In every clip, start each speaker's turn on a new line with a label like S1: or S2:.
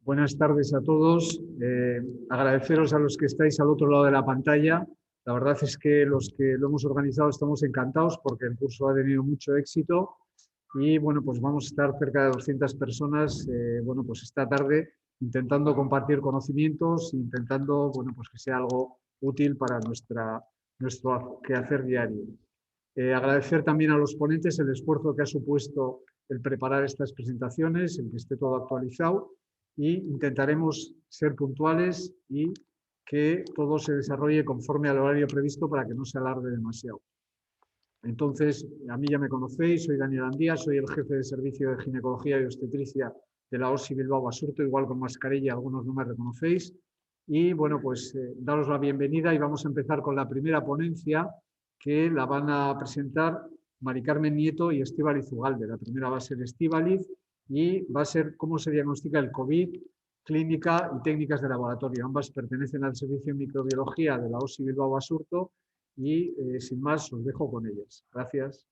S1: Buenas tardes a todos. Agradeceros a los que estáis al otro lado de la pantalla. La verdad es que los que lo hemos organizado estamos encantados porque el curso ha tenido mucho éxito y bueno, pues vamos a estar cerca de 200 personas pues esta tarde intentando compartir conocimientos, intentando pues que sea algo útil para nuestro quehacer diario. Agradecer también a los ponentes el esfuerzo que ha supuesto el preparar estas presentaciones, el que esté todo actualizado, y intentaremos ser puntuales y que todo se desarrolle conforme al horario previsto para que no se alargue demasiado. Entonces, a mí ya me conocéis, soy Daniel Andía, soy el jefe de servicio de ginecología y obstetricia de la OSI Bilbao Basurto, igual con mascarilla, algunos no me reconocéis. Y bueno, pues daros la bienvenida y vamos a empezar con la primera ponencia que la van a presentar Mari Carmen Nieto y Estíbaliz Ugalde. La primera va a ser Estíbaliz y va a ser cómo se diagnostica el COVID, clínica y técnicas de laboratorio. Ambas pertenecen al servicio de microbiología de la OSI Bilbao Basurto y sin más os dejo con ellas. Gracias.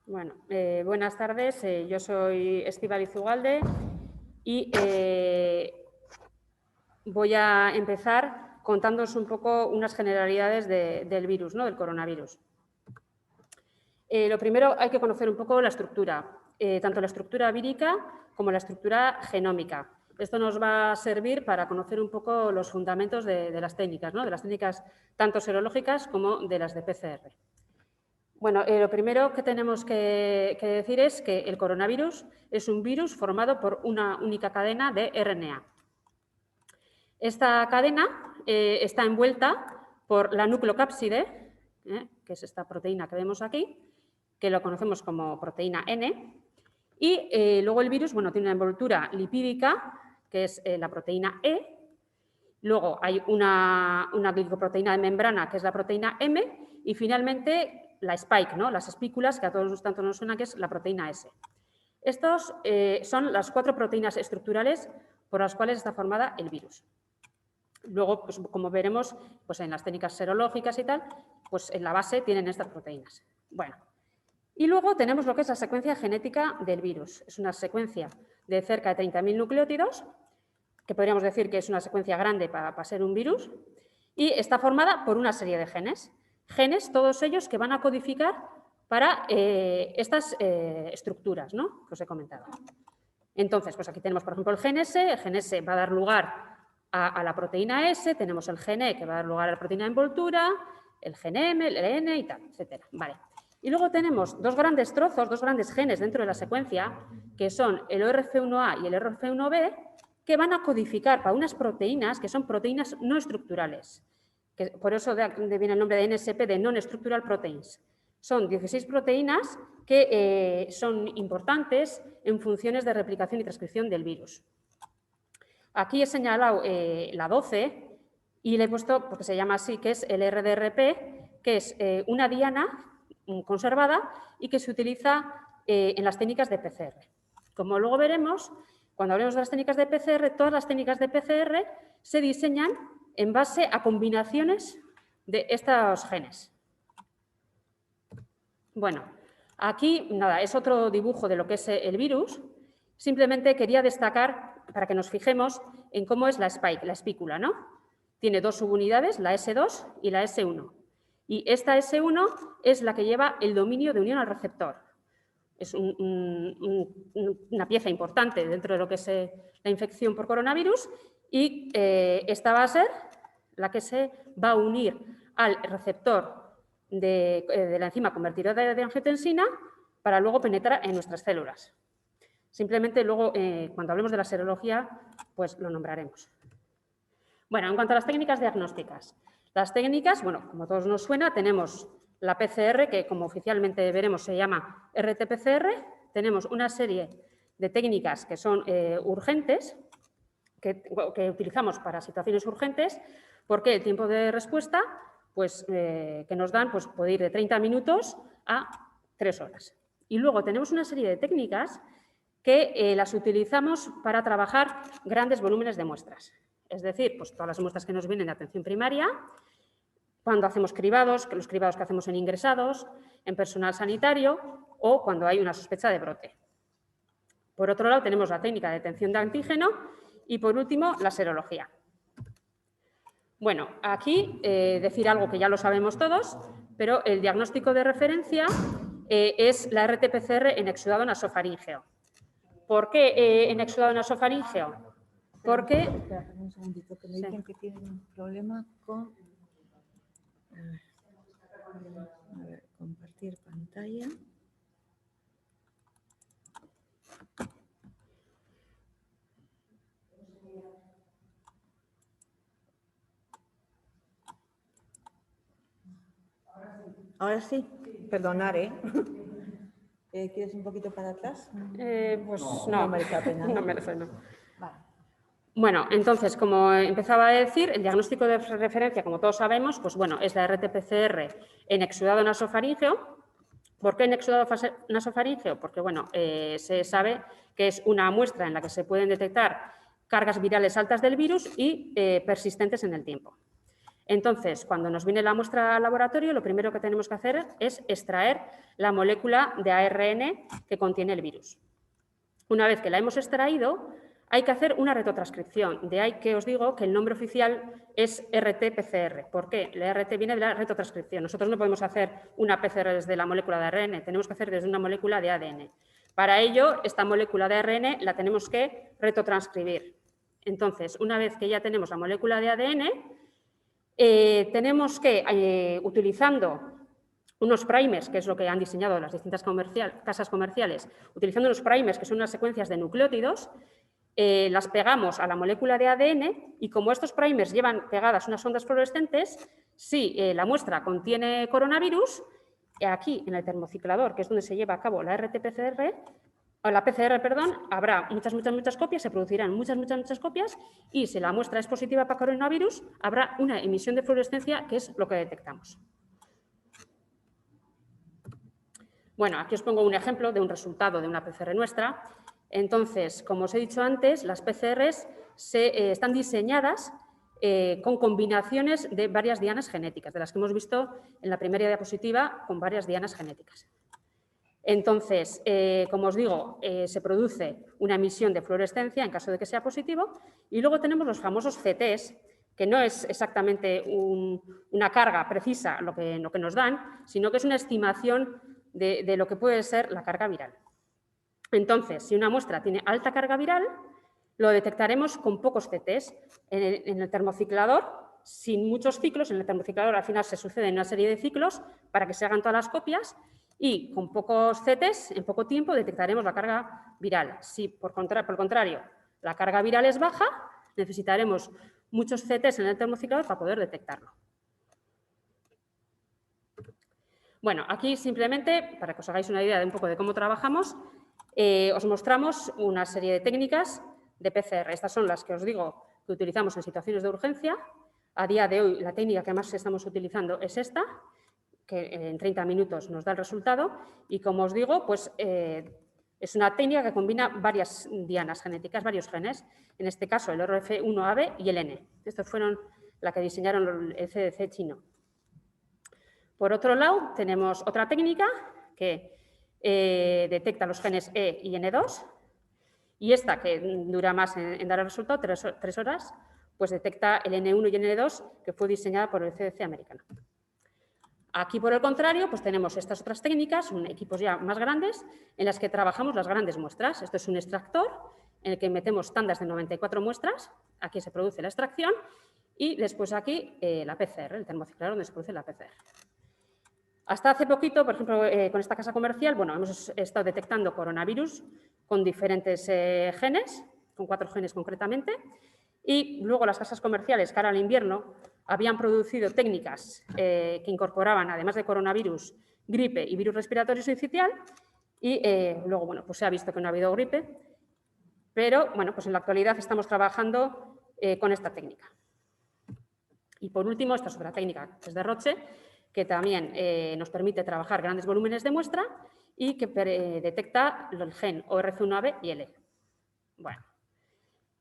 S2: Bueno, buenas tardes. Yo soy Estíbaliz Ugalde y voy a empezar contándoos un poco unas generalidades del virus, ¿no? Del coronavirus. Lo primero, hay que conocer un poco la estructura, tanto la estructura vírica como la estructura genómica. Esto nos va a servir para conocer un poco los fundamentos de las técnicas, ¿no? De las técnicas tanto serológicas como de las de PCR. Bueno, lo primero que tenemos que decir es que el coronavirus es un virus formado por una única cadena de RNA. Esta cadena está envuelta por la nucleocápside, que es esta proteína que vemos aquí, que lo conocemos como proteína N, y luego el virus tiene una envoltura lipídica, que es la proteína E. Luego hay una glicoproteína de membrana, que es la proteína M, y finalmente la spike, ¿no? Las espículas, que a todos tanto nos suena, que es la proteína S. Estos son las 4 proteínas estructurales por las cuales está formada el virus. Luego, pues, como veremos pues en las técnicas serológicas y tal, pues en la base tienen estas proteínas. Bueno, y luego tenemos lo que es la secuencia genética del virus. Es una secuencia de cerca de 30.000 nucleótidos, que podríamos decir que es una secuencia grande para ser un virus, y está formada por una serie de genes. Genes, todos ellos que van a codificar para estas estructuras, ¿no? Que os he comentado. Entonces, pues aquí tenemos, por ejemplo, el gen S. El gen S va a dar lugar a la proteína S. Tenemos el gen E, que va a dar lugar a la proteína de envoltura, el gen M, el N y tal, etcétera. Vale. Y luego tenemos dos grandes trozos, dos grandes genes dentro de la secuencia, que son el ORF1A y el ORF1B, que van a codificar para unas proteínas que son proteínas no estructurales. Que por eso viene el nombre de NSP, de Non-Structural Proteins. Son 16 proteínas que son importantes en funciones de replicación y transcripción del virus. Aquí he señalado la 12 y le he puesto, porque se llama así, que es el RDRP, que es una diana conservada y que se utiliza en las técnicas de PCR. Como luego veremos, cuando hablemos de las técnicas de PCR, todas las técnicas de PCR se diseñan en base a combinaciones de estos genes. Bueno, aquí nada, es otro dibujo de lo que es el virus. Simplemente quería destacar, para que nos fijemos en cómo es la spike, la espícula, ¿no? Tiene dos subunidades, la S2 y la S1. Y esta S1 es la que lleva el dominio de unión al receptor. Es una pieza importante dentro de lo que es la infección por coronavirus y esta va a ser la que se va a unir al receptor de la enzima convertidora de angiotensina para luego penetrar en nuestras células. Simplemente luego, cuando hablemos de la serología, pues lo nombraremos. Bueno, en cuanto a las técnicas diagnósticas. Las técnicas, como a todos nos suena, tenemos la PCR, que como oficialmente veremos se llama RT-PCR. Tenemos una serie de técnicas que son urgentes, que utilizamos para situaciones urgentes, porque el tiempo de respuesta pues, que nos dan pues, puede ir de 30 minutos a 3 horas. Y luego tenemos una serie de técnicas que las utilizamos para trabajar grandes volúmenes de muestras. Es decir, pues, todas las muestras que nos vienen de atención primaria, cuando hacemos cribados, los cribados que hacemos en ingresados, en personal sanitario o cuando hay una sospecha de brote. Por otro lado, tenemos la técnica de detección de antígeno y, por último, la serología. Bueno, aquí decir algo que ya lo sabemos todos, pero el diagnóstico de referencia es la RT-PCR en exudado nasofaríngeo. ¿Por qué en exudado nasofaríngeo? Porque...
S3: Espera, un segundito, que me dicen que tienen un problema con... A ver, compartir pantalla. Ahora sí, perdonar, ¿eh? ¿Quieres un poquito para atrás?
S2: Pues
S3: no merece la pena.
S2: No merece, no.
S3: Vale.
S2: Bueno, entonces, como empezaba a decir, el diagnóstico de referencia, como todos sabemos, pues bueno, es la RT-PCR en exudado nasofaríngeo. ¿Por qué en exudado nasofaríngeo? Porque, bueno, se sabe que es una muestra en la que se pueden detectar cargas virales altas del virus y persistentes en el tiempo. Entonces, cuando nos viene la muestra al laboratorio, lo primero que tenemos que hacer es extraer la molécula de ARN que contiene el virus. Una vez que la hemos extraído, hay que hacer una retrotranscripción. De ahí que os digo que el nombre oficial es RT-PCR. ¿Por qué? La RT viene de la retrotranscripción. Nosotros no podemos hacer una PCR desde la molécula de ARN, tenemos que hacer desde una molécula de ADN. Para ello, esta molécula de ARN la tenemos que retrotranscribir. Entonces, una vez que ya tenemos la molécula de ADN, tenemos que, utilizando unos primers, que es lo que han diseñado las distintas casas comerciales, utilizando unos primers, que son unas secuencias de nucleótidos, las pegamos a la molécula de ADN y como estos primers llevan pegadas unas ondas fluorescentes, si la muestra contiene coronavirus, aquí en el termociclador, que es donde se lleva a cabo la RT-PCR, o la PCR, perdón, habrá muchas copias, se producirán muchas copias y si la muestra es positiva para coronavirus, habrá una emisión de fluorescencia, que es lo que detectamos. Bueno, aquí os pongo un ejemplo de un resultado de una PCR nuestra. Entonces, como os he dicho antes, las PCRs están diseñadas con combinaciones de varias dianas genéticas, de las que hemos visto en la primera diapositiva, con varias dianas genéticas. Entonces, como os digo, se produce una emisión de fluorescencia en caso de que sea positivo y luego tenemos los famosos CTs, que no es exactamente una carga precisa lo que nos dan, sino que es una estimación de lo que puede ser la carga viral. Entonces, si una muestra tiene alta carga viral, lo detectaremos con pocos CTs. En el termociclador, sin muchos ciclos, en el termociclador al final se suceden una serie de ciclos para que se hagan todas las copias y con pocos CTs, en poco tiempo, detectaremos la carga viral. Si por el contrario la carga viral es baja, necesitaremos muchos CTs en el termociclador para poder detectarlo. Bueno, aquí simplemente, para que os hagáis una idea de un poco de cómo trabajamos, os mostramos una serie de técnicas de PCR. Estas son las que os digo que utilizamos en situaciones de urgencia. A día de hoy, la técnica que más estamos utilizando es esta, que en 30 minutos nos da el resultado. Y como os digo, pues es una técnica que combina varias dianas genéticas, varios genes. En este caso, el ORF1AB y el N. Estos fueron la que diseñaron el CDC chino. Por otro lado, tenemos otra técnica que detecta los genes E y N2 y esta, que dura más en dar el resultado, 3 horas, pues detecta el N1 y N2 que fue diseñada por el CDC americano. Aquí, por el contrario, pues tenemos estas otras técnicas, son equipos ya más grandes, en las que trabajamos las grandes muestras. Esto es un extractor en el que metemos tandas de 94 muestras, aquí se produce la extracción y después aquí la PCR, el termociclador donde se produce la PCR. Hasta hace poquito, por ejemplo, con esta casa comercial, bueno, hemos estado detectando coronavirus con diferentes genes, con 4 genes concretamente, y luego las casas comerciales, cara al invierno, habían producido técnicas que incorporaban, además de coronavirus, gripe y virus respiratorio sincitial, y luego, bueno, pues se ha visto que no ha habido gripe. Pero, bueno, pues en la actualidad estamos trabajando con esta técnica. Y por último, esta es otra técnica que es de Roche, que también nos permite trabajar grandes volúmenes de muestra y que detecta el gen ORF1ab y L. Bueno,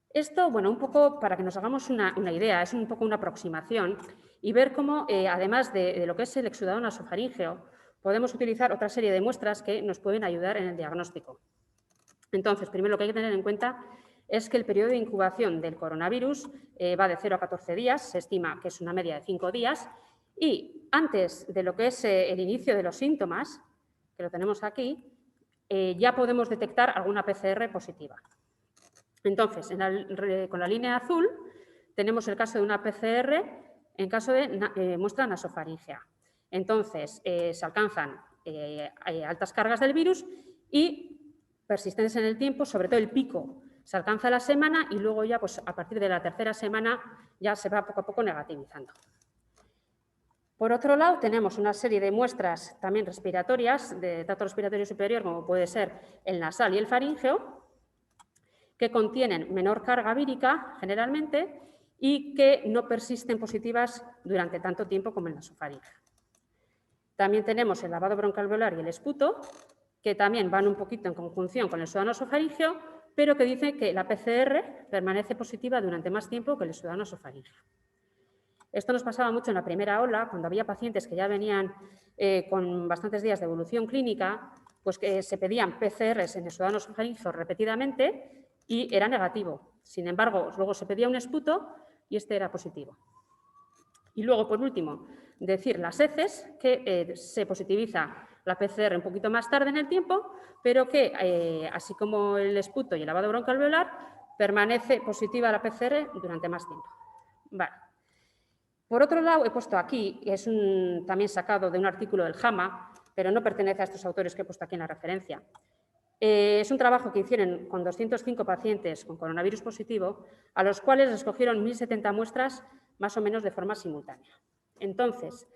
S2: esto, bueno, un poco para que nos hagamos una idea, es un poco una aproximación y ver cómo, además de lo que es el exudado nasofaríngeo, podemos utilizar otra serie de muestras que nos pueden ayudar en el diagnóstico. Entonces, primero lo que hay que tener en cuenta es que el periodo de incubación del coronavirus va de 0 a 14 días, se estima que es una media de 5 días, y antes de lo que es el inicio de los síntomas, que lo tenemos aquí, ya podemos detectar alguna PCR positiva. Entonces, con la línea azul tenemos el caso de una PCR en caso de muestra nasofaríngea. Entonces, se alcanzan altas cargas del virus y persistentes en el tiempo, sobre todo el pico se alcanza a la semana y luego ya, pues, a partir de la tercera semana ya se va poco a poco negativizando. Por otro lado, tenemos una serie de muestras también respiratorias, de tracto respiratorio superior, como puede ser el nasal y el faríngeo, que contienen menor carga vírica, generalmente, y que no persisten positivas durante tanto tiempo como el nasofaríngeo. También tenemos el lavado broncoalveolar y el esputo, que también van un poquito en conjunción con el exudado nasofaríngeo, pero que dicen que la PCR permanece positiva durante más tiempo que el exudado nasofaríngeo. Esto nos pasaba mucho en la primera ola, cuando había pacientes que ya venían con bastantes días de evolución clínica, pues que se pedían PCRs en el exudado nasofaríngeo repetidamente y era negativo. Sin embargo, luego se pedía un esputo y este era positivo. Y luego, por último, decir las heces, que se positiviza la PCR un poquito más tarde en el tiempo, pero que, así como el esputo y el lavado broncoalveolar, permanece positiva la PCR durante más tiempo. Vale. Por otro lado, he puesto aquí, es también sacado de un artículo del JAMA, pero no pertenece a estos autores que he puesto aquí en la referencia. Es un trabajo que hicieron con 205 pacientes con coronavirus positivo, a los cuales les escogieron 1.070 muestras más o menos de forma simultánea. Entonces,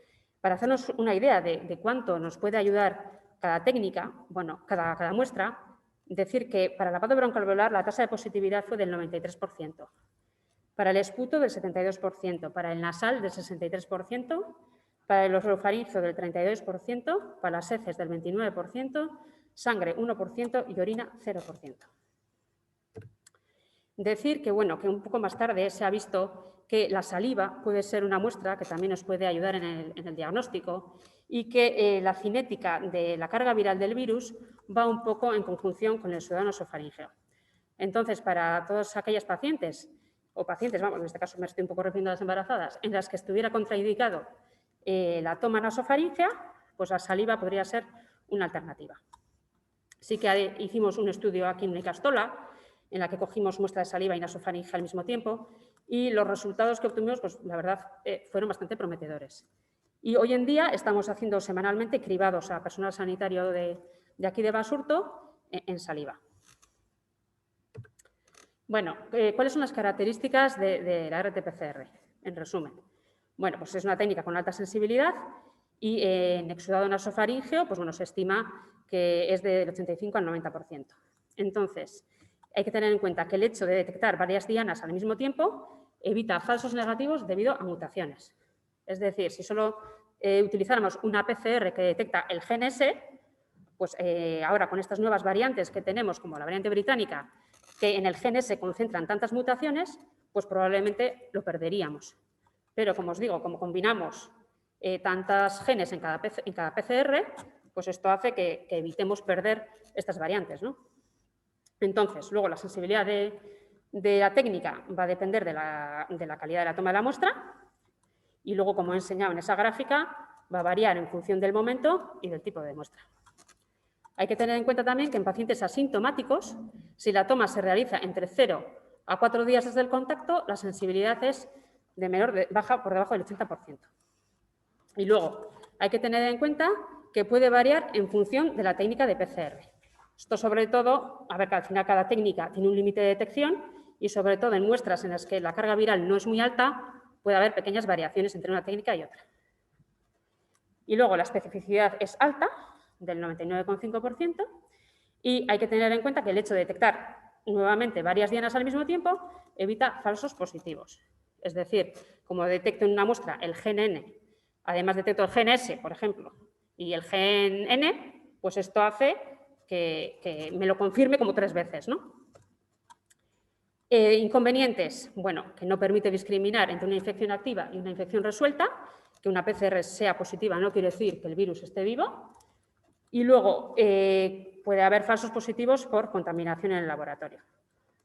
S2: para hacernos una idea de cuánto nos puede ayudar cada técnica, bueno, cada muestra, decir que para el lavado broncoalveolar la tasa de positividad fue del 93%, para el esputo del 72%, para el nasal del 63%, para el orofaríngeo del 32%, para las heces del 29%, sangre 1% y orina 0%. Decir que, bueno, que un poco más tarde se ha visto que la saliva puede ser una muestra que también nos puede ayudar en el diagnóstico y que la cinética de la carga viral del virus va un poco en conjunción con el exudado nasofaríngeo. Entonces, para todas aquellas pacientes, o pacientes, vamos, en este caso me estoy un poco refiriendo a las embarazadas, en las que estuviera contraindicado la toma nasofaríngea, pues la saliva podría ser una alternativa. Sí que hicimos un estudio aquí en Icastola, en la que cogimos muestra de saliva y nasofaringe al mismo tiempo, y los resultados que obtuvimos, pues la verdad, fueron bastante prometedores. Y hoy en día estamos haciendo semanalmente cribados a personal sanitario de aquí de Basurto en saliva. Bueno, ¿cuáles son las características de la RT-PCR? En resumen, bueno, pues es una técnica con alta sensibilidad y en exudado nasofaríngeo, pues bueno, se estima que es del 85 al 90%. Entonces, hay que tener en cuenta que el hecho de detectar varias dianas al mismo tiempo evita falsos negativos debido a mutaciones. Es decir, si solo utilizáramos una PCR que detecta el gen S, pues ahora con estas nuevas variantes que tenemos, como la variante británica, que en el gen S concentran tantas mutaciones, pues probablemente lo perderíamos. Pero, como os digo, como combinamos tantas genes en cada PCR, pues esto hace que evitemos perder estas variantes, ¿no? Entonces, luego la sensibilidad de la técnica va a depender de la calidad de la toma de la muestra y luego, como he enseñado en esa gráfica, va a variar en función del momento y del tipo de muestra. Hay que tener en cuenta también que en pacientes asintomáticos, si la toma se realiza entre 0 a 4 días desde el contacto, la sensibilidad es baja por debajo del 80%. Y luego, hay que tener en cuenta que puede variar en función de la técnica de PCR. Esto sobre todo, a ver, que al final cada técnica tiene un límite de detección y sobre todo en muestras en las que la carga viral no es muy alta, puede haber pequeñas variaciones entre una técnica y otra. Y luego la especificidad es alta, del 99,5%, y hay que tener en cuenta que el hecho de detectar nuevamente varias dianas al mismo tiempo, evita falsos positivos. Es decir, como detecto en una muestra el gen N, además detecto el gen S, por ejemplo, y el gen N, pues esto hace que me lo confirme como 3 veces, ¿no? Inconvenientes, bueno, que no permite discriminar entre una infección activa y una infección resuelta, que una PCR sea positiva no quiere decir que el virus esté vivo, y luego puede haber falsos positivos por contaminación en el laboratorio.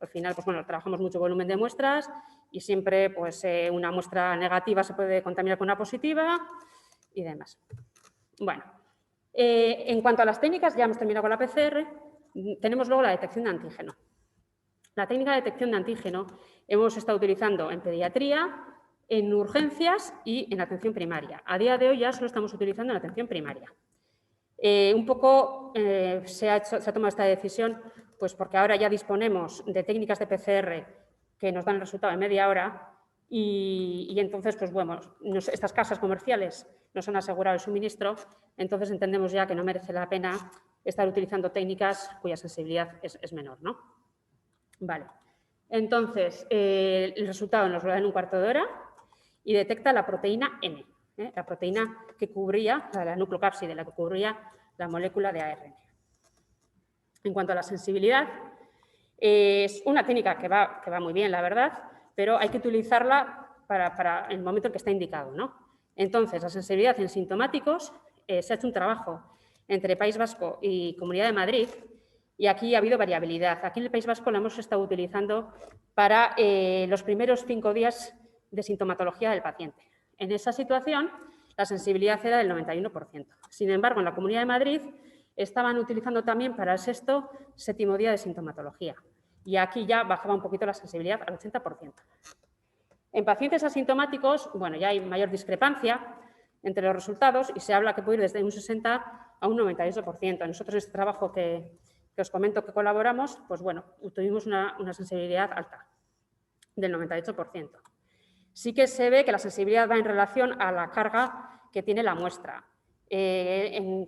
S2: Al final, pues bueno, trabajamos mucho volumen de muestras y siempre pues, una muestra negativa se puede contaminar con una positiva y demás. Bueno, en cuanto a las técnicas, ya hemos terminado con la PCR, tenemos luego la detección de antígeno. La técnica de detección de antígeno hemos estado utilizando en pediatría, en urgencias y en atención primaria. A día de hoy ya solo estamos utilizando en atención primaria. Un poco se ha tomado esta decisión pues porque ahora ya disponemos de técnicas de PCR que nos dan el resultado en media hora y entonces, pues bueno, estas casas comerciales nos han asegurado el suministro, entonces entendemos ya que no merece la pena estar utilizando técnicas cuya sensibilidad es menor, ¿no? Vale. Entonces, el resultado nos lo da en un cuarto de hora y detecta la proteína N, la proteína que cubría, la nucleocápside, la que cubría la molécula de ARN. En cuanto a la sensibilidad, es una técnica que va muy bien, la verdad, pero hay que utilizarla para el momento en que está indicado, ¿no? Entonces, la sensibilidad en sintomáticos, se ha hecho un trabajo entre País Vasco y Comunidad de Madrid y aquí ha habido variabilidad. Aquí en el País Vasco la hemos estado utilizando para los primeros 5 días de sintomatología del paciente. En esa situación, la sensibilidad era del 91%. Sin embargo, en la Comunidad de Madrid estaban utilizando también para el 6º, 7º día de sintomatología. Y aquí ya bajaba un poquito la sensibilidad al 80%. En pacientes asintomáticos, bueno, ya hay mayor discrepancia entre los resultados y se habla que puede ir desde un 60 a un 98%. Nosotros en este trabajo que os comento que colaboramos, pues bueno, tuvimos una sensibilidad alta, del 98%. Sí que se ve que la sensibilidad va en relación a la carga que tiene la muestra.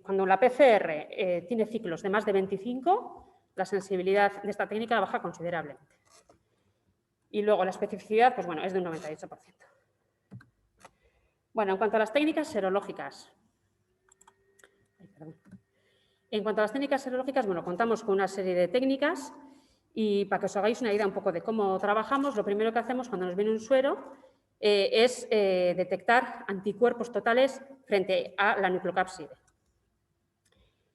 S2: Cuando la PCR tiene ciclos de más de 25, la sensibilidad de esta técnica baja considerablemente. Y luego la especificidad, pues bueno, es de un 98%. Bueno, en cuanto a las técnicas serológicas. En cuanto a las técnicas serológicas, bueno, contamos con una serie de técnicas y para que os hagáis una idea un poco de cómo trabajamos, lo primero que hacemos cuando nos viene un suero es detectar anticuerpos totales frente a la nucleocápside.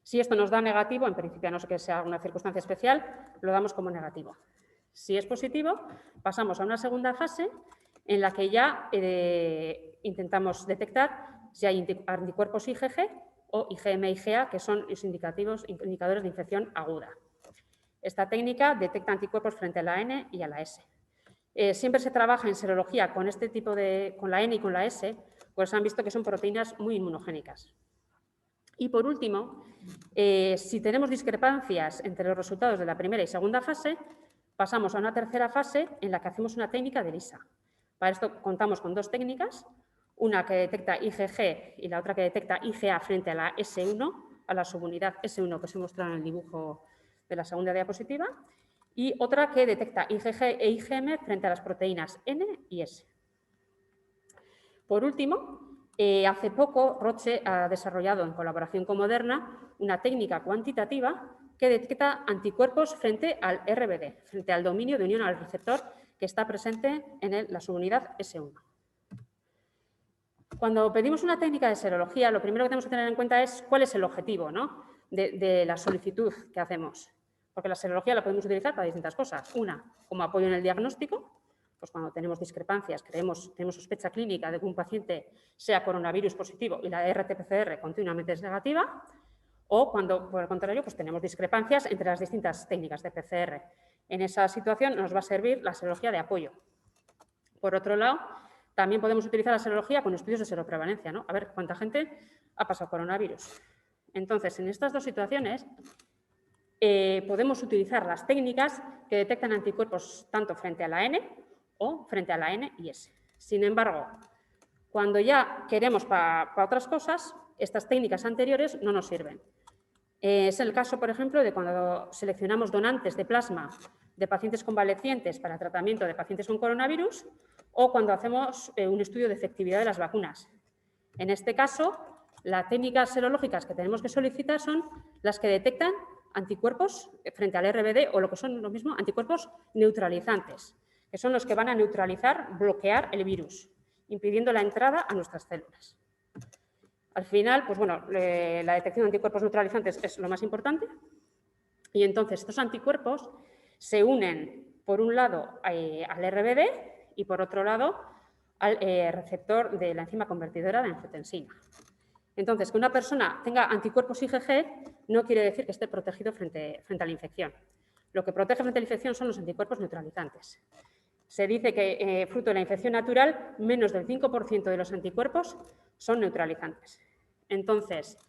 S2: Si esto nos da negativo, en principio, a no ser que sea alguna circunstancia especial, lo damos como negativo. Si es positivo, pasamos a una segunda fase en la que ya intentamos detectar si hay anticuerpos IgG o IgM-IgA, que son los indicadores de infección aguda. Esta técnica detecta anticuerpos frente a la N y a la S. Siempre se trabaja en serología con este tipo con la N y con la S, pues han visto que son proteínas muy inmunogénicas. Y por último, si tenemos discrepancias entre los resultados de la primera y segunda fase, pasamos a una tercera fase en la que hacemos una técnica de ELISA. Para esto contamos con 2 técnicas, una que detecta IgG y la otra que detecta IgA frente a la S1, a la subunidad S1 que os he mostrado en el dibujo de la segunda diapositiva, y otra que detecta IgG e IgM frente a las proteínas N y S. Por último, hace poco Roche ha desarrollado en colaboración con Moderna una técnica cuantitativa que detecta anticuerpos frente al RBD, frente al dominio de unión al receptor que está presente en la subunidad S1. Cuando pedimos una técnica de serología, lo primero que tenemos que tener en cuenta es cuál es el objetivo, ¿no?, de la solicitud que hacemos. Porque la serología la podemos utilizar para distintas cosas. Una, como apoyo en el diagnóstico, pues cuando tenemos discrepancias, tenemos sospecha clínica de que un paciente sea coronavirus positivo y la RT-PCR continuamente es negativa, o cuando, por el contrario, pues tenemos discrepancias entre las distintas técnicas de PCR. En esa situación nos va a servir la serología de apoyo. Por otro lado, también podemos utilizar la serología con estudios de seroprevalencia, ¿no? A ver cuánta gente ha pasado coronavirus. Entonces, en estas 2 situaciones, podemos utilizar las técnicas que detectan anticuerpos tanto frente a la N o frente a la N y S. Sin embargo, cuando ya queremos para otras cosas, estas técnicas anteriores no nos sirven. Es el caso, por ejemplo, de cuando seleccionamos donantes de plasma de pacientes convalecientes para tratamiento de pacientes con coronavirus o cuando hacemos un estudio de efectividad de las vacunas. En este caso, las técnicas serológicas que tenemos que solicitar son las que detectan anticuerpos frente al RBD o lo que son lo mismo, anticuerpos neutralizantes, que son los que van a neutralizar, bloquear el virus, impidiendo la entrada a nuestras células. Al final, pues bueno, la detección de anticuerpos neutralizantes es lo más importante y entonces estos anticuerpos se unen, por un lado, al RBD y, por otro lado, al receptor de la enzima convertidora de angiotensina. Entonces, que una persona tenga anticuerpos IgG no quiere decir que esté protegido frente a la infección. Lo que protege frente a la infección son los anticuerpos neutralizantes. Se dice que, fruto de la infección natural, menos del 5% de los anticuerpos son neutralizantes. Entonces,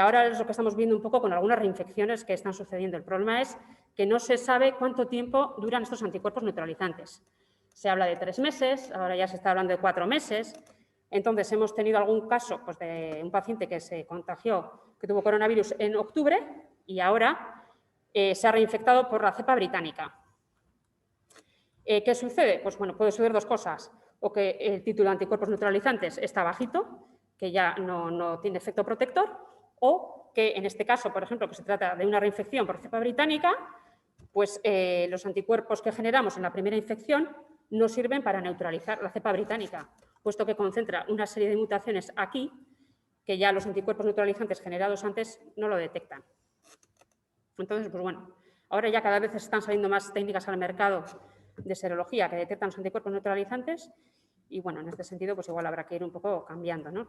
S2: ahora es lo que estamos viendo un poco con algunas reinfecciones que están sucediendo. El problema es que no se sabe cuánto tiempo duran estos anticuerpos neutralizantes. Se habla de 3 meses, ahora ya se está hablando de 4 meses. Entonces, hemos tenido algún caso pues, de un paciente que se contagió, que tuvo coronavirus en octubre y ahora se ha reinfectado por la cepa británica. ¿Qué sucede? Pues bueno, puede suceder 2 cosas. O que el título de anticuerpos neutralizantes está bajito, que ya no tiene efecto protector, o que en este caso, por ejemplo, que se trata de una reinfección por cepa británica, pues los anticuerpos que generamos en la primera infección no sirven para neutralizar la cepa británica, puesto que concentra una serie de mutaciones aquí que ya los anticuerpos neutralizantes generados antes no lo detectan. Entonces, pues bueno, ahora ya cada vez están saliendo más técnicas al mercado de serología que detectan los anticuerpos neutralizantes y, bueno, en este sentido, pues igual habrá que ir un poco cambiando, ¿no?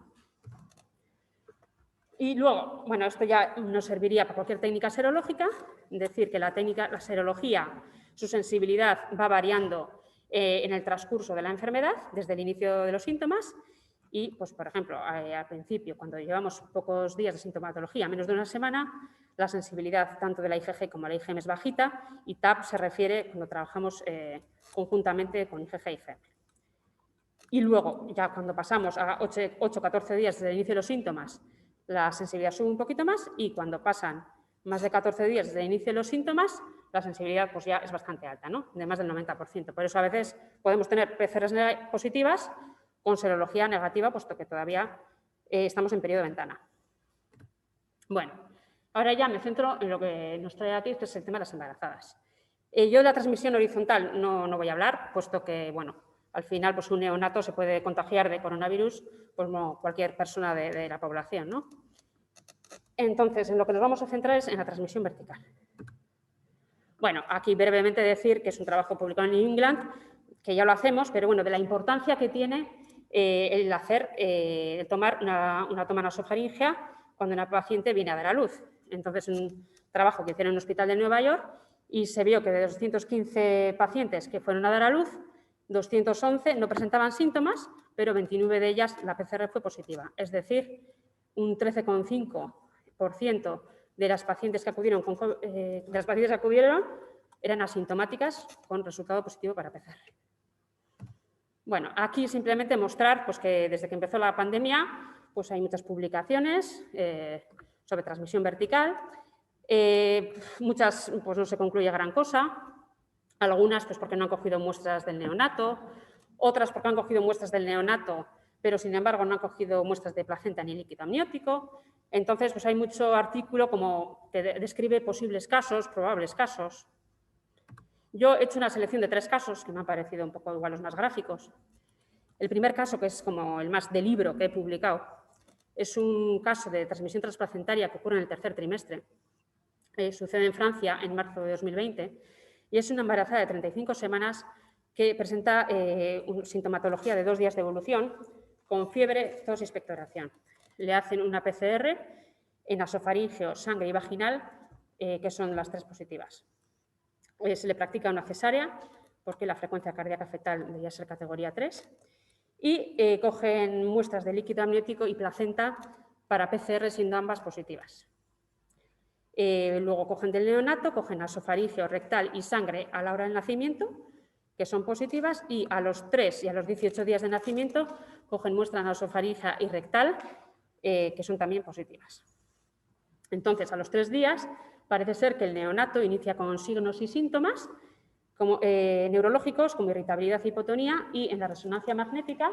S2: Y luego, bueno, esto ya nos serviría para cualquier técnica serológica, decir que la serología, su sensibilidad va variando en el transcurso de la enfermedad, desde el inicio de los síntomas y, pues, por ejemplo, al principio, cuando llevamos pocos días de sintomatología, menos de una semana, la sensibilidad tanto de la IgG como de la IgM es bajita y TAP se refiere cuando trabajamos conjuntamente con IgG y IgM. Y luego, ya cuando pasamos a 8 o 14 días desde el inicio de los síntomas, la sensibilidad sube un poquito más y cuando pasan más de 14 días desde el inicio de los síntomas, la sensibilidad pues ya es bastante alta, ¿no? De más del 90%. Por eso a veces podemos tener PCRs positivas con serología negativa, puesto que todavía estamos en periodo de ventana. Bueno, ahora ya me centro en lo que nos trae aquí, que es el tema de las embarazadas. Yo de la transmisión horizontal no voy a hablar, puesto que, bueno, al final pues un neonato se puede contagiar de coronavirus pues, como cualquier persona de la población, ¿no? Entonces, en lo que nos vamos a centrar es en la transmisión vertical. Bueno, aquí brevemente decir que es un trabajo publicado en New England, que ya lo hacemos, pero bueno, de la importancia que tiene el tomar una toma nasofaringea cuando una paciente viene a dar a luz. Entonces, un trabajo que hicieron en un hospital de Nueva York y se vio que de 215 pacientes que fueron a dar a luz, 211 no presentaban síntomas, pero 29 de ellas la PCR fue positiva. Es decir, un 13,5% de las pacientes que acudieron, eran asintomáticas con resultado positivo para PCR. Bueno, aquí simplemente mostrar pues, que desde que empezó la pandemia pues, hay muchas publicaciones sobre transmisión vertical. Muchas pues, no se concluye gran cosa. Algunas pues, porque no han cogido muestras del neonato, otras porque han cogido muestras del neonato, pero sin embargo no han cogido muestras de placenta ni líquido amniótico. Entonces, pues hay mucho artículo como que describe posibles casos, probables casos. Yo he hecho una selección de 3 casos que me han parecido un poco igual los más gráficos. El primer caso, que es como el más de libro que he publicado, es un caso de transmisión transplacentaria que ocurre en el tercer trimestre. Sucede en Francia en marzo de 2020 y es una embarazada de 35 semanas que presenta sintomatología de 2 días de evolución con fiebre, tos y expectoración. Le hacen una PCR en nasofaríngeo, sangre y vaginal, que son las 3 positivas. Se le practica una cesárea porque la frecuencia cardíaca fetal debería ser categoría 3 y cogen muestras de líquido amniótico y placenta para PCR siendo ambas positivas. Luego cogen del neonato, cogen nasofaríngeo, rectal y sangre a la hora del nacimiento, que son positivas, y a los 3 y a los 18 días de nacimiento cogen muestra nasofaríngea y rectal, que son también positivas. Entonces, a los 3 días, parece ser que el neonato inicia con signos y síntomas, neurológicos como irritabilidad e hipotonía, y en la resonancia magnética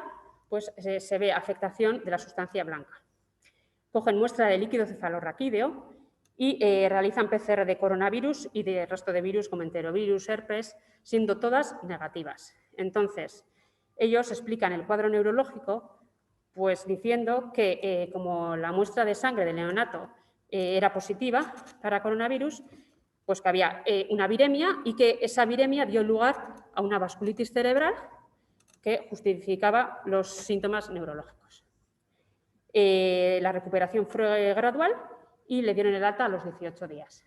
S2: pues, se ve afectación de la sustancia blanca. Cogen muestra de líquido cefalorraquídeo y realizan PCR de coronavirus y de resto de virus como enterovirus, herpes, siendo todas negativas. Entonces, ellos explican el cuadro neurológico pues diciendo que como la muestra de sangre del neonato era positiva para coronavirus, pues que había una viremia y que esa viremia dio lugar a una vasculitis cerebral que justificaba los síntomas neurológicos. La recuperación fue gradual y le dieron el alta a los 18 días.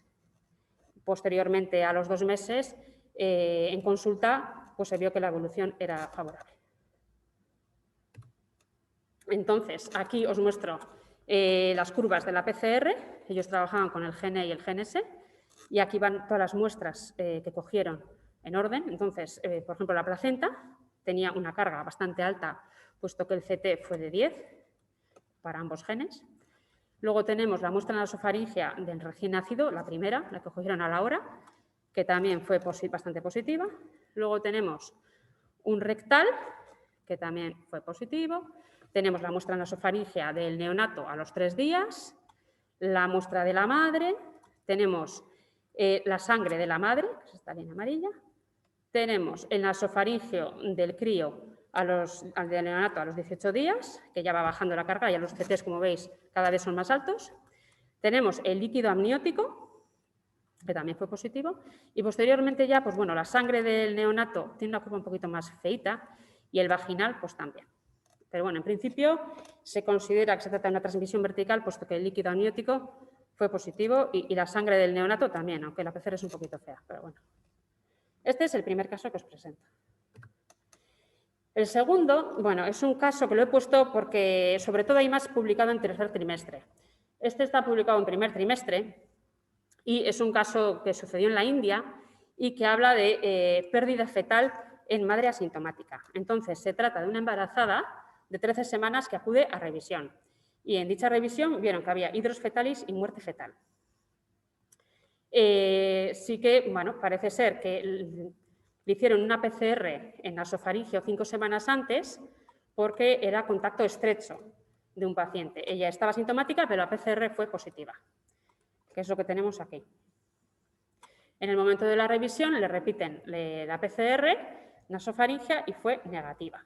S2: Posteriormente, a los 2 meses, en consulta, pues se vio que la evolución era favorable. Entonces, aquí os muestro las curvas de la PCR. Ellos trabajaban con el GN y el GNS, y aquí van todas las muestras que cogieron en orden. Entonces, por ejemplo, la placenta tenía una carga bastante alta, puesto que el CT fue de 10 para ambos genes. Luego tenemos la muestra nasofaringea del recién nacido, la primera, la que cogieron a la hora, que también fue bastante positiva. Luego tenemos un rectal, que también fue positivo. Tenemos la muestra nasofaringea del neonato a los 3 días, la muestra de la madre, tenemos la sangre de la madre, que es esta línea amarilla, tenemos el nasofaringeo del crío al del neonato a los 18 días, que ya va bajando la carga, ya los CTs, como veis, cada vez son más altos. Tenemos el líquido amniótico, que también fue positivo, y posteriormente ya, pues bueno, la sangre del neonato tiene una curva un poquito más feita y el vaginal, pues también. Pero bueno, en principio se considera que se trata de una transmisión vertical, puesto que el líquido amniótico fue positivo y la sangre del neonato también, aunque la PCR es un poquito fea, pero bueno. Este es el primer caso que os presento. El segundo, bueno, es un caso que lo he puesto porque sobre todo hay más publicado en tercer trimestre. Este está publicado en primer trimestre y es un caso que sucedió en la India y que habla de pérdida fetal en madre asintomática. Entonces, se trata de una embarazada de 13 semanas que acude a revisión. Y en dicha revisión vieron que había hidros fetalis y muerte fetal. Sí que, bueno, parece ser que le hicieron una PCR en nasofaringeo 5 semanas antes porque era contacto estrecho de un paciente. Ella estaba asintomática, pero la PCR fue positiva, que es lo que tenemos aquí. En el momento de la revisión le repiten la PCR nasofaringea y fue negativa.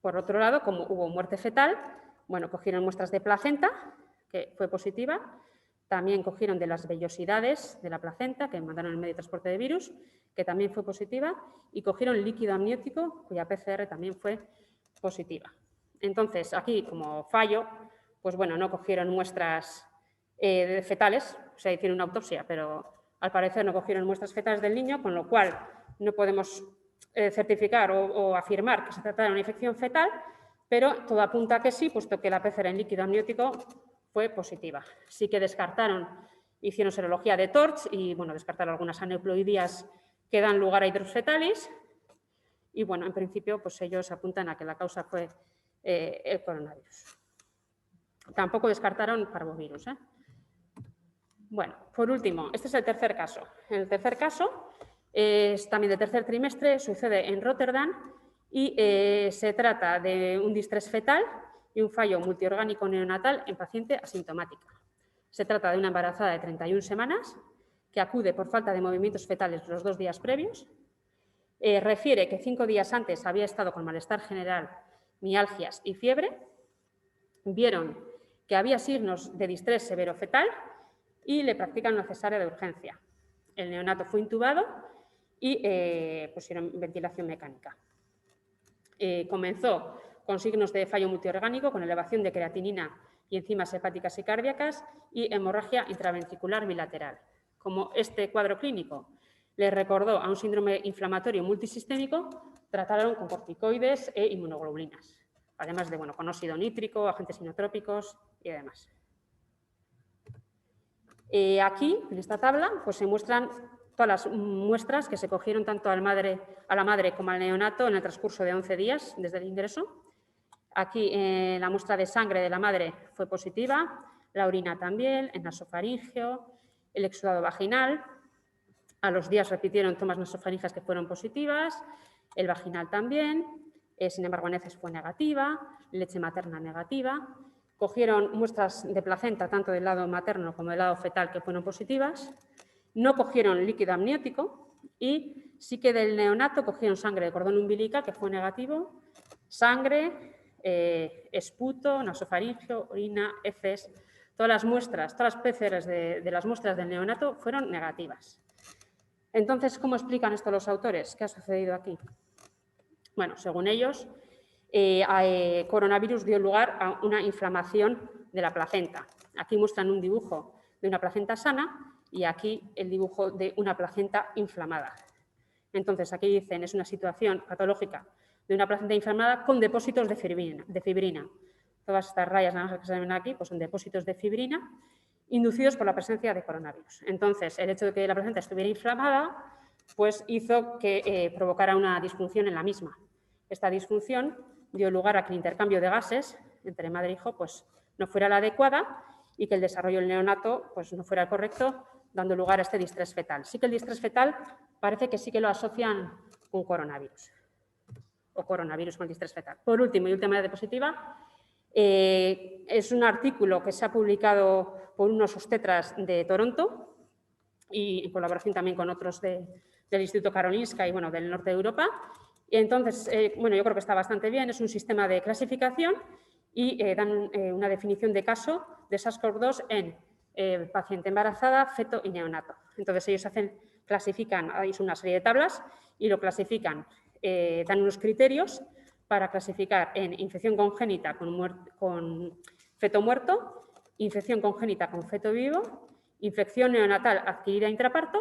S2: Por otro lado, como hubo muerte fetal, bueno, cogieron muestras de placenta, que fue positiva. También cogieron de las vellosidades de la placenta, que mandaron el medio de transporte de virus, que también fue positiva, y cogieron líquido amniótico, cuya PCR también fue positiva. Entonces, aquí, como fallo, pues bueno, no cogieron muestras fetales, o sea, hicieron una autopsia, pero al parecer no cogieron muestras fetales del niño, con lo cual no podemos certificar o afirmar que se trata de una infección fetal, pero todo apunta a que sí, puesto que la PCR en líquido amniótico fue positiva. Sí que descartaron, hicieron serología de TORCH y, bueno, descartaron algunas aneuploidías que dan lugar a hidros fetalis y, bueno, en principio, pues ellos apuntan a que la causa fue el coronavirus. Tampoco descartaron parvovirus. Bueno, por último, este es el tercer caso. En el tercer caso, es también de tercer trimestre, sucede en Rotterdam y se trata de un distrés fetal y un fallo multiorgánico neonatal en paciente asintomática. Se trata de una embarazada de 31 semanas que acude por falta de movimientos fetales los 2 días previos. Refiere que 5 días antes había estado con malestar general, mialgias y fiebre. Vieron que había signos de distrés severo fetal y le practican una cesárea de urgencia. El neonato fue intubado y pusieron ventilación mecánica. Comenzó con signos de fallo multiorgánico, con elevación de creatinina y enzimas hepáticas y cardíacas y hemorragia intraventricular bilateral. Como este cuadro clínico le recordó a un síndrome inflamatorio multisistémico, trataron con corticoides e inmunoglobulinas, además de, bueno, con óxido nítrico, agentes inotrópicos y demás. Aquí, en esta tabla, pues se muestran todas las muestras que se cogieron tanto a la madre como al neonato en el transcurso de 11 días desde el ingreso. Aquí la muestra de sangre de la madre fue positiva, la orina también, el nasofaringeo, el exudado vaginal. A los días repitieron tomas nasofaringeas que fueron positivas, el vaginal también, sin embargo en heces fue negativa, leche materna negativa. Cogieron muestras de placenta tanto del lado materno como del lado fetal que fueron positivas. No cogieron líquido amniótico y sí que del neonato cogieron sangre de cordón umbilical que fue negativo, sangre, esputo, nasofaringeo, orina, heces. Todas las muestras, todas las PCRs de las muestras del neonato fueron negativas. Entonces, ¿cómo explican esto los autores? ¿Qué ha sucedido aquí? Bueno, según ellos, coronavirus dio lugar a una inflamación de la placenta. Aquí muestran un dibujo de una placenta sana y aquí el dibujo de una placenta inflamada. Entonces, aquí dicen, es una situación patológica de una placenta inflamada con depósitos de fibrina. Todas estas rayas naranjas que se ven aquí pues son depósitos de fibrina inducidos por la presencia de coronavirus. Entonces, el hecho de que la placenta estuviera inflamada pues hizo que provocara una disfunción en la misma. Esta disfunción dio lugar a que el intercambio de gases entre madre e hijo pues, no fuera la adecuada y que el desarrollo del neonato pues, no fuera el correcto, dando lugar a este distrés fetal. Sí que el distrés fetal parece que sí que lo asocian con coronavirus o coronavirus con distrés fetal. Por último y última diapositiva, es un artículo que se ha publicado por unos obstetras de Toronto y en colaboración también con otros del Instituto Karolinska y bueno, del norte de Europa. Y entonces, bueno, yo creo que está bastante bien, es un sistema de clasificación y dan una definición de caso de SARS-CoV-2 en paciente embarazada, feto y neonato. Entonces ellos clasifican, hay una serie de tablas y lo clasifican, dan unos criterios para clasificar en infección congénita con feto muerto, infección congénita con feto vivo, infección neonatal adquirida intraparto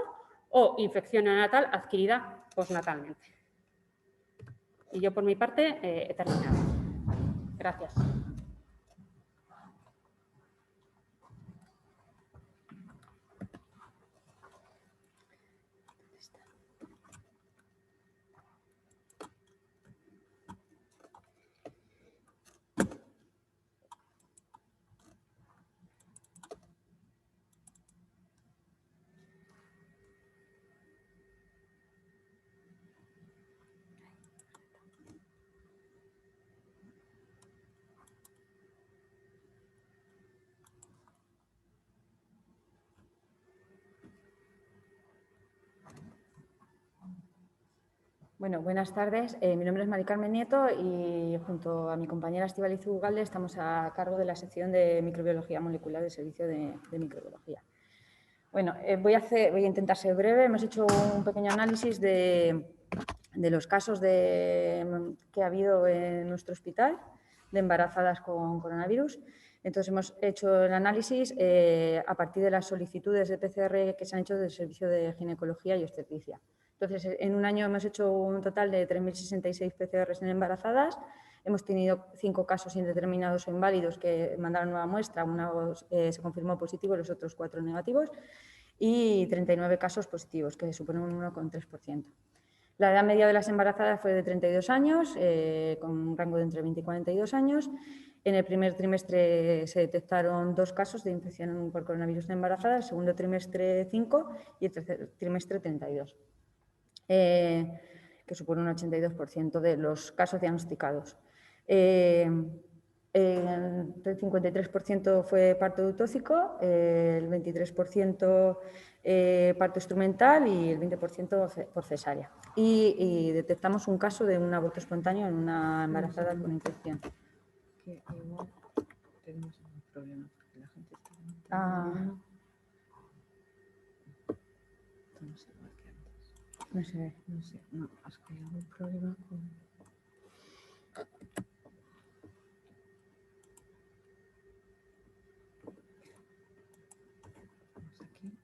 S2: o infección neonatal adquirida postnatalmente. Y yo, por mi parte, he terminado. Gracias.
S4: Bueno, buenas tardes. Mi nombre es Mari Carmen Nieto y junto a mi compañera Estíbaliz Ugalde estamos a cargo de la sección de microbiología molecular del servicio de microbiología. Bueno, voy a intentar ser breve. Hemos hecho un pequeño análisis de los casos que ha habido en nuestro hospital de embarazadas con coronavirus. Entonces, hemos hecho el análisis a partir de las solicitudes de PCR que se han hecho del servicio de ginecología y obstetricia. Entonces, en un año hemos hecho un total de 3.066 PCRs en embarazadas. Hemos tenido 5 casos indeterminados o inválidos que mandaron nueva muestra. Uno se confirmó positivo, los otros 4 negativos. Y 39 casos positivos, que suponen un 1,3%. La edad media de las embarazadas fue de 32 años, con un rango de entre 20 y 42 años. En el primer trimestre se detectaron 2 casos de infección por coronavirus en embarazadas, el segundo trimestre 5 y el tercer trimestre 32. Que supone un 82% de los casos diagnosticados. El 53% fue parto eutóxico, el 23% parto instrumental y el 20% por cesárea. Y detectamos un caso de un aborto espontáneo en una embarazada con infección.
S3: Que igual tenemos un problema porque la gente está...
S4: No sé.
S3: No sé, no, es que hay algún problema con... Vamos aquí.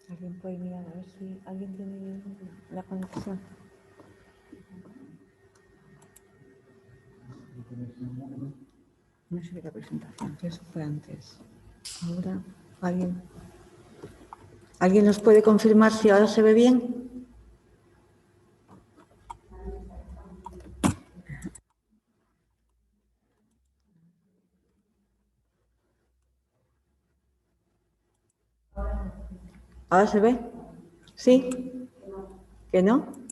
S3: ¿Alguien puede mirar a ver si alguien tiene la conexión?
S4: No sé la presentación.
S3: Eso fue antes. Ahora, ¿alguien ¿Alguien nos puede confirmar si ahora se ve bien? ¿Ahora se ve? ¿Sí? ¿Que no?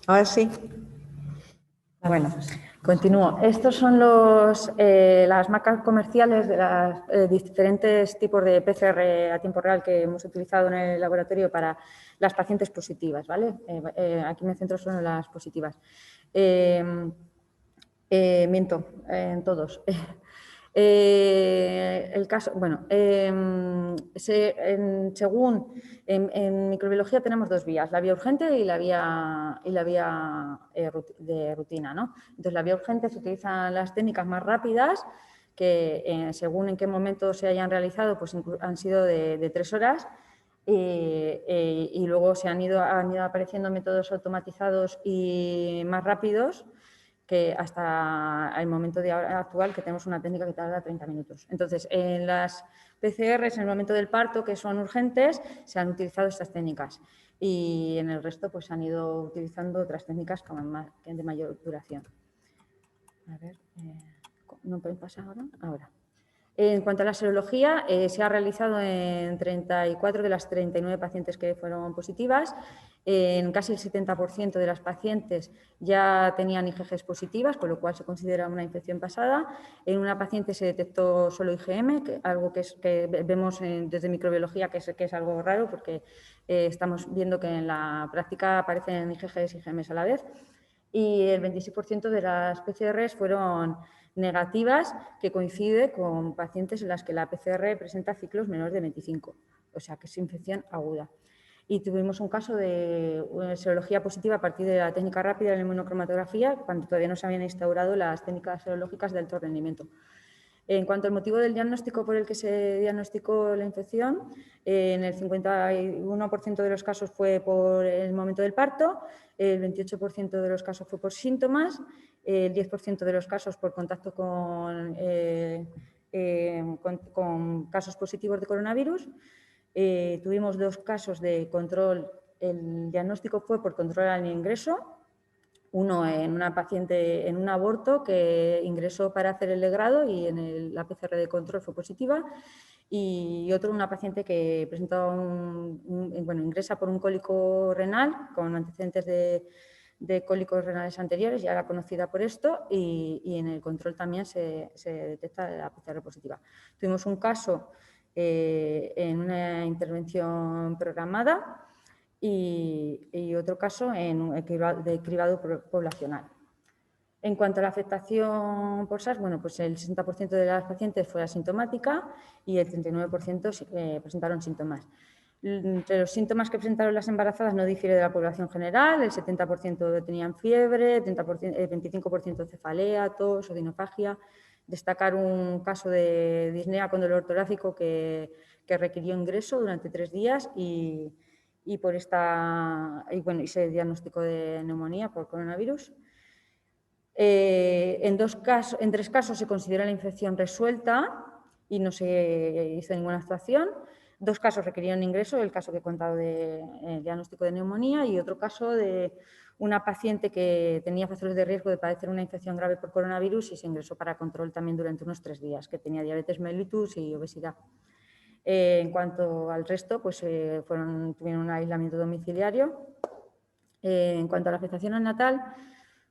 S3: Ahora sí.
S4: Bueno, continúo. Estos son las marcas comerciales de los diferentes tipos de PCR a tiempo real que hemos utilizado en el laboratorio para las pacientes positivas, ¿vale? Aquí me centro solo en las positivas. Miento, en todos. El caso, bueno, según en microbiología tenemos dos vías, la vía urgente y la vía de rutina, ¿no? Entonces, la vía urgente se utilizan las técnicas más rápidas que según en qué momento se hayan realizado, pues han sido de 3 horas. Y luego han ido apareciendo métodos automatizados y más rápidos que hasta el momento actual que tenemos una técnica que tarda 30 minutos. Entonces, en las PCRs, en el momento del parto, que son urgentes, se han utilizado estas técnicas y en el resto pues han ido utilizando otras técnicas de mayor duración. A ver, ¿no pueden pasar ahora? Ahora. En cuanto a la serología, se ha realizado en 34 de las 39 pacientes que fueron positivas. En casi el 70% de las pacientes ya tenían IgGs positivas, con lo cual se considera una infección pasada. En una paciente se detectó solo IgM, algo que vemos desde microbiología que es algo raro porque estamos viendo que en la práctica aparecen IgGs y IgMs a la vez. Y el 26% de las PCRs fueron negativas, que coincide con pacientes en las que la PCR presenta ciclos menores de 25, o sea que es infección aguda. Y tuvimos un caso de serología positiva a partir de la técnica rápida de la inmunocromatografía, cuando todavía no se habían instaurado las técnicas serológicas de alto rendimiento. En cuanto al motivo del diagnóstico por el que se diagnosticó la infección, en el 51% de los casos fue por el momento del parto, el 28% de los casos fue por síntomas, el 10% de los casos por contacto con casos positivos de coronavirus. Tuvimos 2 casos de control, el diagnóstico fue por control al ingreso, uno en una paciente en un aborto que ingresó para hacer el legrado y en la PCR de control fue positiva, y otro una paciente que presentaba ingresa por un cólico renal con antecedentes de cólicos renales anteriores, ya era conocida por esto, y en el control también se detecta la PCR positiva. Tuvimos un caso en una intervención programada y otro caso de cribado poblacional. En cuanto a la afectación por SARS, bueno, pues el 60% de las pacientes fue asintomática y el 39% presentaron síntomas. Entre los síntomas que presentaron las embarazadas no difiere de la población general, el 70% tenían fiebre, el 25% cefalea, tos, odinofagia. Destacar un caso de disnea con dolor torácico que requirió ingreso durante 3 días y se diagnosticó de neumonía por coronavirus. En 3 casos se considera la infección resuelta y no se hizo ninguna actuación. 2 casos requirieron ingreso, el caso que he contado de diagnóstico de neumonía, y otro caso de una paciente que tenía factores de riesgo de padecer una infección grave por coronavirus y se ingresó para control también durante unos 3 días, que tenía diabetes mellitus y obesidad. En cuanto al resto, pues tuvieron un aislamiento domiciliario. En cuanto a la afectación neonatal,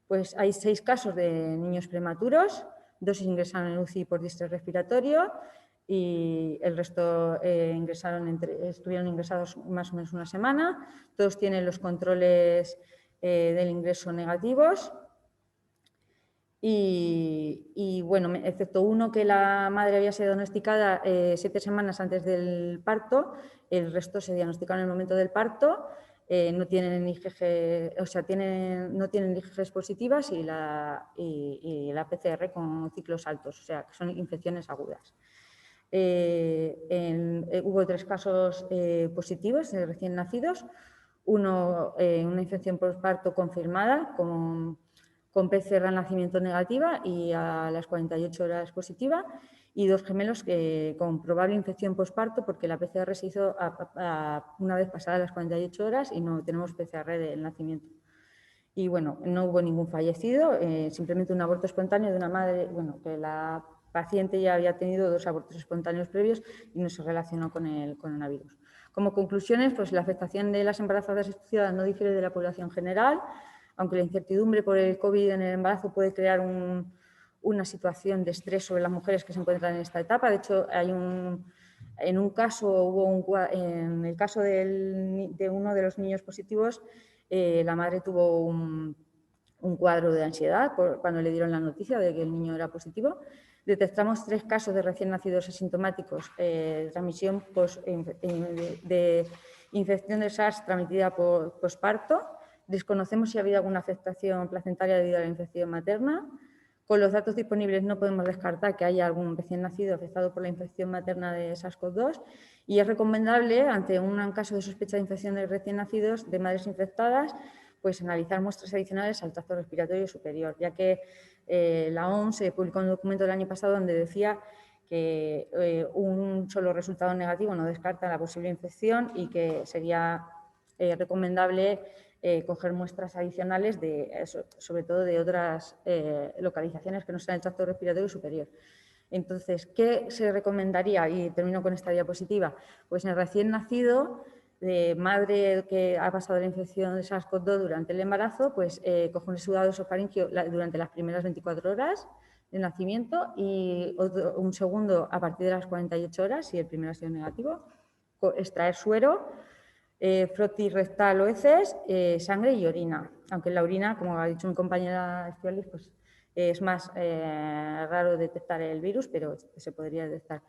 S4: pues hay 6 casos de niños prematuros, 2 ingresaron en UCI por distrés respiratorio y el resto estuvieron ingresados más o menos una semana. Todos tienen los controles del ingreso negativos. Y bueno, excepto uno que la madre había sido diagnosticada 7 semanas antes del parto, el resto se diagnosticaron en el momento del parto, no tienen IgG, o sea, no tienen IgGs positivas y la PCR con ciclos altos, o sea, que son infecciones agudas. hubo 3 casos positivos de recién nacidos, uno una infección postparto confirmada con PCR al nacimiento negativa y a las 48 horas positiva, y 2 gemelos con probable infección postparto porque la PCR se hizo una vez pasadas las 48 horas y no tenemos PCR del nacimiento. Y bueno, no hubo ningún fallecido, simplemente un aborto espontáneo de una madre, bueno, que la paciente ya había tenido 2 abortos espontáneos previos y no se relacionó con el coronavirus. Como conclusiones, pues la afectación de las embarazadas estudiadas no difiere de la población general, aunque la incertidumbre por el COVID en el embarazo puede crear una situación de estrés sobre las mujeres que se encuentran en esta etapa. De hecho, en el caso de uno de los niños positivos, la madre tuvo un cuadro de ansiedad cuando le dieron la noticia de que el niño era positivo. Detectamos 3 casos de recién nacidos asintomáticos de transmisión de infección de SARS transmitida por posparto. Desconocemos si ha habido alguna afectación placentaria debido a la infección materna. Con los datos disponibles no podemos descartar que haya algún recién nacido afectado por la infección materna de SARS-CoV-2 y es recomendable, ante un caso de sospecha de infección de recién nacidos de madres infectadas, pues analizar muestras adicionales al tracto respiratorio superior, ya que la OMS publicó un documento del año pasado donde decía que un solo resultado negativo no descarta la posible infección y que sería recomendable coger muestras adicionales, sobre todo de otras localizaciones que no sean el tracto respiratorio superior. Entonces, ¿qué se recomendaría? Y termino con esta diapositiva. Pues en el recién nacido, de madre que ha pasado la infección de SARS-CoV-2 durante el embarazo, pues coge un exudado esofaringeo durante las primeras 24 horas de nacimiento y un segundo a partir de las 48 horas, si el primero ha sido negativo, extraer suero, frotis rectal o heces, sangre y orina. Aunque en la orina, como ha dicho mi compañera Estivalis, pues es más raro detectar el virus, pero se podría detectar.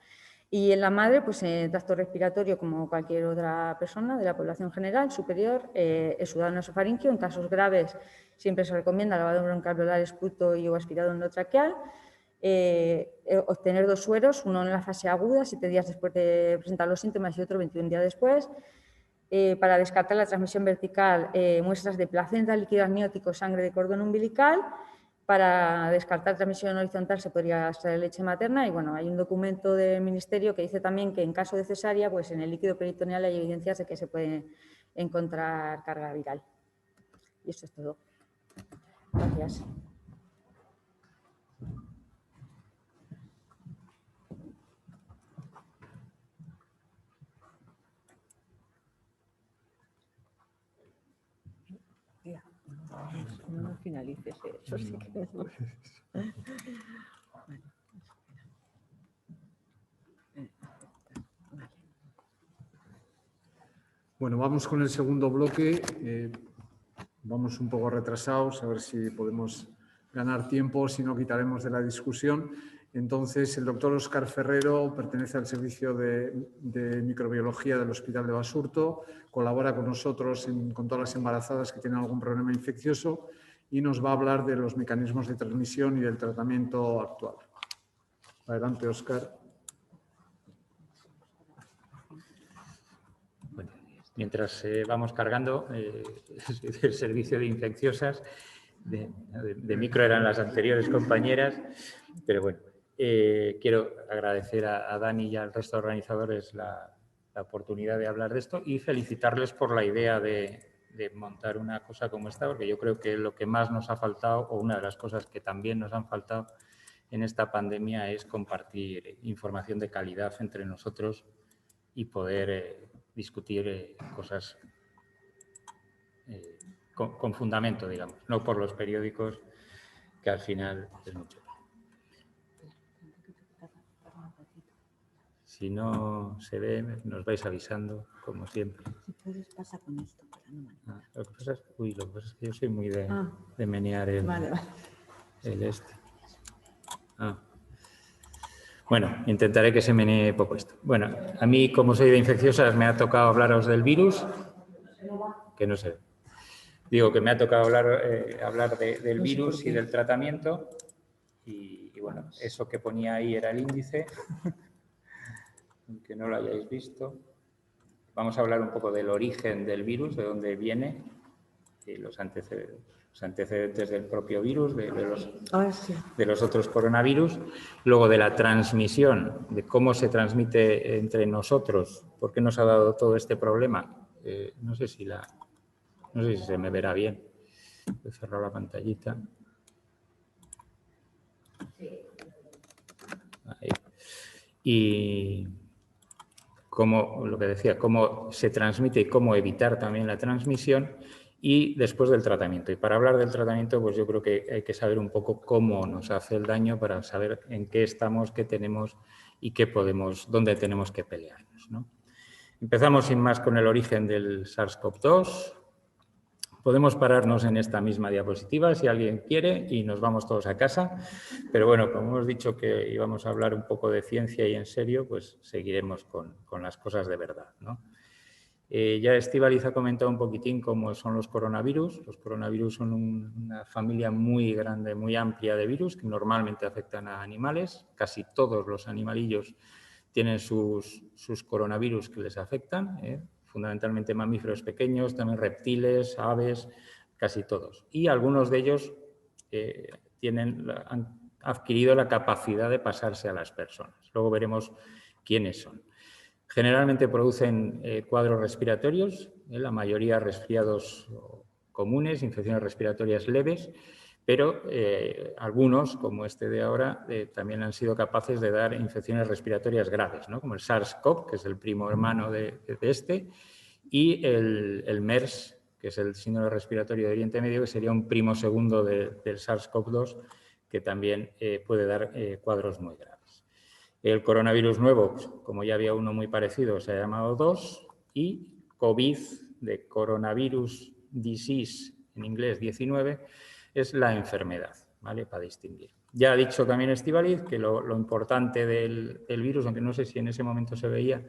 S4: Y en la madre, pues tracto respiratorio, como cualquier otra persona de la población general, superior, exudado nasofaríngeo. En casos graves siempre se recomienda lavado bronquial velar, esputo y o aspirado endotraqueal. Obtener 2 sueros, uno en la fase aguda, 7 días después de presentar los síntomas y otro 21 días después. Para descartar la transmisión vertical, muestras de placenta, líquido amniótico, sangre de cordón umbilical. Para descartar transmisión horizontal se podría extraer leche materna y bueno, hay un documento del Ministerio que dice también que en caso de cesárea, pues en el líquido peritoneal hay evidencias de que se puede encontrar carga viral. Y eso es todo. Gracias. No finalices eso, sí que no.
S1: Bueno, vamos con el segundo bloque. Vamos un poco retrasados, a ver si podemos ganar tiempo, si no quitaremos de la discusión. Entonces, el doctor Óscar Ferrero pertenece al servicio de microbiología del Hospital de Basurto, colabora con nosotros con todas las embarazadas que tienen algún problema infeccioso y nos va a hablar de los mecanismos de transmisión y del tratamiento actual. Adelante, Óscar.
S5: Bueno, mientras vamos cargando, el servicio de infecciosas, de micro eran las anteriores compañeras, pero bueno, quiero agradecer a Dani y al resto de organizadores la oportunidad de hablar de esto y felicitarles por la idea de montar una cosa como esta, porque yo creo que lo que más nos ha faltado, o una de las cosas que también nos han faltado en esta pandemia, es compartir información de calidad entre nosotros y poder discutir cosas con fundamento, digamos, no por los periódicos, que al final es mucho. Si no se ve, nos vais avisando, como siempre.
S3: Si puedes, pasa con esto.
S5: Lo que pasa es que yo soy muy de menear el este. Bueno, intentaré que se menee poco esto. Bueno, a mí, como soy de infecciosas, me ha tocado hablaros del virus, que no sé. Digo que me ha tocado hablar del virus y del tratamiento. Y bueno, eso que ponía ahí era el índice. aunque no lo hayáis visto. Vamos a hablar un poco del origen del virus, de dónde viene, y los antecedentes del propio virus, de los otros coronavirus, luego de la transmisión, de cómo se transmite entre nosotros, por qué nos ha dado todo este problema. No sé si se me verá bien. He cerrado la pantallita. Ahí. Y cómo, lo que decía, cómo se transmite y cómo evitar también la transmisión, y después del tratamiento. Y para hablar del tratamiento, pues yo creo que hay que saber un poco cómo nos hace el daño para saber en qué estamos, qué tenemos y dónde tenemos que pelearnos, ¿no? Empezamos sin más con el origen del SARS-CoV-2. Podemos pararnos en esta misma diapositiva si alguien quiere y nos vamos todos a casa. Pero bueno, como hemos dicho que íbamos a hablar un poco de ciencia y en serio, pues seguiremos con las cosas de verdad, ¿no? Ya Estíbaliz ha comentado un poquitín cómo son los coronavirus. Los coronavirus son una familia muy grande, muy amplia de virus que normalmente afectan a animales. Casi todos los animalillos tienen sus coronavirus que les afectan, fundamentalmente mamíferos pequeños, también reptiles, aves, casi todos. Y algunos de ellos han adquirido la capacidad de pasarse a las personas. Luego veremos quiénes son. Generalmente producen cuadros respiratorios, la mayoría resfriados comunes, infecciones respiratorias leves, pero algunos, como este de ahora, también han sido capaces de dar infecciones respiratorias graves, ¿no? Como el SARS-CoV, que es el primo hermano de este, y el MERS, que es el síndrome respiratorio de Oriente Medio, que sería un primo segundo del SARS-CoV-2, que también puede dar cuadros muy graves. El coronavirus nuevo, como ya había uno muy parecido, se ha llamado 2, y COVID, de Coronavirus Disease, en inglés 19, es la enfermedad, ¿vale? Para distinguir. Ya ha dicho también Estíbaliz que lo importante del virus, aunque no sé si en ese momento se veía,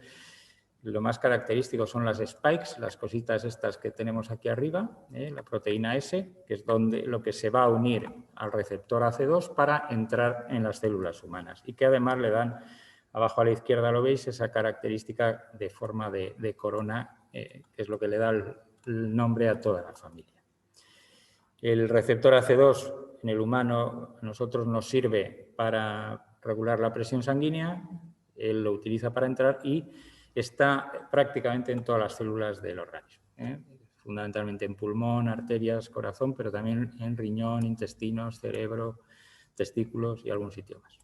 S5: lo más característico son las spikes, las cositas estas que tenemos aquí arriba, la proteína S, que es lo que se va a unir al receptor AC2 para entrar en las células humanas, y que además le dan, abajo a la izquierda lo veis, esa característica de forma de corona, que es lo que le da el nombre a toda la familia. El receptor AC2 en el humano a nosotros nos sirve para regular la presión sanguínea, él lo utiliza para entrar y está prácticamente en todas las células del organismo, fundamentalmente en pulmón, arterias, corazón, pero también en riñón, intestinos, cerebro, testículos y algún sitio más.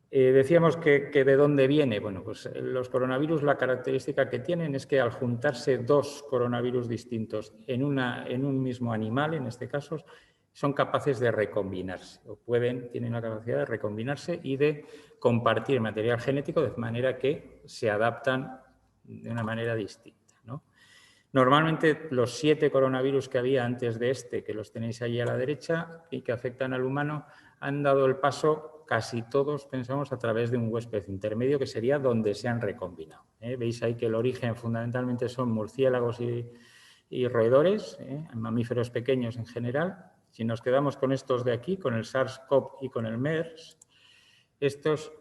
S5: Decíamos que de dónde viene. Bueno, pues los coronavirus, la característica que tienen es que al juntarse dos coronavirus distintos en un mismo animal, en este caso, son capaces de recombinarse, tienen la capacidad de recombinarse y de compartir material genético de manera que se adaptan de una manera distinta, ¿no? Normalmente los 7 coronavirus que había antes de este, que los tenéis allí a la derecha y que afectan al humano, han dado el paso, casi todos pensamos, a través de un huésped intermedio, que sería donde se han recombinado. Veis ahí que el origen fundamentalmente son murciélagos y roedores, mamíferos pequeños en general. Si nos quedamos con estos de aquí, con el SARS-CoV y con el MERS, estos,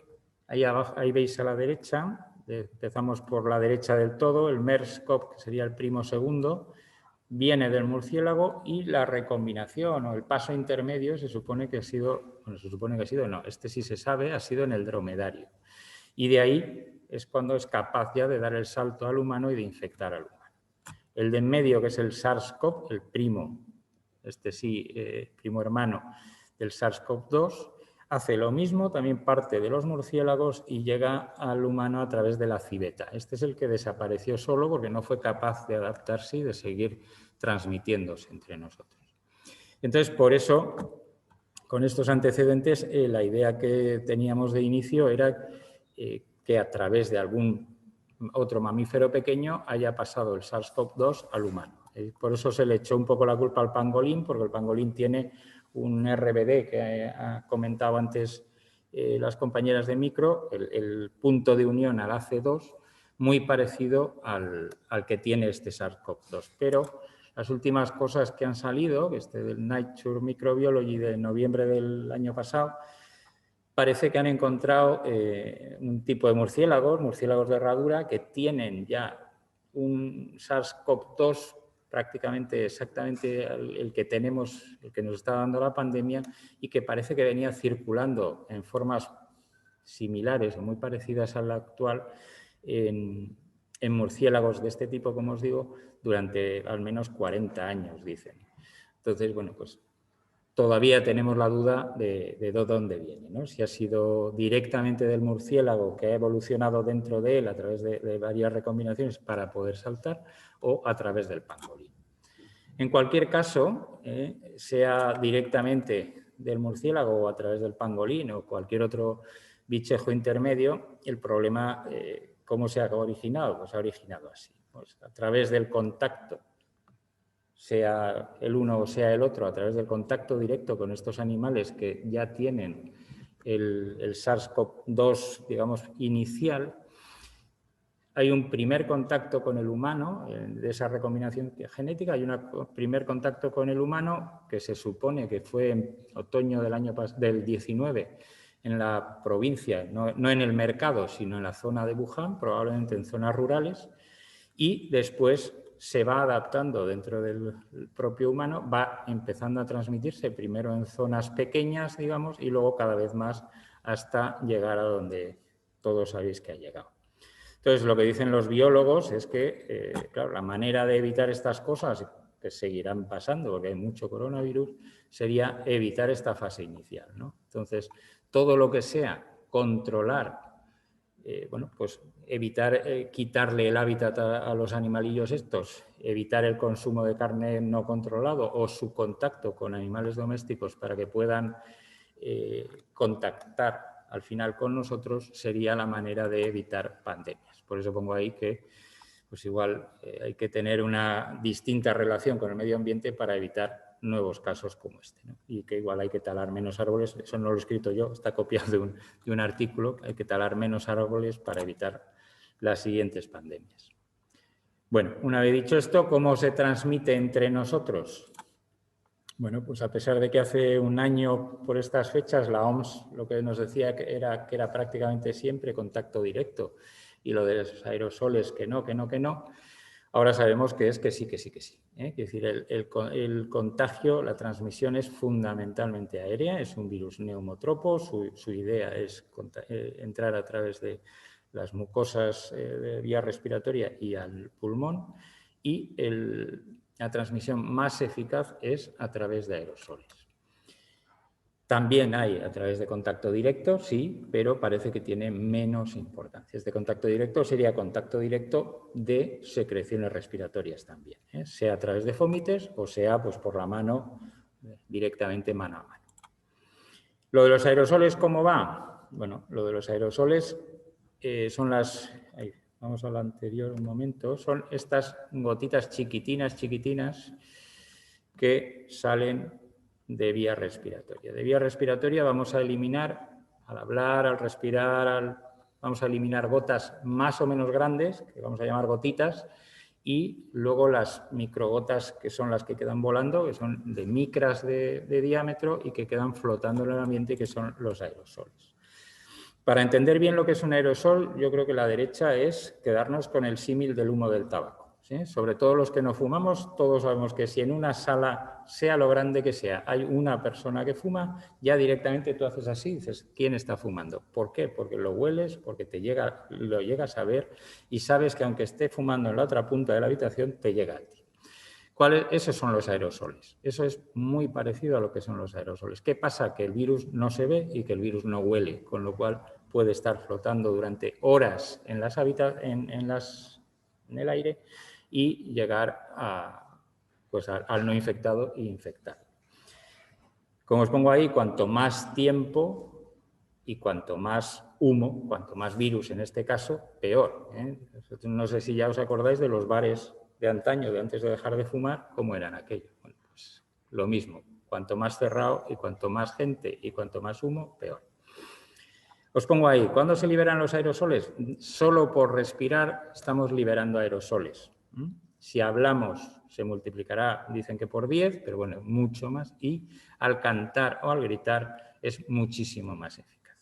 S5: ahí abajo, ahí veis a la derecha, empezamos por la derecha del todo, el MERS-CoV, que sería el primo segundo, viene del murciélago, y la recombinación o el paso intermedio se supone que ha sido, no, este sí se sabe, ha sido en el dromedario. Y de ahí es cuando es capaz ya de dar el salto al humano y de infectar al humano. El de en medio, que es el SARS-CoV, el primo, primo hermano del SARS-CoV-2, hace lo mismo, también parte de los murciélagos y llega al humano a través de la civeta. Este es el que desapareció solo porque no fue capaz de adaptarse y de seguir transmitiéndose entre nosotros. Entonces, por eso, con estos antecedentes, la idea que teníamos de inicio era que a través de algún otro mamífero pequeño haya pasado el SARS-CoV-2 al humano. Por eso se le echó un poco la culpa al pangolín, porque el pangolín tiene un RBD que ha comentado antes las compañeras de micro, el punto de unión al AC2, muy parecido al que tiene este SARS-CoV-2. Pero las últimas cosas que han salido, del Nature Microbiology de noviembre del año pasado, parece que han encontrado un tipo de murciélagos de herradura, que tienen ya un SARS-CoV-2 prácticamente exactamente el que tenemos, el que nos está dando la pandemia, y que parece que venía circulando en formas similares o muy parecidas a la actual en murciélagos de este tipo, como os digo, durante al menos 40 años, dicen. Entonces, bueno, pues todavía tenemos la duda de dónde viene, ¿no? Si ha sido directamente del murciélago, que ha evolucionado dentro de él a través de varias recombinaciones para poder saltar, o a través del pangolín. En cualquier caso, sea directamente del murciélago o a través del pangolín o cualquier otro bichejo intermedio, el problema, ¿cómo se ha originado? Pues se ha originado así, pues a través del contacto, sea el uno o sea el otro, a través del contacto directo con estos animales que ya tienen el SARS-CoV-2, digamos, inicial. Hay un primer contacto con el humano, de esa recombinación genética, hay un primer contacto con el humano que se supone que fue en otoño del 19 en la provincia, no en el mercado, sino en la zona de Wuhan, probablemente en zonas rurales, y después se va adaptando dentro del propio humano, va empezando a transmitirse primero en zonas pequeñas, digamos, y luego cada vez más hasta llegar a donde todos sabéis que ha llegado. Entonces, lo que dicen los biólogos es que, claro, la manera de evitar estas cosas, que seguirán pasando porque hay mucho coronavirus, sería evitar esta fase inicial, ¿no? Entonces, todo lo que sea controlar, bueno, pues evitar quitarle el hábitat a los animalillos estos, evitar el consumo de carne no controlado o su contacto con animales domésticos para que puedan contactar al final con nosotros, sería la manera de evitar pandemias. Por eso pongo ahí que pues igual hay que tener una distinta relación con el medio ambiente para evitar nuevos casos como este, ¿no? Y que igual hay que talar menos árboles, eso no lo he escrito yo, está copiado de un artículo, hay que talar menos árboles para evitar las siguientes pandemias. Bueno, una vez dicho esto, ¿cómo se transmite entre nosotros? Bueno, pues a pesar de que hace un año por estas fechas la OMS lo que nos decía que era prácticamente siempre contacto directo, y lo de los aerosoles que no, ahora sabemos que es que sí. Es decir, el contagio, la transmisión es fundamentalmente aérea, es un virus neumotropo, su idea es entrar a través de las mucosas de vía respiratoria y al pulmón, y la transmisión más eficaz es a través de aerosoles. También hay a través de contacto directo, sí, pero parece que tiene menos importancia. Este contacto directo sería contacto directo de secreciones respiratorias también, sea a través de fomites o sea pues, por la mano, directamente mano a mano. Lo de los aerosoles, ¿cómo va? Bueno, lo de los aerosoles son las... Vamos a la anterior un momento. Son estas gotitas chiquitinas que salen de vía respiratoria. De vía respiratoria vamos a eliminar, al hablar, al respirar, vamos a eliminar gotas más o menos grandes, que vamos a llamar gotitas, y luego las microgotas, que son las que quedan volando, que son de micras de diámetro y que quedan flotando en el ambiente, que son los aerosoles. Para entender bien lo que es un aerosol, yo creo que la derecha es quedarnos con el símil del humo del tabaco, ¿sí? Sobre todo los que no fumamos, todos sabemos que si en una sala, sea lo grande que sea, hay una persona que fuma, ya directamente tú haces así y dices, ¿quién está fumando? ¿Por qué? Porque lo hueles, porque lo llegas a ver y sabes que aunque esté fumando en la otra punta de la habitación, te llega a ti. Esos son los aerosoles. Eso es muy parecido a lo que son los aerosoles. ¿Qué pasa? Que el virus no se ve y que el virus no huele, con lo cual puede estar flotando durante horas en el aire y llegar al no infectado e infectar. Como os pongo ahí, cuanto más tiempo y cuanto más humo, cuanto más virus en este caso, peor, ¿eh? No sé si ya os acordáis de los bares de antaño, de antes de dejar de fumar, ¿cómo eran aquellos? Bueno, pues lo mismo, cuanto más cerrado y cuanto más gente y cuanto más humo, peor. Os pongo ahí, ¿cuándo se liberan los aerosoles? Solo por respirar estamos liberando aerosoles. Si hablamos, se multiplicará, dicen que por 10, pero bueno, mucho más, y al cantar o al gritar es muchísimo más eficaz.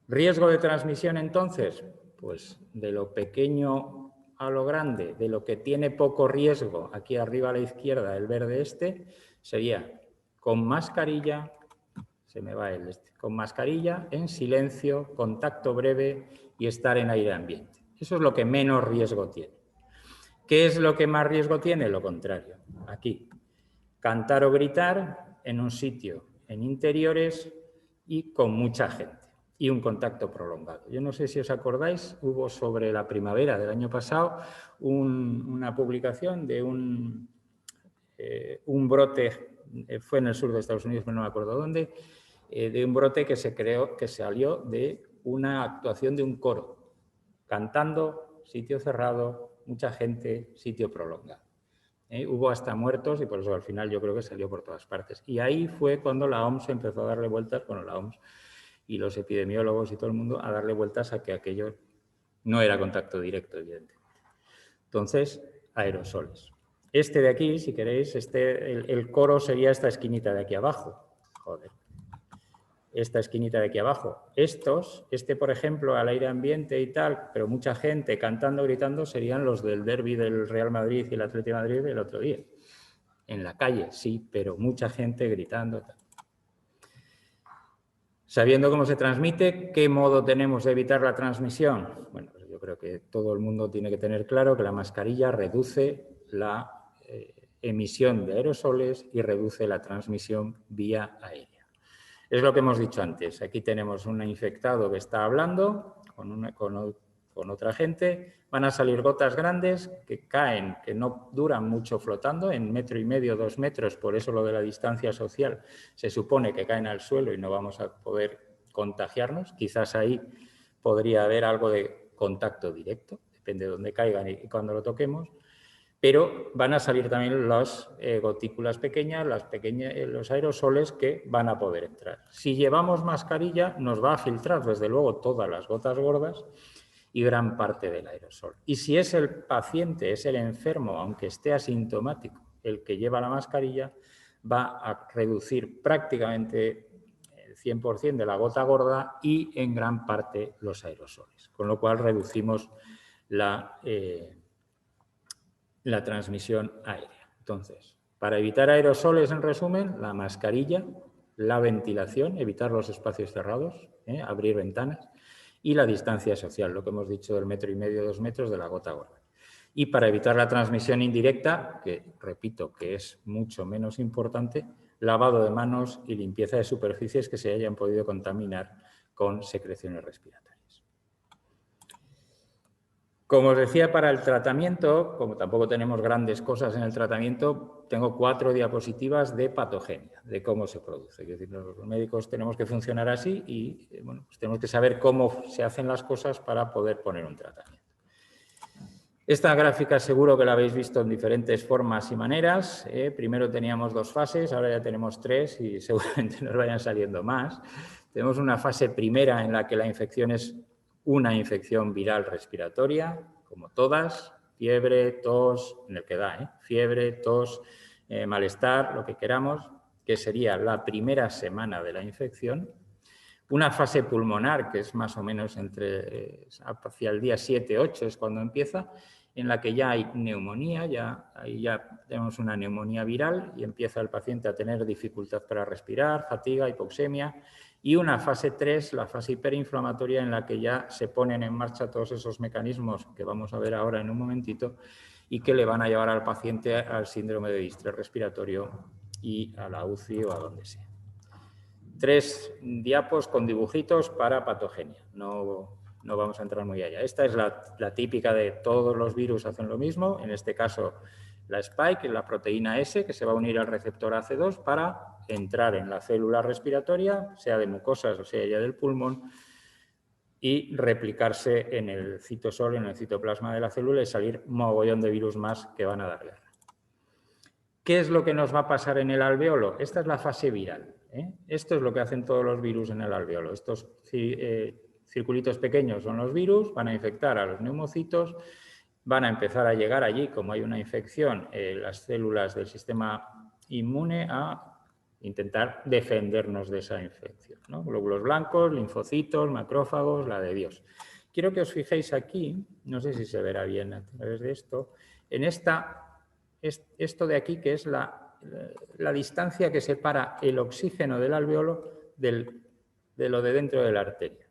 S5: ¿Riesgo de transmisión entonces? Pues de lo pequeño a lo grande, de lo que tiene poco riesgo, aquí arriba a la izquierda, el verde este, sería con mascarilla, se me va el este, con mascarilla, en silencio, contacto breve y estar en aire ambiente. Eso es lo que menos riesgo tiene. ¿Qué es lo que más riesgo tiene? Lo contrario, aquí. Cantar o gritar en un sitio en interiores y con mucha gente y un contacto prolongado. Yo no sé si os acordáis, hubo sobre la primavera del año pasado una publicación de un brote, fue en el sur de Estados Unidos, pero no me acuerdo dónde, de un brote que se creó, que salió de una actuación de un coro, cantando, sitio cerrado, mucha gente, sitio prolongado. Hubo hasta muertos y por eso al final yo creo que salió por todas partes. Y ahí fue cuando la OMS empezó a darle vueltas, bueno, la OMS y los epidemiólogos y todo el mundo, a darle vueltas a que aquello no era contacto directo, evidentemente. Entonces, aerosoles. Este de aquí, si queréis, el coro sería esta esquinita de aquí abajo. Joder. Esta esquinita de aquí abajo. Este, por ejemplo, al aire ambiente y tal, pero mucha gente cantando, gritando, serían los del derbi del Real Madrid y el Atlético de Madrid el otro día. En la calle, sí, pero mucha gente gritando. Tal. Sabiendo cómo se transmite, ¿qué modo tenemos de evitar la transmisión? Bueno, pues yo creo que todo el mundo tiene que tener claro que la mascarilla reduce la emisión de aerosoles y reduce la transmisión vía aérea. Es lo que hemos dicho antes. Aquí tenemos un infectado que está hablando con otra gente. Van a salir gotas grandes que caen, que no duran mucho flotando, en 1,5 metros, 2 metros. Por eso lo de la distancia social se supone que caen al suelo y no vamos a poder contagiarnos. Quizás ahí podría haber algo de contacto directo, depende de dónde caigan y cuándo lo toquemos. Pero van a salir también las gotículas pequeñas, los aerosoles que van a poder entrar. Si llevamos mascarilla, nos va a filtrar, desde luego, todas las gotas gordas y gran parte del aerosol. Y si es el paciente, es el enfermo, aunque esté asintomático, el que lleva la mascarilla, va a reducir prácticamente el 100% de la gota gorda y en gran parte los aerosoles. Con lo cual reducimos la transmisión aérea. Entonces, para evitar aerosoles, en resumen, la mascarilla, la ventilación, evitar los espacios cerrados, abrir ventanas, y la distancia social, lo que hemos dicho del 1,5 metros, 2 metros de la gota gorda. Y para evitar la transmisión indirecta, que repito que es mucho menos importante, lavado de manos y limpieza de superficies que se hayan podido contaminar con secreciones respiratorias. Como os decía, para el tratamiento, como tampoco tenemos grandes cosas en el tratamiento, tengo 4 diapositivas de patogenia, de cómo se produce. Es decir, los médicos tenemos que funcionar así y bueno, pues tenemos que saber cómo se hacen las cosas para poder poner un tratamiento. Esta gráfica seguro que la habéis visto en diferentes formas y maneras. Primero teníamos 2 fases, ahora ya tenemos 3 y seguramente nos vayan saliendo más. Tenemos una fase primera en la que la infección es una infección viral respiratoria, como todas, fiebre, tos, en el que da, fiebre, tos, malestar, lo que queramos, que sería la primera semana de la infección. Una fase pulmonar, que es más o menos hacia el día 7-8 es cuando empieza, en la que ya hay neumonía, ahí ya tenemos una neumonía viral y empieza el paciente a tener dificultad para respirar, fatiga, hipoxemia. Y una fase 3, la fase hiperinflamatoria, en la que ya se ponen en marcha todos esos mecanismos que vamos a ver ahora en un momentito y que le van a llevar al paciente al síndrome de distrés respiratorio y a la UCI o a donde sea. 3 diapos con dibujitos para patogenia. No vamos a entrar muy allá. Esta es la típica de todos los virus hacen lo mismo. En este caso, la spike, la proteína S, que se va a unir al receptor AC2 para entrar en la célula respiratoria, sea de mucosas o sea ya del pulmón, y replicarse en el citosol, en el citoplasma de la célula y salir mogollón de virus más que van a dar guerra. ¿Qué es lo que nos va a pasar en el alveolo? Esta es la fase viral. Esto es lo que hacen todos los virus en el alveolo. Estos circulitos pequeños son los virus, van a infectar a los neumocitos, van a empezar a llegar allí, como hay una infección, las células del sistema inmune a intentar defendernos de esa infección, ¿no? Glóbulos blancos, linfocitos, macrófagos, la de Dios. Quiero que os fijéis aquí, no sé si se verá bien a través de esto, en esto de aquí, que es la distancia que separa el oxígeno del alveolo de lo de dentro de la arteria.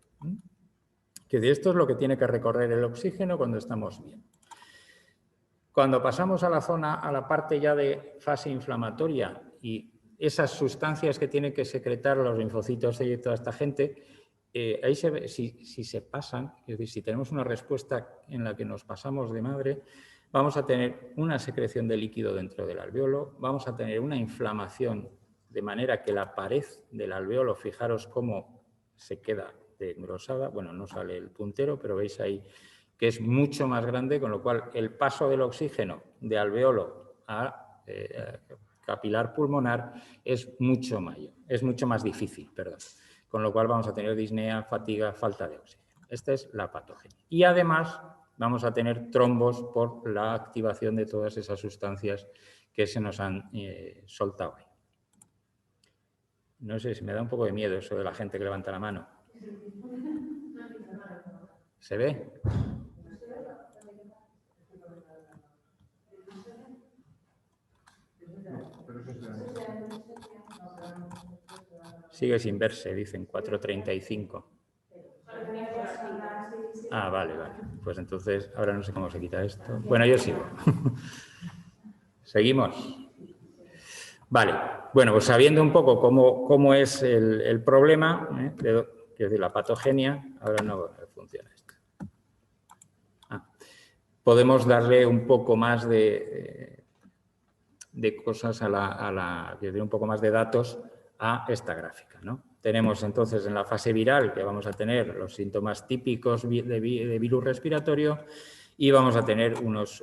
S5: Que de esto es lo que tiene que recorrer el oxígeno cuando estamos bien. Cuando pasamos a la parte ya de fase inflamatoria y esas sustancias que tienen que secretar los linfocitos y toda esta gente, ahí se ve, si se pasan, es decir, si tenemos una respuesta en la que nos pasamos de madre, vamos a tener una secreción de líquido dentro del alveolo, vamos a tener una inflamación de manera que la pared del alveolo, fijaros cómo se queda engrosada, bueno, no sale el puntero, pero veis ahí que es mucho más grande, con lo cual el paso del oxígeno de alveolo a capilar pulmonar es mucho mayor, es mucho más difícil, perdón. Con lo cual vamos a tener disnea, fatiga, falta de oxígeno. Esta es la patogenia. Y además vamos a tener trombos por la activación de todas esas sustancias que se nos han soltado ahí. No sé, si me da un poco de miedo eso de la gente que levanta la mano. ¿Se ve? Sigue sin verse, dicen 4:35. Ah, vale. Pues entonces, ahora no sé cómo se quita esto. Bueno, yo sigo. ¿Seguimos? Vale. Bueno, pues sabiendo un poco cómo es el problema, quiero decir, la patogenia, ahora no funciona esto. Podemos darle un poco más de cosas un poco más de datos a esta gráfica, ¿no? Tenemos entonces en la fase viral que vamos a tener los síntomas típicos de virus respiratorio y vamos a tener unas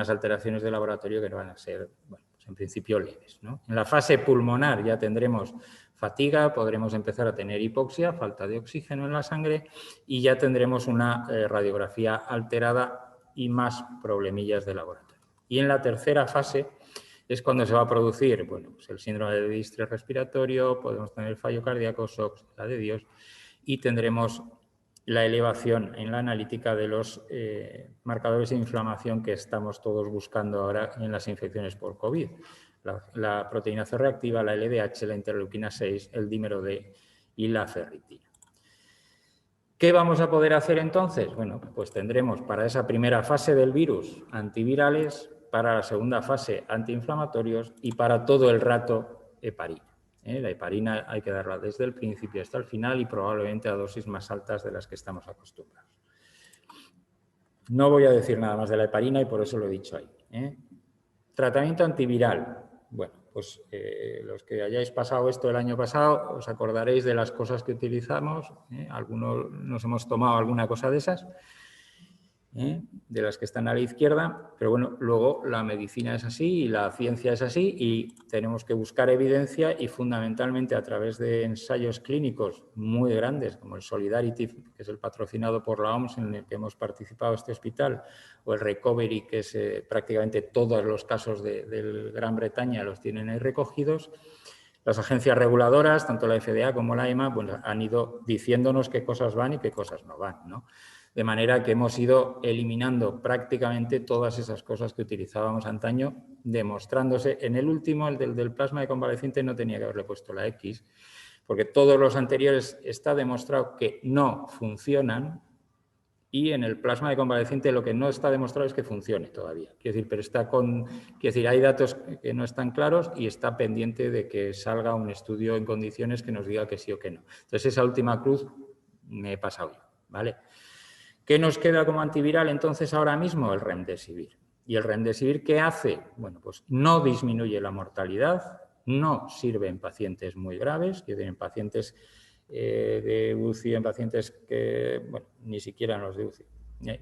S5: alteraciones de laboratorio que van a ser, bueno, pues en principio leves, ¿no? En la fase pulmonar ya tendremos fatiga, podremos empezar a tener hipoxia, falta de oxígeno en la sangre y ya tendremos una radiografía alterada y más problemillas de laboratorio. Y en la tercera fase es cuando se va a producir, bueno, pues el síndrome de distrés respiratorio, podemos tener fallo cardíaco, SOX, la de Dios, y tendremos la elevación en la analítica de los marcadores de inflamación que estamos todos buscando ahora en las infecciones por COVID. La proteína C reactiva, la LDH, la interleuquina 6, el dímero D y la ferritina. ¿Qué vamos a poder hacer entonces? Bueno, pues tendremos para esa primera fase del virus antivirales, para la segunda fase antiinflamatorios y para todo el rato heparina. La heparina hay que darla desde el principio hasta el final y probablemente a dosis más altas de las que estamos acostumbrados. No voy a decir nada más de la heparina y por eso lo he dicho ahí. Tratamiento antiviral. Bueno, pues los que hayáis pasado esto el año pasado os acordaréis de las cosas que utilizamos. Algunos nos hemos tomado alguna cosa de esas. De las que están a la izquierda, pero bueno, luego la medicina es así y la ciencia es así y tenemos que buscar evidencia y fundamentalmente a través de ensayos clínicos muy grandes como el Solidarity, que es el patrocinado por la OMS en el que hemos participado este hospital, o el Recovery, que es prácticamente todos los casos de Gran Bretaña los tienen ahí recogidos. Las agencias reguladoras, tanto la FDA como la EMA, pues, han ido diciéndonos qué cosas van y qué cosas no van, ¿no? De manera que hemos ido eliminando prácticamente todas esas cosas que utilizábamos antaño, demostrándose. En el último, el del plasma de convaleciente, no tenía que haberle puesto la X, porque todos los anteriores está demostrado que no funcionan y en el plasma de convaleciente lo que no está demostrado es que funcione todavía. Quiero decir, pero hay datos que no están claros y está pendiente de que salga un estudio en condiciones que nos diga que sí o que no. Entonces, esa última cruz me he pasado yo, ¿vale? ¿Qué nos queda como antiviral entonces ahora mismo? El remdesivir. ¿Y el remdesivir qué hace? Bueno, pues no disminuye la mortalidad, no sirve en pacientes muy graves, que tienen pacientes de UCI, en pacientes que, bueno, ni siquiera en los de UCI,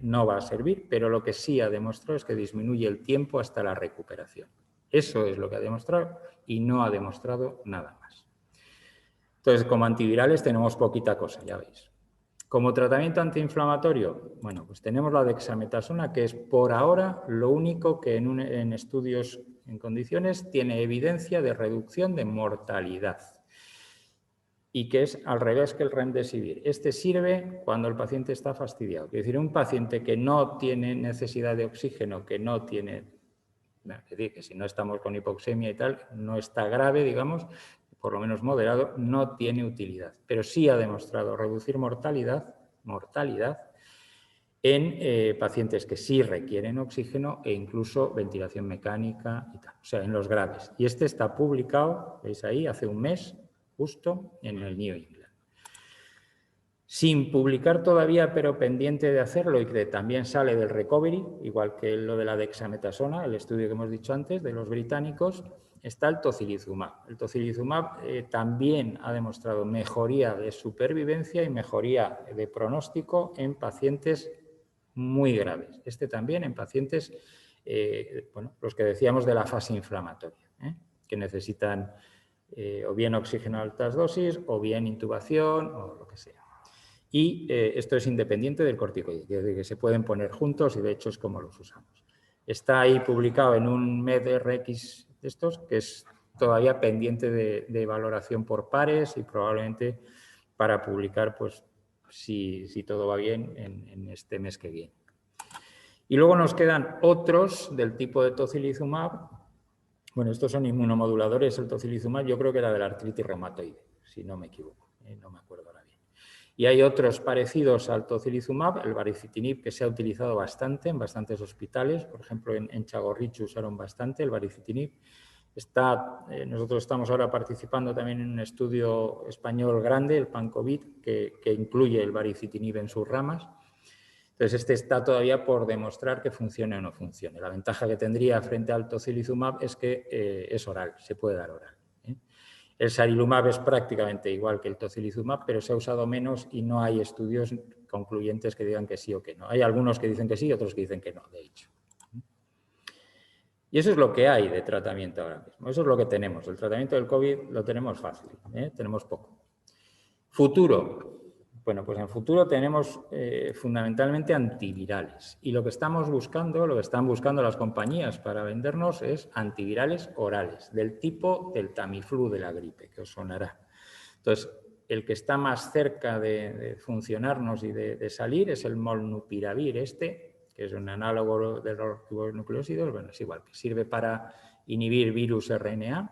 S5: no va a servir, pero lo que sí ha demostrado es que disminuye el tiempo hasta la recuperación. Eso es lo que ha demostrado y no ha demostrado nada más. Entonces, como antivirales tenemos poquita cosa, ya veis. Como tratamiento antiinflamatorio, bueno, pues tenemos la dexametasona, que es por ahora lo único que en estudios en condiciones, tiene evidencia de reducción de mortalidad. Y que es al revés que el remdesivir. Este sirve cuando el paciente está fastidiado. Es decir, un paciente que no tiene necesidad de oxígeno, que no tiene, es decir, que si no estamos con hipoxemia y tal, no está grave, digamos, por lo menos moderado, no tiene utilidad. Pero sí ha demostrado reducir mortalidad en pacientes que sí requieren oxígeno e incluso ventilación mecánica y tal, o sea, en los graves. Y este está publicado, veis ahí, hace un mes, justo en el New England. Sin publicar todavía, pero pendiente de hacerlo y que también sale del recovery, igual que lo de la dexametasona, el estudio que hemos dicho antes de los británicos, está el tocilizumab. El tocilizumab también ha demostrado mejoría de supervivencia y mejoría de pronóstico en pacientes muy graves. Este también en pacientes, bueno, los que decíamos de la fase inflamatoria, que necesitan o bien oxígeno a altas dosis o bien intubación o lo que sea. Y esto es independiente del corticoide, es decir, que se pueden poner juntos y de hecho es como los usamos. Está ahí publicado en un MED-RX de estos, que es todavía pendiente de valoración por pares y probablemente para publicar, pues, si todo va bien, en este mes que viene. Y luego nos quedan otros del tipo de tocilizumab. Bueno, estos son inmunomoduladores, el tocilizumab yo creo que era de la artritis reumatoide, si no me equivoco, no me acuerdo ahora bien. Y hay otros parecidos al tocilizumab, el baricitinib, que se ha utilizado bastante en bastantes hospitales, por ejemplo en Txagorritxu usaron bastante el baricitinib. Nosotros estamos ahora participando también en un estudio español grande, el PANCOVID, que incluye el baricitinib en sus ramas. Entonces, este está todavía por demostrar que funcione o no funcione. La ventaja que tendría frente al tocilizumab es que es oral, se puede dar oral. El sarilumab es prácticamente igual que el tocilizumab, pero se ha usado menos y no hay estudios concluyentes que digan que sí o que no. Hay algunos que dicen que sí y otros que dicen que no, de hecho. Y eso es lo que hay de tratamiento ahora mismo. Eso es lo que tenemos. El tratamiento del COVID lo tenemos fácil, tenemos poco. Futuro. Bueno, pues en futuro tenemos fundamentalmente antivirales. Y lo que estamos buscando, lo que están buscando las compañías para vendernos es antivirales orales, del tipo del Tamiflu de la gripe, que os sonará. Entonces, el que está más cerca de funcionarnos y de salir es el molnupiravir, que es un análogo de los ribonucleósidos, bueno, es igual, que sirve para inhibir virus RNA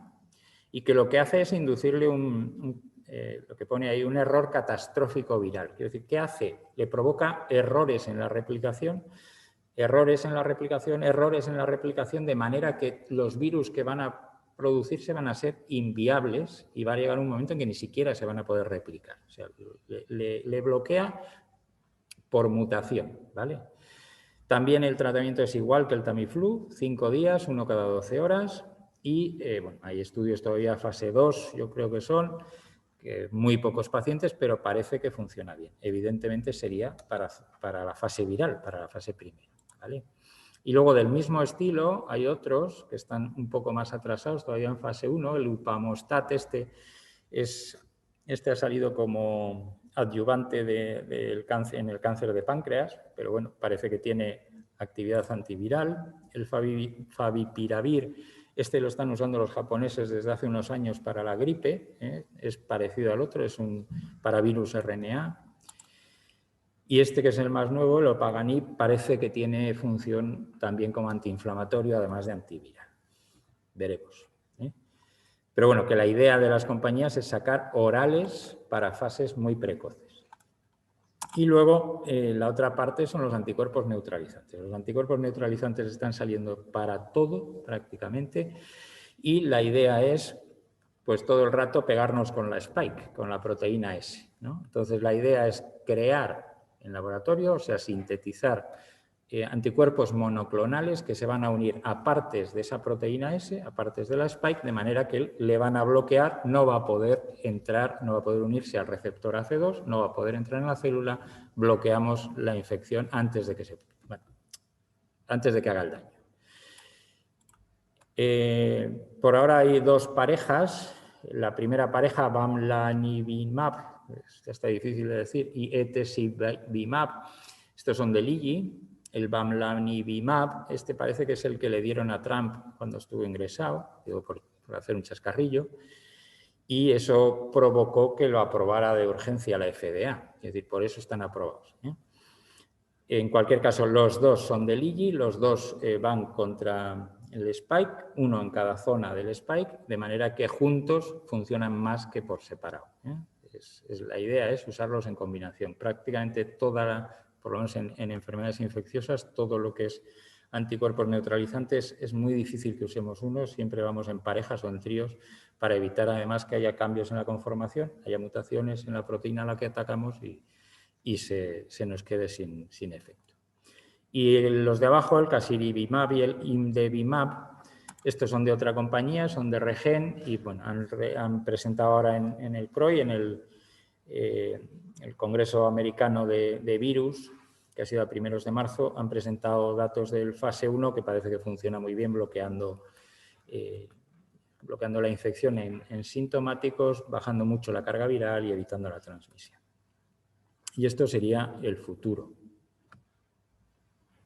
S5: y que lo que hace es inducirle lo que pone ahí, un error catastrófico viral. Quiero decir, ¿qué hace? Le provoca errores en la replicación, de manera que los virus que van a producirse van a ser inviables y va a llegar un momento en que ni siquiera se van a poder replicar. O sea, le bloquea por mutación, ¿vale? También el tratamiento es igual que el Tamiflu, 5 días, 1 cada 12 horas y bueno, hay estudios todavía fase 2, yo creo que son, que muy pocos pacientes, pero parece que funciona bien. Evidentemente sería para la fase viral, para la fase primera, ¿vale? Y luego del mismo estilo hay otros que están un poco más atrasados, todavía en fase 1, el upamostat, este ha salido como adyuvante en el cáncer de páncreas, pero bueno, parece que tiene actividad antiviral. El favipiravir, lo están usando los japoneses desde hace unos años para la gripe, es parecido al otro, es un paravirus RNA. Y que es el más nuevo, el opaganib, parece que tiene función también como antiinflamatorio, además de antiviral. Veremos. Pero bueno, que la idea de las compañías es sacar orales para fases muy precoces. Y luego la otra parte son los anticuerpos neutralizantes. Los anticuerpos neutralizantes están saliendo para todo prácticamente y la idea es pues todo el rato pegarnos con la spike, con la proteína S, ¿no? Entonces la idea es crear en laboratorio, o sea, sintetizar anticuerpos monoclonales que se van a unir a partes de esa proteína S, a partes de la spike, de manera que le van a bloquear, no va a poder entrar, no va a poder unirse al receptor AC2, no va a poder entrar en la célula, bloqueamos la infección antes de que haga el daño. Por ahora hay 2 parejas. La primera pareja, bamlanivimab, está difícil de decir, y etesivimab, estos son de Lilly. el bamlanivimab, este parece que es el que le dieron a Trump cuando estuvo ingresado, digo por hacer un chascarrillo, y eso provocó que lo aprobara de urgencia la FDA, es decir, por eso están aprobados. En cualquier caso, los dos son del IGI, los dos van contra el spike, uno en cada zona del spike, de manera que juntos funcionan más que por separado. La idea es usarlos en combinación. Prácticamente por lo menos en enfermedades infecciosas, todo lo que es anticuerpos neutralizantes es muy difícil que usemos uno, siempre vamos en parejas o en tríos para evitar además que haya cambios en la conformación, haya mutaciones en la proteína a la que atacamos y se nos quede sin efecto. Y los de abajo, el casirivimab y el imdevimab, estos son de otra compañía, son de Regen y bueno, han presentado ahora en el CROI, en el Congreso Americano de Virus, que ha sido a primeros de marzo, han presentado datos del fase 1 que parece que funciona muy bien bloqueando la infección en sintomáticos, bajando mucho la carga viral y evitando la transmisión. Y esto sería el futuro,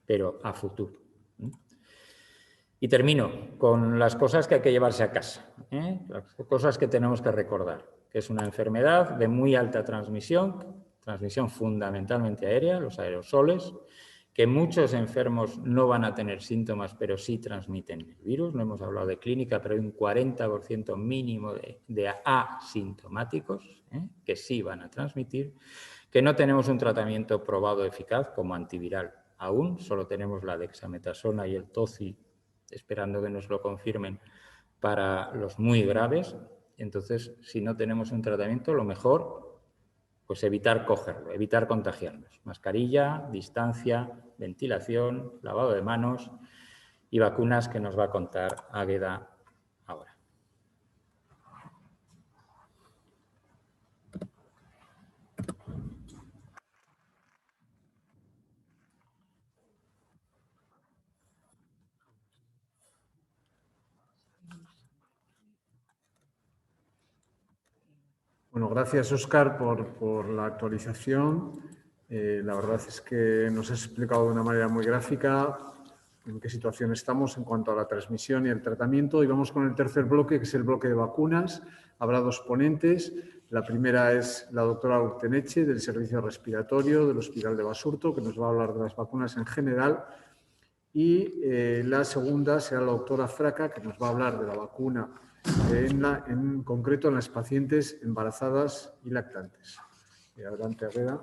S5: pero a futuro. Y termino con las cosas que hay que llevarse a casa, las cosas que tenemos que recordar, que es una enfermedad de muy alta transmisión fundamentalmente aérea, los aerosoles, que muchos enfermos no van a tener síntomas, pero sí transmiten el virus. No hemos hablado de clínica, pero hay un 40% mínimo de asintomáticos que sí van a transmitir, que no tenemos un tratamiento probado eficaz como antiviral aún, solo tenemos la dexametasona y el toci, esperando que nos lo confirmen para los muy graves. Entonces, si no tenemos un tratamiento, lo mejor, pues evitar cogerlo, evitar contagiarnos. Mascarilla, distancia, ventilación, lavado de manos y vacunas que nos va a contar Águeda ahora.
S1: Bueno, gracias, Óscar, por la actualización. La verdad es que nos has explicado de una manera muy gráfica en qué situación estamos en cuanto a la transmisión y el tratamiento. Y vamos con el tercer bloque, que es el bloque de vacunas. Habrá dos ponentes. La primera es la doctora Urteneche, del Servicio Respiratorio del Hospital de Basurto, que nos va a hablar de las vacunas en general. Y la segunda será la doctora Fraca, que nos va a hablar de la vacuna en concreto en las pacientes embarazadas y lactantes. Adelante, Águeda.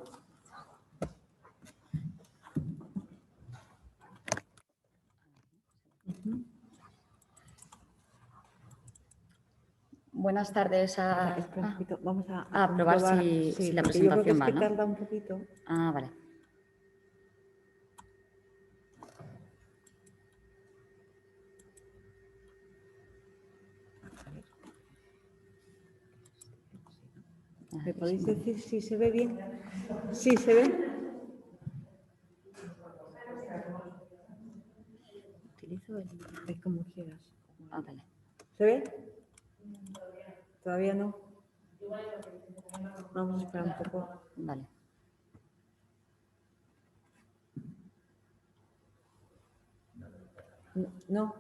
S4: Buenas tardes
S3: Espera un poquito, vamos a
S4: probar si la presentación va, ¿no?
S3: tarda un poquito.
S4: Ah, vale.
S3: ¿Me podéis decir si se ve bien? ¿Sí se ve?
S4: Utilizo el...
S3: Es como quieras.
S4: Ah, vale.
S3: ¿Se ve? ¿Todavía no? Vamos a esperar un poco.
S4: Vale.
S3: No.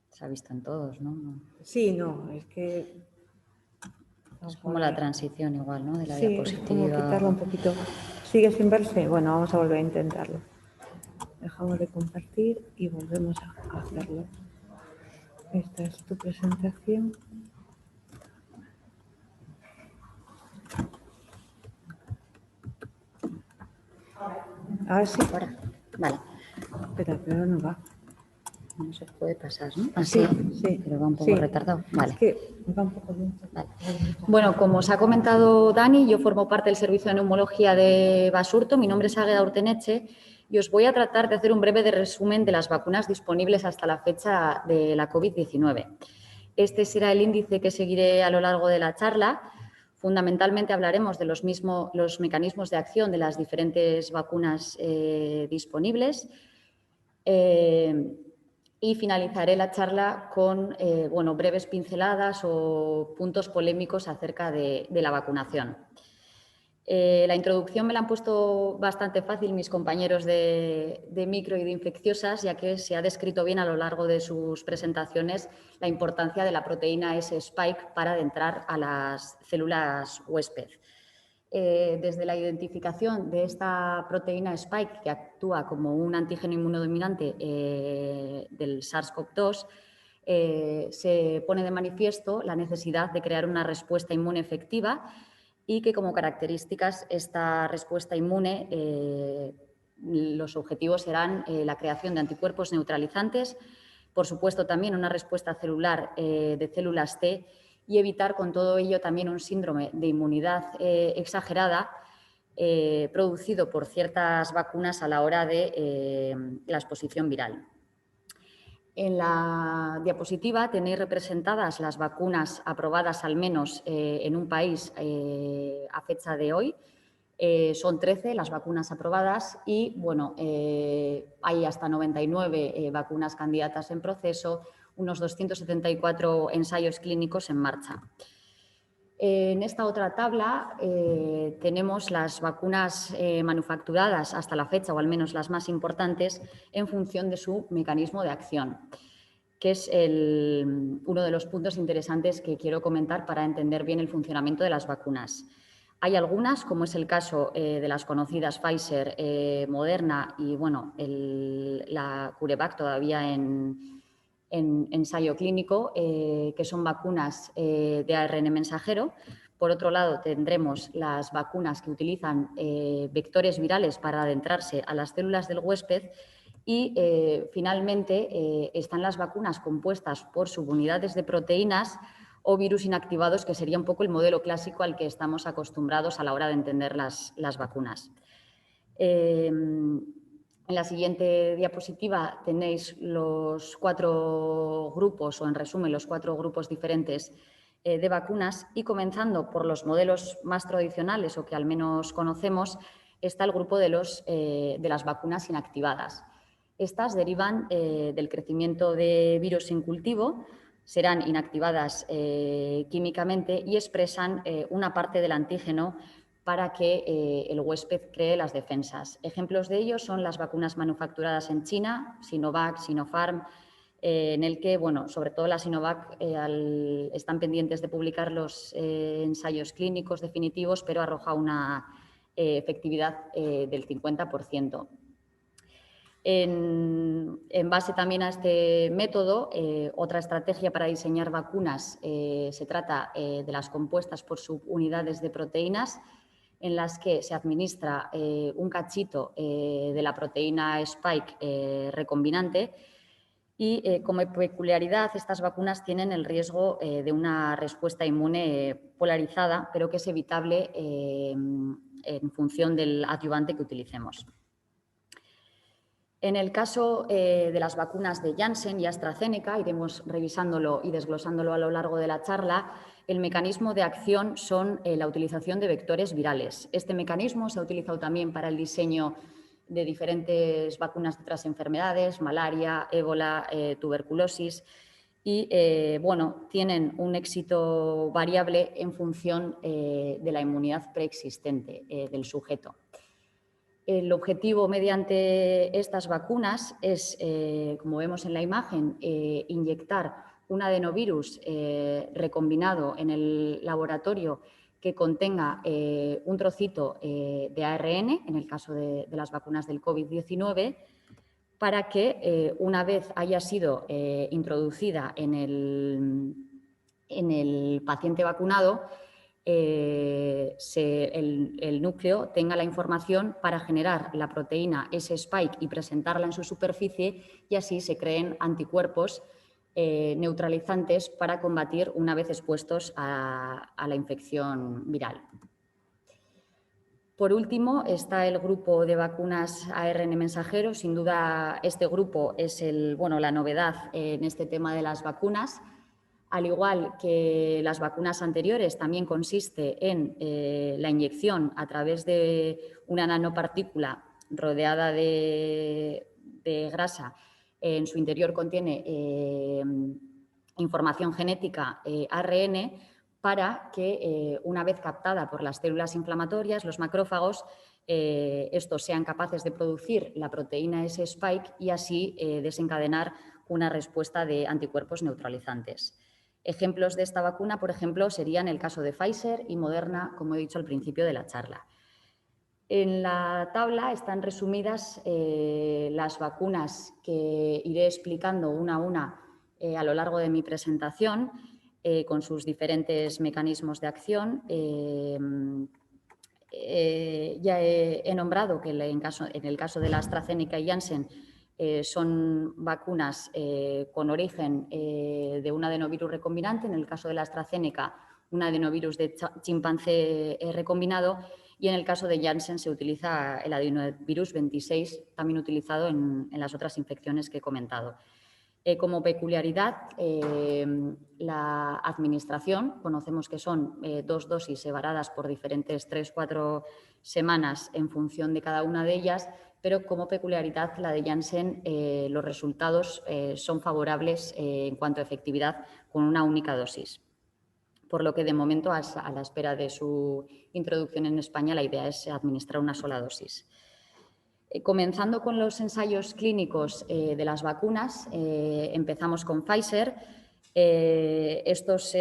S4: Se ha visto en todos, ¿no?
S3: Sí, no, es que...
S4: Es como la transición igual, ¿no? De la
S3: sí,
S4: diapositiva.
S3: es como quitarlo un poquito. ¿Sigue sin verse? Bueno, vamos a volver a intentarlo. Dejamos de compartir y volvemos a hacerlo. Esta es tu presentación. Ahora sí.
S4: Ahora. Vale.
S3: Espera, pero no va.
S4: No se puede pasar, ¿no?
S3: Sí,
S4: Así,
S3: sí.
S4: pero va un poco
S3: Sí.
S4: retardado. Vale.
S3: Es que va un poco lento.
S4: Vale. Bueno, como os ha comentado Dani, yo formo parte del Servicio de Neumología de Basurto. Mi nombre es Águeda Urteneche y os voy a tratar de hacer un breve resumen de las vacunas disponibles hasta la fecha de la COVID-19. Este será el índice que seguiré a lo largo de la charla. Fundamentalmente hablaremos de los mecanismos de acción de las diferentes vacunas disponibles y finalizaré la charla con breves pinceladas o puntos polémicos acerca de la vacunación. La introducción me la han puesto bastante fácil mis compañeros de micro y de infecciosas, ya que se ha descrito bien a lo largo de sus presentaciones la importancia de la proteína S-spike para adentrar a las células huésped. Desde la identificación de esta proteína spike, que actúa como un antígeno inmunodominante del SARS-CoV-2, se pone de manifiesto la necesidad de crear una respuesta inmune efectiva y que como características esta respuesta inmune, los objetivos serán la creación de anticuerpos neutralizantes, por supuesto también una respuesta celular de células T y evitar con todo ello también un síndrome de inmunidad exagerada producido por ciertas vacunas a la hora de la exposición viral. En la diapositiva tenéis representadas las vacunas aprobadas al menos en un país a fecha de hoy. Son 13 las vacunas aprobadas y bueno, hay hasta 99 vacunas candidatas en proceso, unos 274 ensayos clínicos en marcha. En esta otra tabla tenemos las vacunas manufacturadas hasta la fecha, o al menos las más importantes, en función de su mecanismo de acción, que es uno de los puntos interesantes que quiero comentar para entender bien el funcionamiento de las vacunas. Hay algunas, como es el caso de las conocidas Pfizer, Moderna y bueno, la CureVac todavía en ensayo clínico, que son vacunas de ARN mensajero. Por otro lado, tendremos las vacunas que utilizan vectores virales para adentrarse a las células del huésped y, finalmente, están las vacunas compuestas por subunidades de proteínas o virus inactivados, que sería un poco el modelo clásico al que estamos acostumbrados a la hora de entender las vacunas. En la siguiente diapositiva tenéis los 4 grupos, o en resumen, los 4 grupos diferentes de vacunas y comenzando por los modelos más tradicionales o que al menos conocemos, está el grupo de las vacunas inactivadas. Estas derivan del crecimiento de virus en cultivo, serán inactivadas químicamente y expresan una parte del antígeno para que el huésped cree las defensas. Ejemplos de ello son las vacunas manufacturadas en China, Sinovac, Sinopharm, en el que, bueno, sobre todo la Sinovac están pendientes de publicar los ensayos clínicos definitivos, pero arroja una efectividad del 50%. En base también a este método, otra estrategia para diseñar vacunas se trata de las compuestas por subunidades de proteínas, en las que se administra un cachito de la proteína spike recombinante y como peculiaridad estas vacunas tienen el riesgo de una respuesta inmune polarizada, pero que es evitable en función del adyuvante que utilicemos. En el caso de las vacunas de Janssen y AstraZeneca, iremos revisándolo y desglosándolo a lo largo de la charla, el mecanismo de acción son la utilización de vectores virales. Este mecanismo se ha utilizado también para el diseño de diferentes vacunas de otras enfermedades, malaria, ébola, tuberculosis, y bueno, tienen un éxito variable en función de la inmunidad preexistente del sujeto. El objetivo mediante estas vacunas es, como vemos en la imagen, inyectar un adenovirus recombinado en el laboratorio que contenga un trocito de ARN, en el caso de las vacunas del COVID-19, para que una vez haya sido introducida en el paciente vacunado, el núcleo tenga la información para generar la proteína S-spike y presentarla en su superficie y así se creen anticuerpos neutralizantes para combatir una vez expuestos a la infección viral. Por último, está el grupo de vacunas ARN mensajero. Sin duda, este grupo es la novedad en este tema de las vacunas. Al igual que las vacunas anteriores, también consiste en la inyección a través de una nanopartícula rodeada de grasa. En su interior contiene información genética ARN para que una vez captada por las células inflamatorias, los macrófagos, estos sean capaces de producir la proteína S-spike y así desencadenar una respuesta de anticuerpos neutralizantes. Ejemplos de esta vacuna, por ejemplo, serían el caso de Pfizer y Moderna, como he dicho al principio de la charla. En la tabla están resumidas las vacunas que iré explicando una a una a lo largo de mi presentación, con sus diferentes mecanismos de acción. Ya he nombrado que en el caso de la AstraZeneca y Janssen son vacunas con origen de un adenovirus recombinante, en el caso de la AstraZeneca un adenovirus de chimpancé recombinado, y en el caso de Janssen se utiliza el adenovirus 26, también utilizado en las otras infecciones que he comentado. Como peculiaridad, la administración, conocemos que son 2 dosis separadas por diferentes 3-4 semanas en función de cada una de ellas, pero como peculiaridad la de Janssen, los resultados son favorables en cuanto a efectividad con una única dosis. Por lo que de momento, a la espera de su introducción en España, la idea es administrar una sola dosis. Comenzando con los ensayos clínicos de las vacunas, empezamos con Pfizer. Estos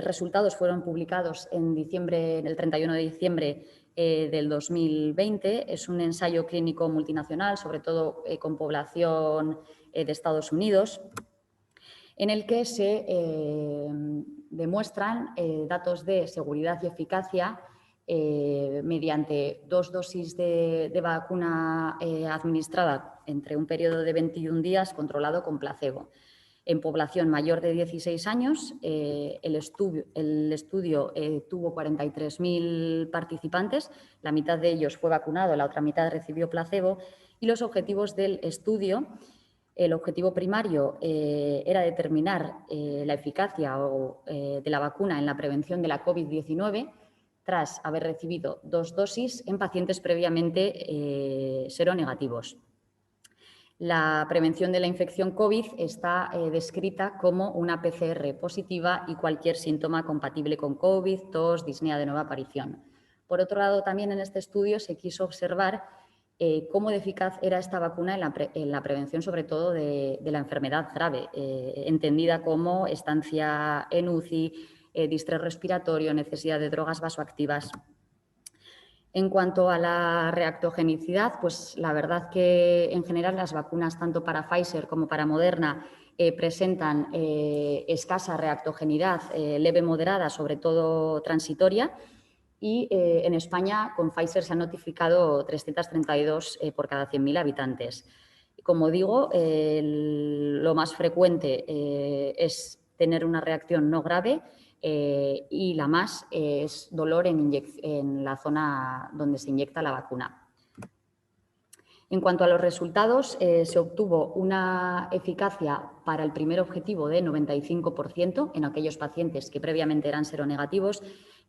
S4: resultados fueron publicados en el 31 de diciembre del 2020. Es un ensayo clínico multinacional, sobre todo con población de Estados Unidos, en el que se demuestran datos de seguridad y eficacia mediante 2 dosis de vacuna administrada entre un periodo de 21 días controlado con placebo. En población mayor de 16 años, el estudio tuvo 43.000 participantes, la mitad de ellos fue vacunado, la otra mitad recibió placebo, y los objetivos del estudio, el objetivo primario era determinar la eficacia de la vacuna en la prevención de la COVID-19 tras haber recibido 2 dosis en pacientes previamente seronegativos. La prevención de la infección COVID está descrita como una PCR positiva y cualquier síntoma compatible con COVID, tos, disnea de nueva aparición. Por otro lado, también en este estudio se quiso observar cómo de eficaz era esta vacuna en la prevención, sobre todo, de la enfermedad grave, entendida como estancia en UCI, distrés respiratorio, necesidad de drogas vasoactivas. En cuanto a la reactogenicidad, pues la verdad que en general las vacunas tanto para Pfizer como para Moderna presentan escasa reactogenidad, leve moderada, sobre todo transitoria, y en España con Pfizer se han notificado 332 por cada 100.000 habitantes. Como digo, lo más frecuente es tener una reacción no grave, y la más es dolor en la zona donde se inyecta la vacuna. En cuanto a los resultados, se obtuvo una eficacia para el primer objetivo de 95% en aquellos pacientes que previamente eran seronegativos,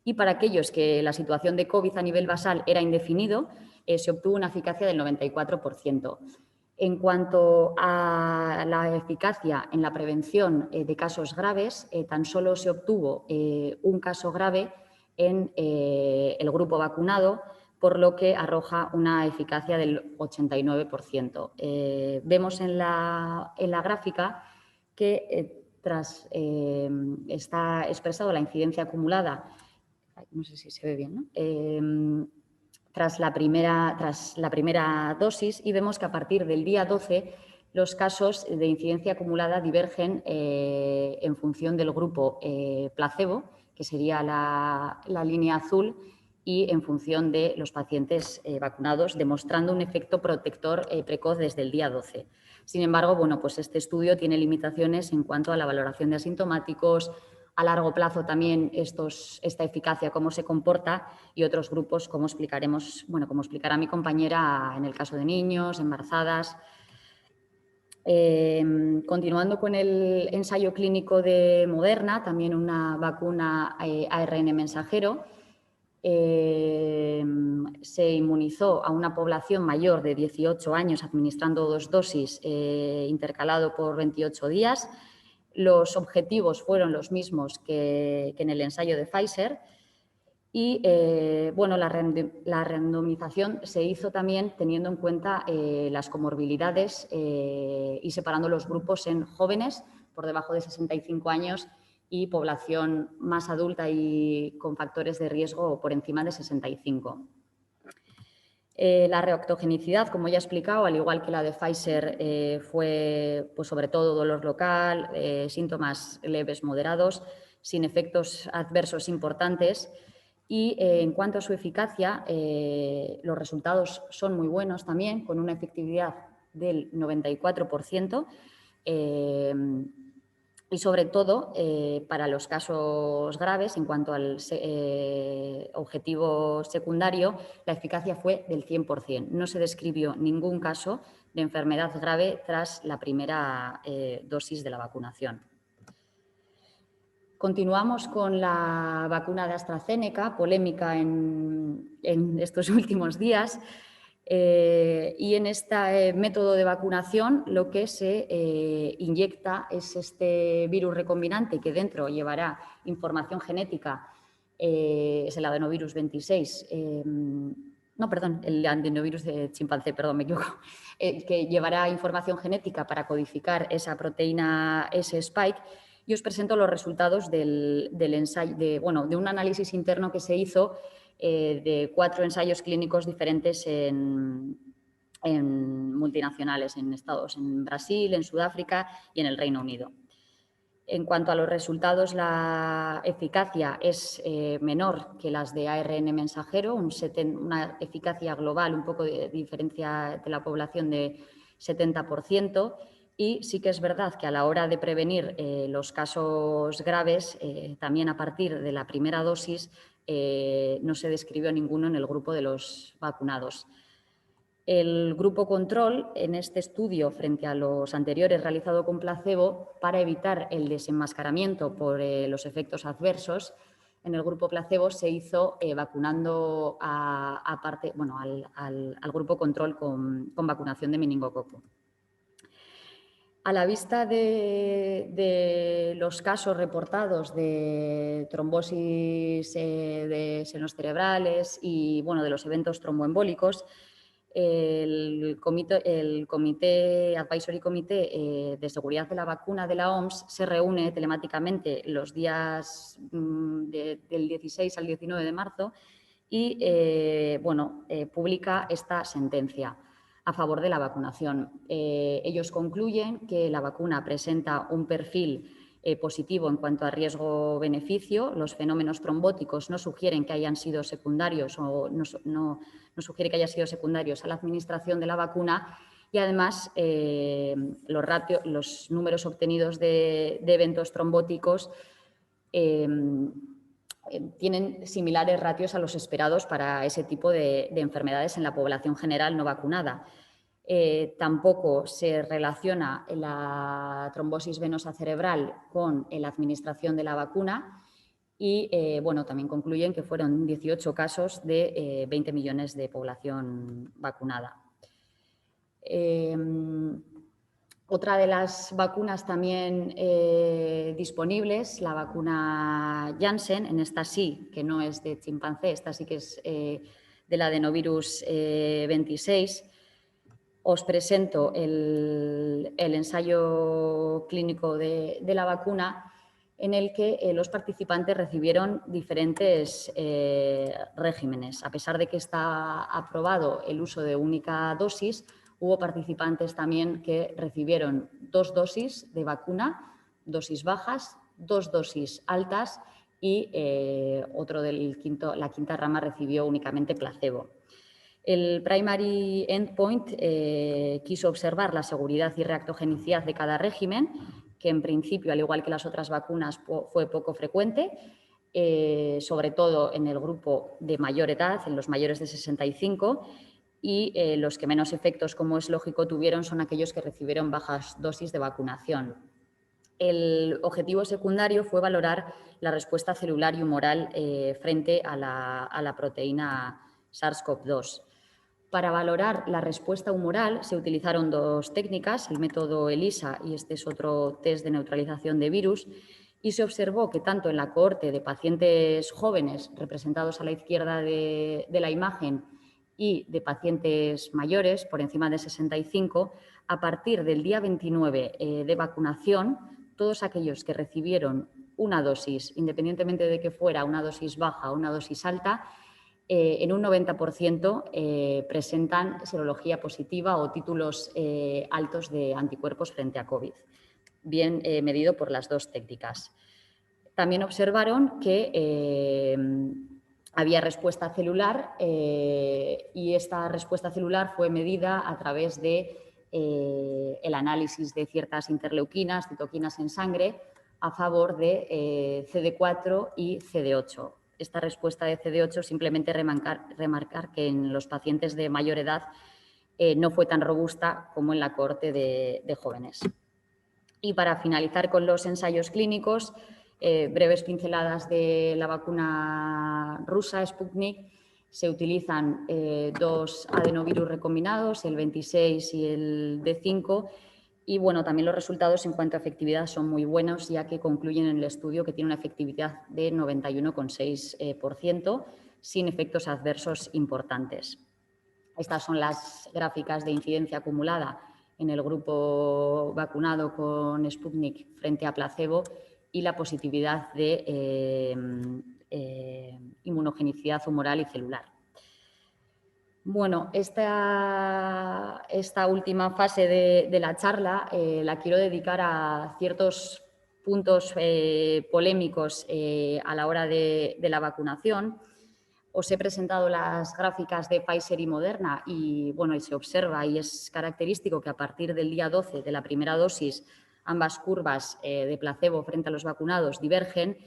S4: y para aquellos que la situación de COVID a nivel basal era indefinido, se obtuvo una eficacia del 94%. En cuanto a la eficacia en la prevención de casos graves, tan solo se obtuvo un caso grave en el grupo vacunado, por lo que arroja una eficacia del 89%. Vemos en la gráfica que tras está expresado la incidencia acumulada, no sé si se ve bien, ¿no? Tras la primera dosis, y vemos que a partir del día 12 los casos de incidencia acumulada divergen en función del grupo placebo, que sería la línea azul, y en función de los pacientes vacunados, demostrando un efecto protector precoz desde el día 12. Sin embargo, bueno, pues este estudio tiene limitaciones en cuanto a la valoración de asintomáticos, a largo plazo también esta eficacia, cómo se comporta, y otros grupos, como explicará mi compañera en el caso de niños, embarazadas. Continuando con el ensayo clínico de Moderna, también una vacuna ARN mensajero, se inmunizó a una población mayor de 18 años administrando 2 dosis intercalado por 28 días. Los objetivos fueron los mismos que en el ensayo de Pfizer y bueno, la randomización se hizo también teniendo en cuenta las comorbilidades y separando los grupos en jóvenes por debajo de 65 años y población más adulta y con factores de riesgo por encima de 65. La reactogenicidad, como ya he explicado, al igual que la de Pfizer, fue pues, sobre todo dolor local, síntomas leves moderados, sin efectos adversos importantes. Y en cuanto a su eficacia, los resultados son muy buenos también, con una efectividad del 94%. Y sobre todo para los casos graves, en cuanto al objetivo secundario, la eficacia fue del 100%. No se describió ningún caso de enfermedad grave tras la primera dosis de la vacunación. Continuamos con la vacuna de AstraZeneca, polémica en estos últimos días. Y en este método de vacunación lo que se inyecta es este virus recombinante que dentro llevará información genética, es el adenovirus 26, no, perdón, el adenovirus de chimpancé, perdón, me equivoco, que llevará información genética para codificar esa proteína S-spike. Y os presento los resultados del ensayo, de un análisis interno que se hizo de 4 ensayos clínicos diferentes en multinacionales, en Brasil, en Sudáfrica y en el Reino Unido. En cuanto a los resultados, la eficacia es menor que las de ARN mensajero, una eficacia global, un poco de diferencia de la población de 70%. Y sí que es verdad que a la hora de prevenir los casos graves, también a partir de la primera dosis, no se describió ninguno en el grupo de los vacunados. El grupo control en este estudio, frente a los anteriores realizado con placebo, para evitar el desenmascaramiento por los efectos adversos, en el grupo placebo se hizo vacunando al grupo control con vacunación de meningococo. A la vista de los casos reportados de trombosis de senos cerebrales y de los eventos tromboembólicos, el Comité Advisory Committee de Seguridad de la Vacuna de la OMS se reúne telemáticamente los días del 16 al 19 de marzo y publica esta sentencia a favor de la vacunación. Ellos concluyen que la vacuna presenta un perfil positivo en cuanto a riesgo-beneficio. Los fenómenos trombóticos no sugieren que hayan sido secundarios o no sugiere que hayan sido secundarios a la administración de la vacuna y además los números obtenidos de eventos trombóticos tienen similares ratios a los esperados para ese tipo de enfermedades en la población general no vacunada. Tampoco se relaciona la trombosis venosa cerebral con la administración de la vacuna y también concluyen que fueron 18 casos de 20 millones de población vacunada. Otra de las vacunas también disponibles, la vacuna Janssen, en esta sí, que no es de chimpancé, esta sí que es del adenovirus 26. Os presento el ensayo clínico de la vacuna en el que los participantes recibieron diferentes regímenes. A pesar de que está aprobado el uso de única dosis, hubo participantes también que recibieron 2 dosis de vacuna, dosis bajas, 2 dosis altas y la quinta rama recibió únicamente placebo. El primary endpoint quiso observar la seguridad y reactogenicidad de cada régimen, que en principio, al igual que las otras vacunas, fue poco frecuente, sobre todo en el grupo de mayor edad, en los mayores de 65, y los que menos efectos, como es lógico, tuvieron son aquellos que recibieron bajas dosis de vacunación. El objetivo secundario fue valorar la respuesta celular y humoral frente a la proteína SARS-CoV-2.
S6: Para valorar la respuesta humoral se utilizaron dos técnicas, el método ELISA y este es otro test de neutralización de virus, y se observó que tanto en la cohorte de pacientes jóvenes, representados a la izquierda de la imagen, y de pacientes mayores, por encima de 65, a partir del día 29 de vacunación, todos aquellos que recibieron una dosis, independientemente de que fuera una dosis baja o una dosis alta, en un 90% presentan serología positiva o títulos altos de anticuerpos frente a COVID, bien medido por las dos técnicas. También observaron que había respuesta celular y esta respuesta celular fue medida a través de el análisis de ciertas interleuquinas, citoquinas en sangre, a favor de CD4 y CD8. Esta respuesta de CD8 simplemente remarcar que en los pacientes de mayor edad no fue tan robusta como en la cohorte de jóvenes. Y para finalizar con los ensayos clínicos, breves pinceladas de la vacuna rusa Sputnik. Se utilizan dos adenovirus recombinados, el 26 y el D5, y bueno, también los resultados en cuanto a efectividad son muy buenos, ya que concluyen en el estudio que tiene una efectividad de 91,6%, sin efectos adversos importantes. Estas son las gráficas de incidencia acumulada en el grupo vacunado con Sputnik frente a placebo y la positividad de inmunogenicidad humoral y celular. Bueno, esta última fase de la charla la quiero dedicar a ciertos puntos polémicos a la hora de la vacunación. Os he presentado las gráficas de Pfizer y Moderna y, bueno, y se observa y es característico que a partir del día 12 de la primera dosis ambas curvas de placebo frente a los vacunados divergen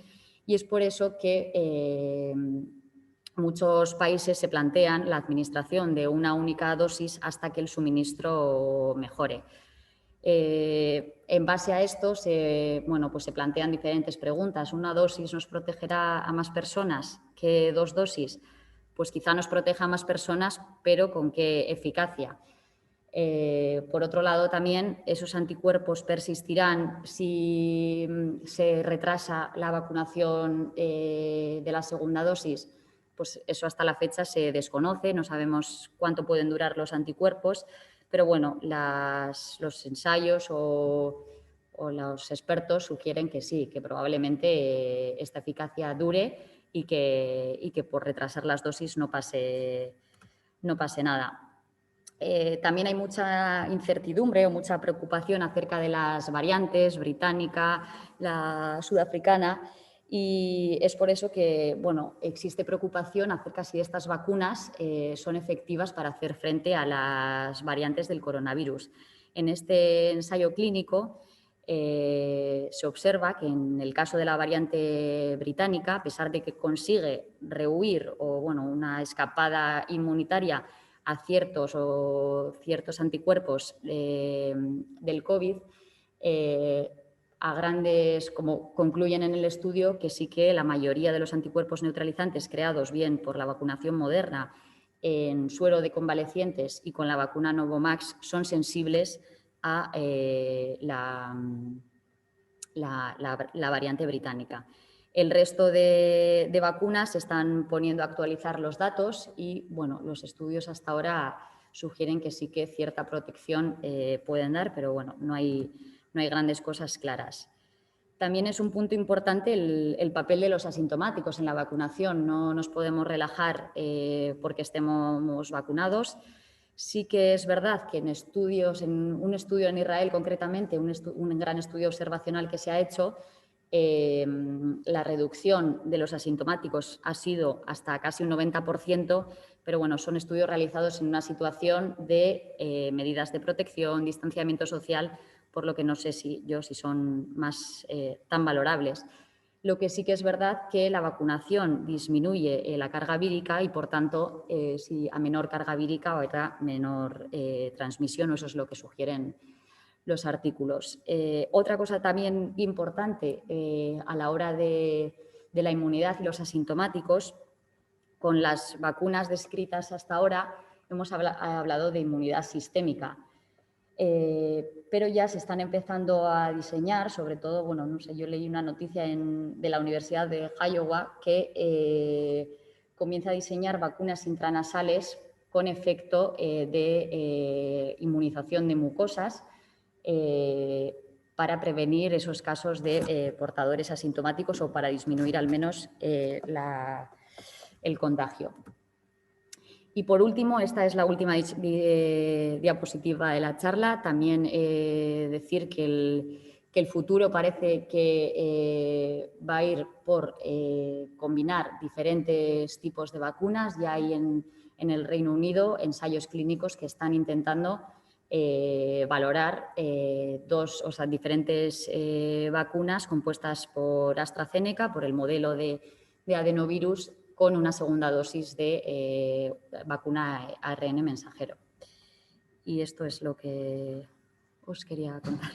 S6: y es por eso que muchos países se plantean la administración de una única dosis hasta que el suministro mejore. En base a esto pues se plantean diferentes preguntas. ¿Una dosis nos protegerá a más personas que dos dosis? Pues quizá nos proteja a más personas, pero ¿con qué eficacia? Por otro lado, también esos anticuerpos persistirán si se retrasa la vacunación de la segunda dosis. Pues eso hasta la fecha se desconoce, no sabemos cuánto pueden durar los anticuerpos, pero bueno, los ensayos o los expertos sugieren que sí, que probablemente esta eficacia dure y que por retrasar las dosis no pase nada. También hay mucha incertidumbre o mucha preocupación acerca de las variantes británica, la sudafricana, y es por eso que existe preocupación acerca si estas vacunas son efectivas para hacer frente a las variantes del coronavirus. En este ensayo clínico se observa que en el caso de la variante británica, a pesar de que consigue rehuir una escapada inmunitaria a ciertos anticuerpos del COVID, como concluyen en el estudio, que sí que la mayoría de los anticuerpos neutralizantes creados bien por la vacunación Moderna en suero de convalecientes y con la vacuna Novavax son sensibles a la variante británica. El resto de vacunas se están poniendo a actualizar los datos y los estudios hasta ahora sugieren que sí que cierta protección pueden dar, pero no hay grandes cosas claras. También es un punto importante el papel de los asintomáticos en la vacunación. No nos podemos relajar porque estemos vacunados. Sí que es verdad que en un estudio en Israel concretamente, un gran estudio observacional que se ha hecho, la reducción de los asintomáticos ha sido hasta casi un 90%, pero son estudios realizados en una situación de medidas de protección, distanciamiento social, por lo que no sé si son más tan valorables. Lo que sí que es verdad que la vacunación disminuye la carga vírica y, por tanto, si a menor carga vírica habrá menor transmisión, o eso es lo que sugieren los artículos. Otra cosa también importante a la hora de la inmunidad y los asintomáticos, con las vacunas descritas hasta ahora, hemos hablado de inmunidad sistémica. Pero ya se están empezando a diseñar, sobre todo, bueno, no sé, yo leí una noticia de la Universidad de Iowa que comienza a diseñar vacunas intranasales con efecto de inmunización de mucosas para prevenir esos casos de portadores asintomáticos o para disminuir al menos el contagio. Y por último, esta es la última diapositiva de la charla, también decir que el futuro parece que va a ir por combinar diferentes tipos de vacunas. Ya hay en el Reino Unido ensayos clínicos que están intentando valorar diferentes vacunas compuestas por AstraZeneca, por el modelo de adenovirus, con una segunda dosis de vacuna ARN mensajero. Y esto es lo que os quería contar.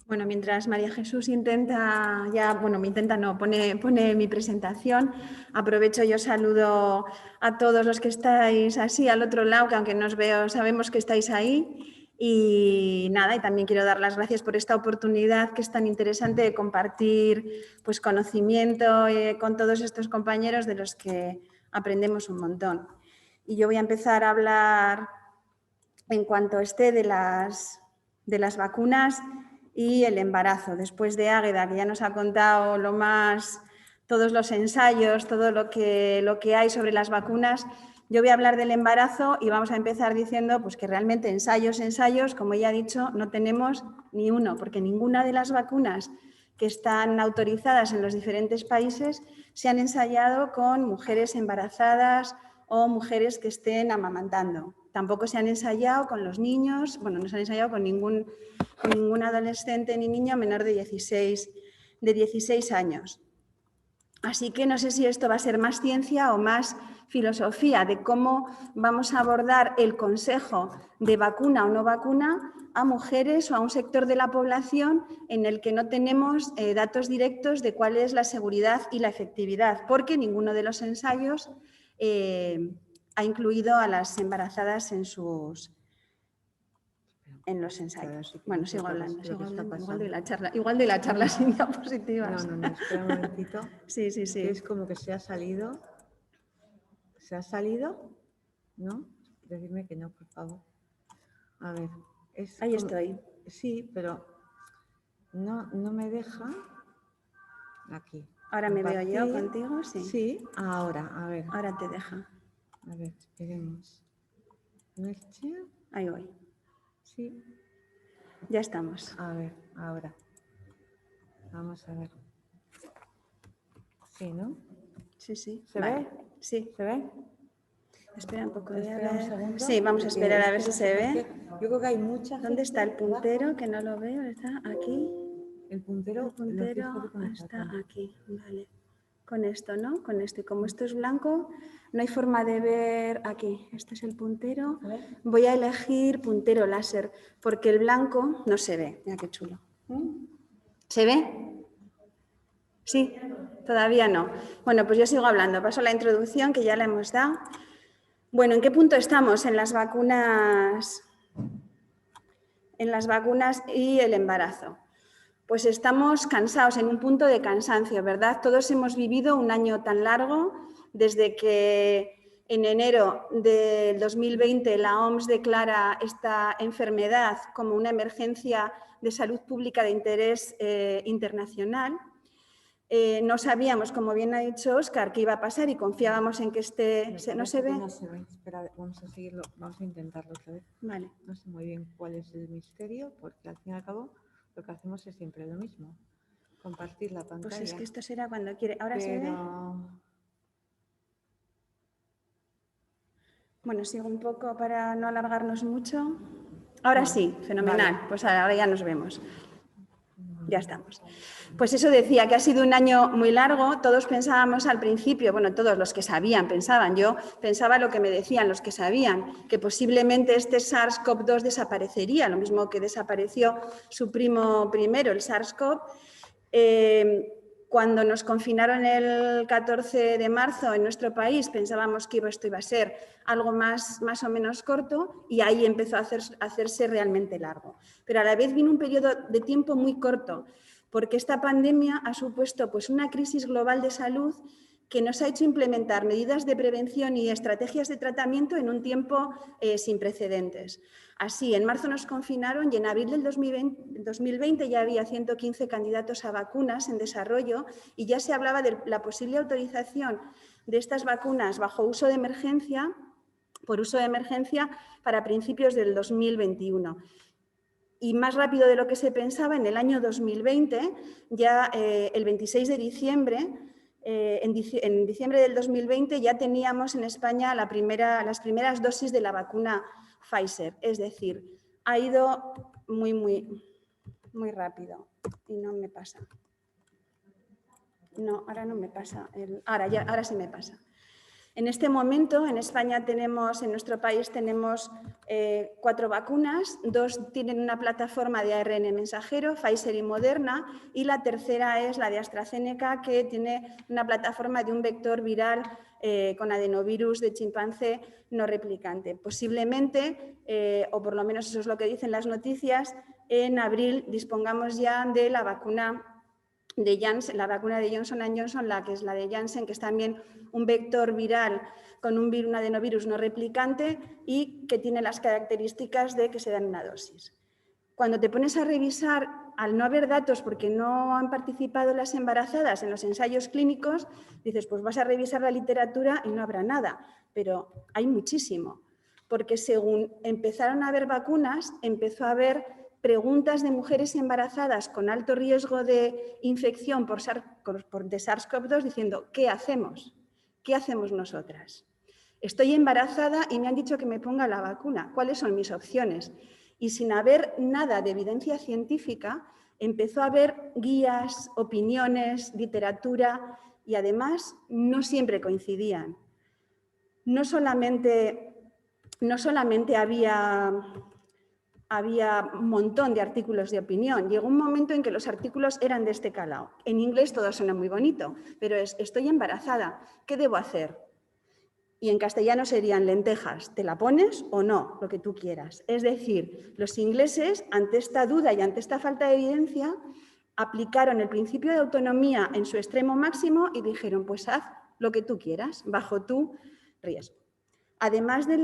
S7: Bueno, mientras María Jesús pone mi presentación, aprovecho y os saludo a todos los que estáis así al otro lado, que aunque no os veo, sabemos que estáis ahí. Y nada, y también quiero dar las gracias por esta oportunidad que es tan interesante de compartir pues, conocimiento con todos estos compañeros de los que aprendemos un montón. Y yo voy a empezar a hablar en cuanto esté de las vacunas y el embarazo. Después de Águeda, que ya nos ha contado todos los ensayos, todo lo que hay sobre las vacunas, yo voy a hablar del embarazo y vamos a empezar diciendo pues, que realmente ensayos, como ya he dicho, no tenemos ni uno, porque ninguna de las vacunas que están autorizadas en los diferentes países se han ensayado con mujeres embarazadas o mujeres que estén amamantando. Tampoco se han ensayado con los niños, bueno, no se han ensayado con ningún adolescente ni niño menor de 16 años. Así que no sé si esto va a ser más ciencia o más filosofía de cómo vamos a abordar el consejo de vacuna o no vacuna a mujeres o a un sector de la población en el que no tenemos datos directos de cuál es la seguridad y la efectividad, porque ninguno de los ensayos ha incluido a las embarazadas en los ensayos. Bueno, sigo hablando, igual de la charla sin diapositivas.
S3: No, espera un momentito.
S7: Sí.
S3: Es como que se ha salido. ¿Se ha salido? ¿No? Decidme que no, por favor. A ver.
S7: Ahí estoy.
S3: Sí, pero no me deja. Aquí.
S7: Ahora me veo yo contigo, sí.
S3: Sí, ahora, a ver.
S7: Ahora te deja.
S3: A ver, esperemos.
S7: Ahí voy.
S3: Sí.
S7: Ya estamos.
S3: A ver, ahora. Vamos a ver. Sí, ¿no?
S7: Sí.
S3: ¿Se ve?
S7: Sí.
S3: ¿Se ve?
S7: Espera un poco.
S3: Espera un segundo.
S7: Sí, vamos a esperar a ver si se ve.
S3: Yo creo que hay mucha.
S7: ¿Dónde está el puntero? Que no lo veo. ¿Está aquí?
S3: El puntero
S7: está aquí. Vale. Con esto, ¿no? Con esto. Y como esto es blanco, no hay forma de ver aquí. Este es el puntero. Voy a elegir puntero láser, porque el blanco no se ve. Mira qué chulo. ¿Se ve? Sí, todavía no. Bueno, pues yo sigo hablando. Paso a la introducción, que ya la hemos dado. Bueno, ¿en qué punto estamos en las vacunas y el embarazo? Pues estamos cansados, en un punto de cansancio, ¿verdad? Todos hemos vivido un año tan largo, desde que en enero del 2020 la OMS declara esta enfermedad como una emergencia de salud pública de interés internacional. No sabíamos, como bien ha dicho Óscar, qué iba a pasar y confiábamos en que ¿No se ve?
S3: No se ve. Espera, vamos a seguirlo, vamos a intentarlo otra vez.
S7: Vale.
S3: No sé muy bien cuál es el misterio, porque al fin y al cabo lo que hacemos es siempre lo mismo. Compartir la pantalla.
S7: Pues es que esto será cuando quiere. ¿Ahora se ve? Bueno, sigo un poco para no alargarnos mucho. Ahora sí, fenomenal. Vale. Pues ahora ya nos vemos. Ya estamos. Pues eso decía, que ha sido un año muy largo. Todos pensábamos al principio, bueno, todos los que sabían pensaban, yo pensaba lo que me decían los que sabían, que posiblemente este SARS-CoV-2 desaparecería, lo mismo que desapareció su primo primero, el SARS-CoV. Cuando nos confinaron el 14 de marzo en nuestro país, pensábamos que esto iba a ser algo más o menos corto y ahí empezó a hacerse realmente largo. Pero a la vez vino un periodo de tiempo muy corto, porque esta pandemia ha supuesto pues, una crisis global de salud que nos ha hecho implementar medidas de prevención y estrategias de tratamiento en un tiempo sin precedentes. Así, en marzo nos confinaron y en abril del 2020 ya había 115 candidatos a vacunas en desarrollo y ya se hablaba de la posible autorización de estas vacunas bajo uso de emergencia, por uso de emergencia para principios del 2021. Y más rápido de lo que se pensaba, en el año 2020, ya el 26 de diciembre, en diciembre del 2020 ya teníamos en España las primeras dosis de la vacuna Pfizer. Es decir, ha ido muy rápido y no me pasa. No, ahora no me pasa. Ahora sí me pasa. En este momento, en España tenemos, en nuestro país tenemos 4 vacunas, 2 tienen una plataforma de ARN mensajero, Pfizer y Moderna, y la tercera es la de AstraZeneca, que tiene una plataforma de un vector viral con adenovirus de chimpancé no replicante. Posiblemente, o por lo menos eso es lo que dicen las noticias, en abril dispongamos ya de la vacuna de Janssen, la vacuna de Johnson & Johnson, que es la de Janssen, que es también un vector viral con un adenovirus no replicante y que tiene las características de que se dan una dosis. Cuando te pones a revisar, al no haber datos porque no han participado las embarazadas en los ensayos clínicos, dices, pues vas a revisar la literatura y no habrá nada, pero hay muchísimo, porque según empezaron a haber vacunas, empezó a haber preguntas de mujeres embarazadas con alto riesgo de infección de SARS-CoV-2 diciendo, ¿qué hacemos? ¿Qué hacemos nosotras? Estoy embarazada y me han dicho que me ponga la vacuna. ¿Cuáles son mis opciones? Y sin haber nada de evidencia científica, empezó a haber guías, opiniones, literatura y además no siempre coincidían. No solamente había un montón de artículos de opinión. Llegó un momento en que los artículos eran de este calado. En inglés todo suena muy bonito, pero es estoy embarazada, ¿qué debo hacer? Y en castellano serían lentejas, ¿te la pones o no? Lo que tú quieras. Es decir, los ingleses, ante esta duda y ante esta falta de evidencia, aplicaron el principio de autonomía en su extremo máximo y dijeron, pues haz lo que tú quieras, bajo tu riesgo. Además de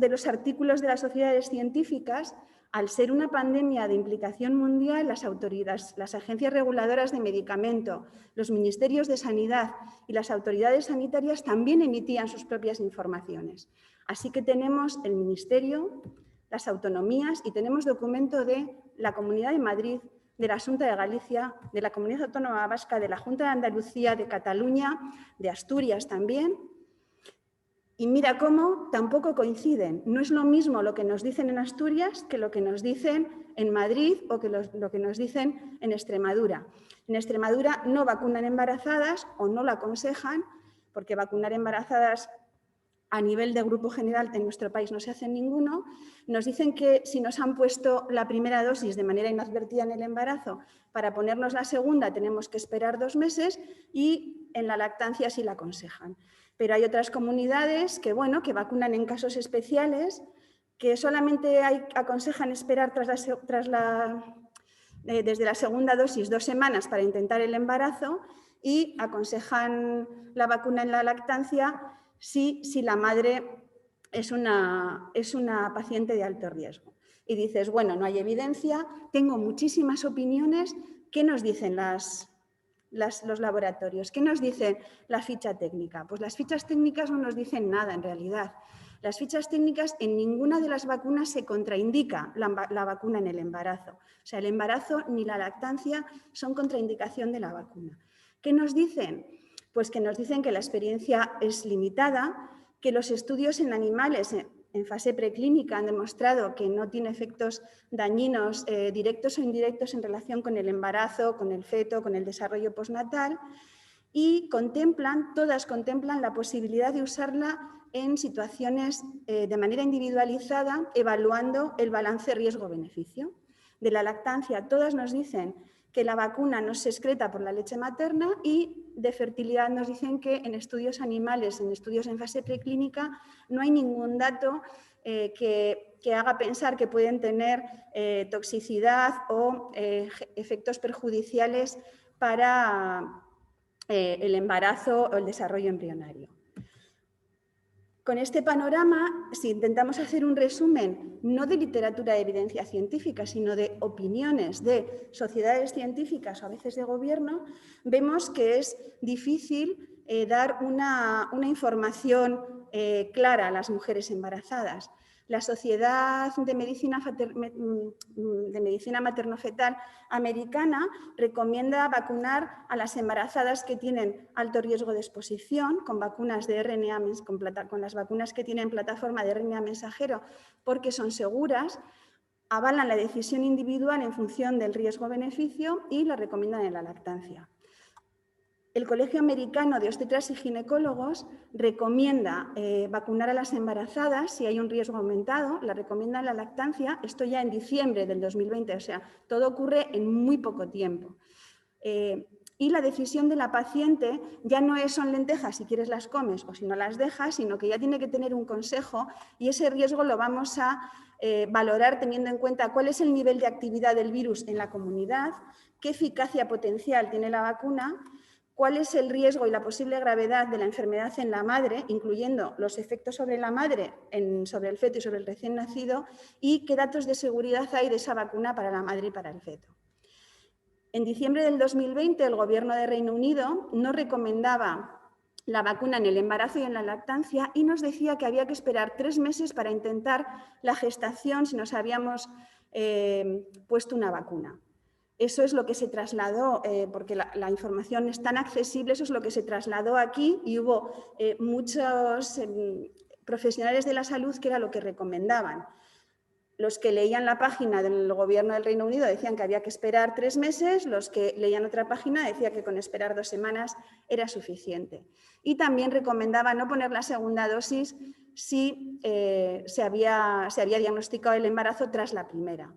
S7: los artículos de las sociedades científicas, al ser una pandemia de implicación mundial, las autoridades, las agencias reguladoras de medicamento, los ministerios de sanidad y las autoridades sanitarias también emitían sus propias informaciones. Así que tenemos el ministerio, las autonomías y tenemos documento de la Comunidad de Madrid, de la Xunta de Galicia, de la Comunidad Autónoma Vasca, de la Junta de Andalucía, de Cataluña, de Asturias también. Y mira cómo tampoco coinciden. No es lo mismo lo que nos dicen en Asturias que lo que nos dicen en Madrid o que lo que nos dicen en Extremadura. En Extremadura no vacunan embarazadas o no lo aconsejan, porque vacunar embarazadas a nivel de grupo general en nuestro país no se hace ninguno. Nos dicen que si nos han puesto la primera dosis de manera inadvertida en el embarazo, para ponernos la segunda tenemos que esperar 2 meses y en la lactancia sí la aconsejan. Pero hay otras comunidades que vacunan en casos especiales, que solamente aconsejan esperar desde la segunda dosis 2 semanas para intentar el embarazo y aconsejan la vacuna en la lactancia si la madre es una paciente de alto riesgo. Y dices, bueno, no hay evidencia, tengo muchísimas opiniones. ¿Qué nos dicen los laboratorios? ¿Qué nos dice la ficha técnica? Pues las fichas técnicas no nos dicen nada en realidad. Las fichas técnicas, en ninguna de las vacunas se contraindica la vacuna en el embarazo. O sea, el embarazo ni la lactancia son contraindicación de la vacuna. ¿Qué nos dicen? Pues que nos dicen que la experiencia es limitada, que los estudios en animales en fase preclínica han demostrado que no tiene efectos dañinos directos o indirectos en relación con el embarazo, con el feto, con el desarrollo postnatal, y todas contemplan la posibilidad de usarla en situaciones de manera individualizada, evaluando el balance riesgo-beneficio. De la lactancia, todas nos dicen que la vacuna no se excreta por la leche materna, y de fertilidad nos dicen que en estudios animales, en estudios en fase preclínica, no hay ningún dato que haga pensar que pueden tener toxicidad o efectos perjudiciales para el embarazo o el desarrollo embrionario. Con este panorama, si intentamos hacer un resumen no de literatura de evidencia científica, sino de opiniones de sociedades científicas o a veces de gobierno, vemos que es difícil dar una información clara a las mujeres embarazadas. La Sociedad de Medicina Materno-Fetal Americana recomienda vacunar a las embarazadas que tienen alto riesgo de exposición con vacunas de RNA, con las vacunas que tienen plataforma de RNA mensajero, porque son seguras, avalan la decisión individual en función del riesgo-beneficio y la recomiendan en la lactancia. El Colegio Americano de Obstetras y Ginecólogos recomienda vacunar a las embarazadas si hay un riesgo aumentado, la recomienda en la lactancia, esto ya en diciembre del 2020, o sea, todo ocurre en muy poco tiempo. Y la decisión de la paciente ya no son lentejas si quieres las comes o si no las dejas, sino que ya tiene que tener un consejo, y ese riesgo lo vamos a valorar teniendo en cuenta cuál es el nivel de actividad del virus en la comunidad, qué eficacia potencial tiene la vacuna, cuál es el riesgo y la posible gravedad de la enfermedad en la madre, incluyendo los efectos sobre la madre, sobre el feto y sobre el recién nacido, y qué datos de seguridad hay de esa vacuna para la madre y para el feto. En diciembre del 2020, el Gobierno de Reino Unido no recomendaba la vacuna en el embarazo y en la lactancia, y nos decía que había que esperar 3 meses para intentar la gestación si nos habíamos puesto una vacuna. Eso es lo que se trasladó, porque la información es tan accesible, eso es lo que se trasladó aquí, y hubo muchos profesionales de la salud que era lo que recomendaban. Los que leían la página del Gobierno del Reino Unido decían que había que esperar 3 meses, los que leían otra página decían que con esperar 2 semanas era suficiente. Y también recomendaba no poner la segunda dosis si se había diagnosticado el embarazo tras la primera.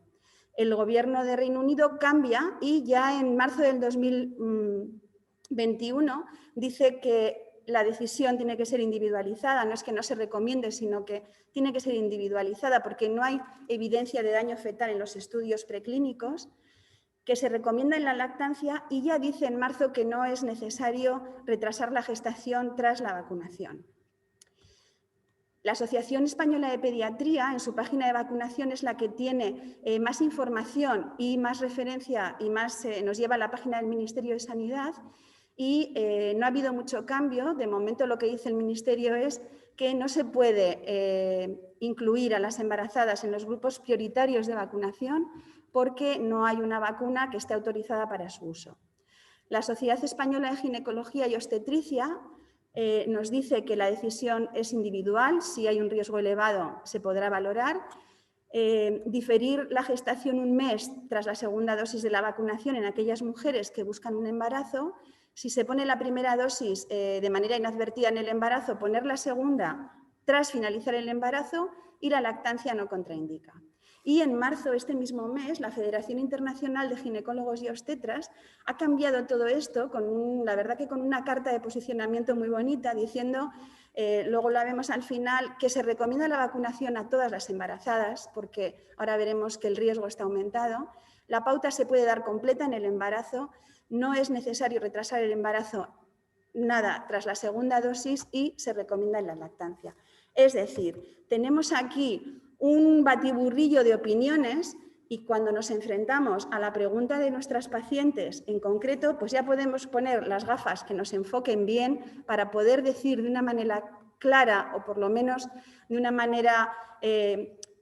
S7: El Gobierno de Reino Unido cambia y ya en marzo del 2021 dice que la decisión tiene que ser individualizada, no es que no se recomiende, sino que tiene que ser individualizada porque no hay evidencia de daño fetal en los estudios preclínicos, que se recomienda en la lactancia, y ya dice en marzo que no es necesario retrasar la gestación tras la vacunación. La Asociación Española de Pediatría, en su página de vacunación, es la que tiene más información y más referencia, y más nos lleva a la página del Ministerio de Sanidad, y no ha habido mucho cambio. De momento lo que dice el Ministerio es que no se puede incluir a las embarazadas en los grupos prioritarios de vacunación porque no hay una vacuna que esté autorizada para su uso. La Sociedad Española de Ginecología y Obstetricia nos dice que la decisión es individual, si hay un riesgo elevado se podrá valorar. Diferir la gestación 1 mes tras la segunda dosis de la vacunación en aquellas mujeres que buscan un embarazo. Si se pone la primera dosis de manera inadvertida en el embarazo, poner la segunda tras finalizar el embarazo, y la lactancia no contraindica. Y en marzo, este mismo mes, la Federación Internacional de Ginecólogos y Obstetras ha cambiado todo esto, la verdad que con una carta de posicionamiento muy bonita, diciendo, luego la vemos al final, que se recomienda la vacunación a todas las embarazadas, porque ahora veremos que el riesgo está aumentado. La pauta se puede dar completa en el embarazo, no es necesario retrasar el embarazo nada tras la segunda dosis, y se recomienda en la lactancia. Es decir, tenemos aquí un batiburrillo de opiniones, y cuando nos enfrentamos a la pregunta de nuestras pacientes en concreto, pues ya podemos poner las gafas que nos enfoquen bien para poder decir de una manera clara, o por lo menos de una manera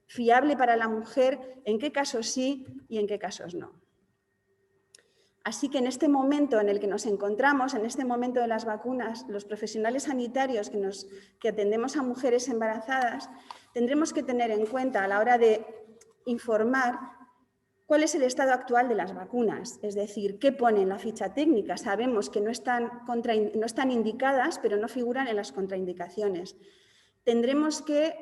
S7: fiable para la mujer, en qué casos sí y en qué casos no. Así que en este momento en el que nos encontramos, en este momento de las vacunas, los profesionales sanitarios que atendemos a mujeres embarazadas, tendremos que tener en cuenta a la hora de informar cuál es el estado actual de las vacunas, es decir, qué pone en la ficha técnica. Sabemos que no están indicadas, pero no figuran en las contraindicaciones. Tendremos que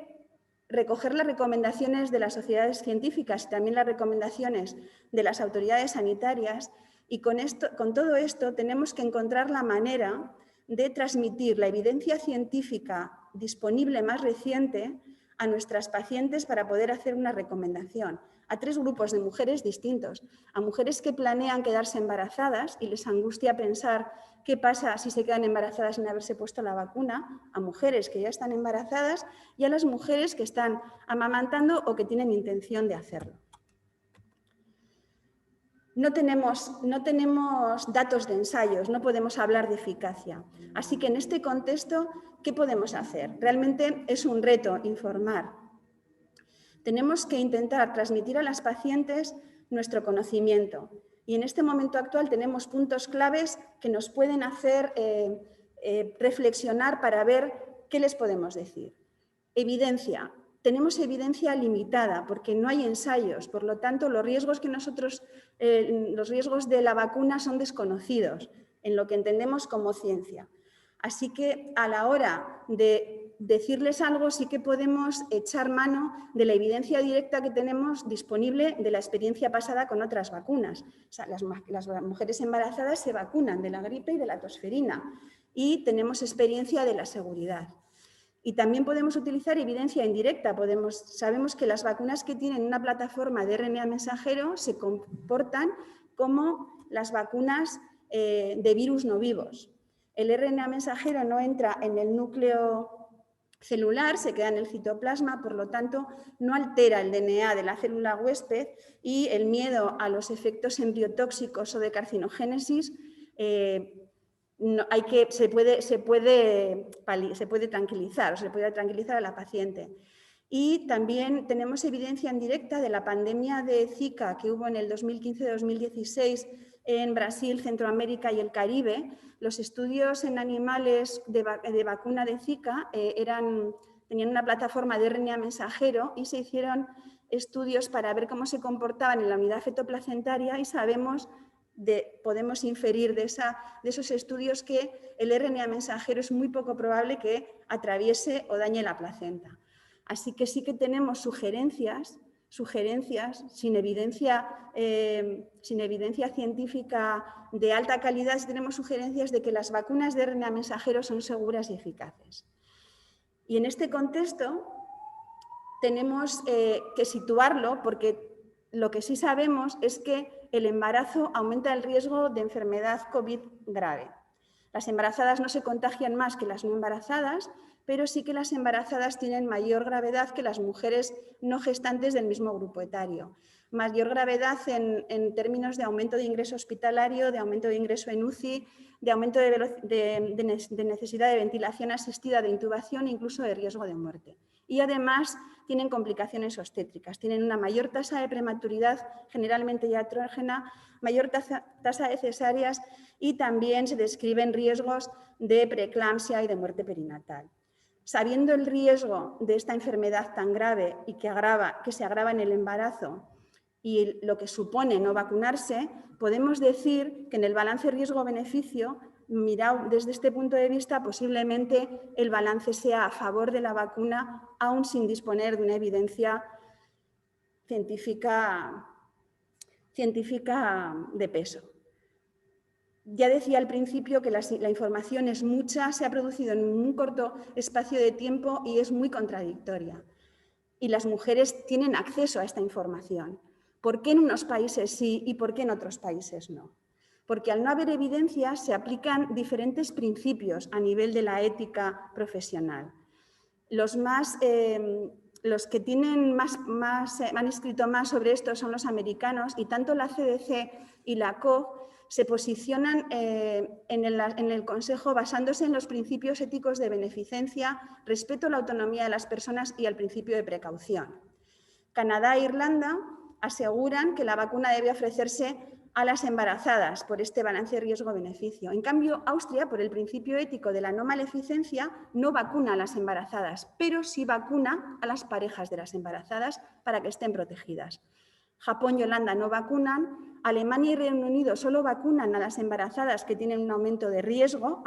S7: recoger las recomendaciones de las sociedades científicas y también las recomendaciones de las autoridades sanitarias, y con todo esto tenemos que encontrar la manera de transmitir la evidencia científica disponible más reciente a nuestras pacientes para poder hacer una recomendación a 3 grupos de mujeres distintos: a mujeres que planean quedarse embarazadas y les angustia pensar qué pasa si se quedan embarazadas sin haberse puesto la vacuna, a mujeres que ya están embarazadas y a las mujeres que están amamantando o que tienen intención de hacerlo. No tenemos datos de ensayos, no podemos hablar de eficacia. Así que en este contexto, ¿qué podemos hacer? Realmente es un reto informar. Tenemos que intentar transmitir a las pacientes nuestro conocimiento. Y en este momento actual tenemos puntos claves que nos pueden hacer reflexionar para ver qué les podemos decir. Evidencia. Tenemos evidencia limitada porque no hay ensayos, por lo tanto los riesgos de la vacuna son desconocidos en lo que entendemos como ciencia. Así que a la hora de decirles algo sí que podemos echar mano de la evidencia directa que tenemos disponible de la experiencia pasada con otras vacunas. O sea, las mujeres embarazadas se vacunan de la gripe y de la tosferina y tenemos experiencia de la seguridad. Y también podemos utilizar evidencia indirecta. Sabemos que las vacunas que tienen una plataforma de RNA mensajero se comportan como las vacunas de virus no vivos. El RNA mensajero no entra en el núcleo celular, se queda en el citoplasma, por lo tanto no altera el DNA de la célula huésped, y el miedo a los efectos embriotóxicos o de carcinogénesis se puede tranquilizar, o se puede tranquilizar a la paciente. Y también tenemos evidencia indirecta de la pandemia de Zika que hubo en el 2015-2016 en Brasil, Centroamérica y el Caribe. Los estudios en animales de vacuna de Zika tenían una plataforma de RNA mensajero y se hicieron estudios para ver cómo se comportaban en la unidad fetoplacentaria, y podemos inferir de esos estudios que el RNA mensajero es muy poco probable que atraviese o dañe la placenta. Así que sí que tenemos sugerencias sin evidencia científica de alta calidad. Sí tenemos sugerencias de que las vacunas de RNA mensajero son seguras y eficaces. Y en este contexto tenemos que situarlo, porque lo que sí sabemos es que el embarazo aumenta el riesgo de enfermedad COVID grave. Las embarazadas no se contagian más que las no embarazadas, pero sí que las embarazadas tienen mayor gravedad que las mujeres no gestantes del mismo grupo etario. Mayor gravedad en términos de aumento de ingreso hospitalario, de aumento de ingreso en UCI, de aumento de necesidad de ventilación asistida, de intubación e incluso de riesgo de muerte. Y además tienen complicaciones obstétricas, tienen una mayor tasa de prematuridad, generalmente iatrógena, mayor tasa de cesáreas, y también se describen riesgos de preeclampsia y de muerte perinatal. Sabiendo el riesgo de esta enfermedad tan grave y que se agrava en el embarazo y lo que supone no vacunarse, podemos decir que en el balance riesgo-beneficio, mirado desde este punto de vista, posiblemente el balance sea a favor de la vacuna, aún sin disponer de una evidencia científica de peso. Ya decía al principio que la información es mucha, se ha producido en un corto espacio de tiempo y es muy contradictoria. Y las mujeres tienen acceso a esta información. ¿Por qué en unos países sí y por qué en otros países no? Porque al no haber evidencia se aplican diferentes principios a nivel de la ética profesional. Los que han escrito más sobre esto son los americanos, y tanto la CDC y la COG se posicionan en el Consejo basándose en los principios éticos de beneficencia, respeto a la autonomía de las personas y al principio de precaución. Canadá e Irlanda aseguran que la vacuna debe ofrecerse a las embarazadas por este balance riesgo-beneficio. En cambio, Austria, por el principio ético de la no maleficencia, no vacuna a las embarazadas, pero sí vacuna a las parejas de las embarazadas para que estén protegidas. Japón y Holanda no vacunan, Alemania y Reino Unido solo vacunan a las embarazadas que tienen un aumento de riesgo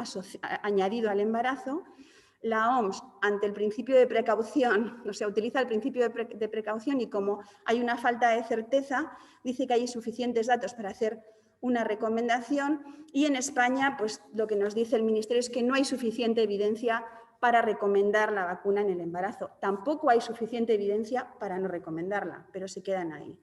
S7: añadido al embarazo. La OMS, ante el principio de precaución, o sea, utiliza el principio de precaución y como hay una falta de certeza, dice que hay suficientes datos para hacer una recomendación y en España, pues lo que nos dice el Ministerio es que no hay suficiente evidencia para recomendar la vacuna en el embarazo. Tampoco hay suficiente evidencia para no recomendarla, pero se quedan ahí.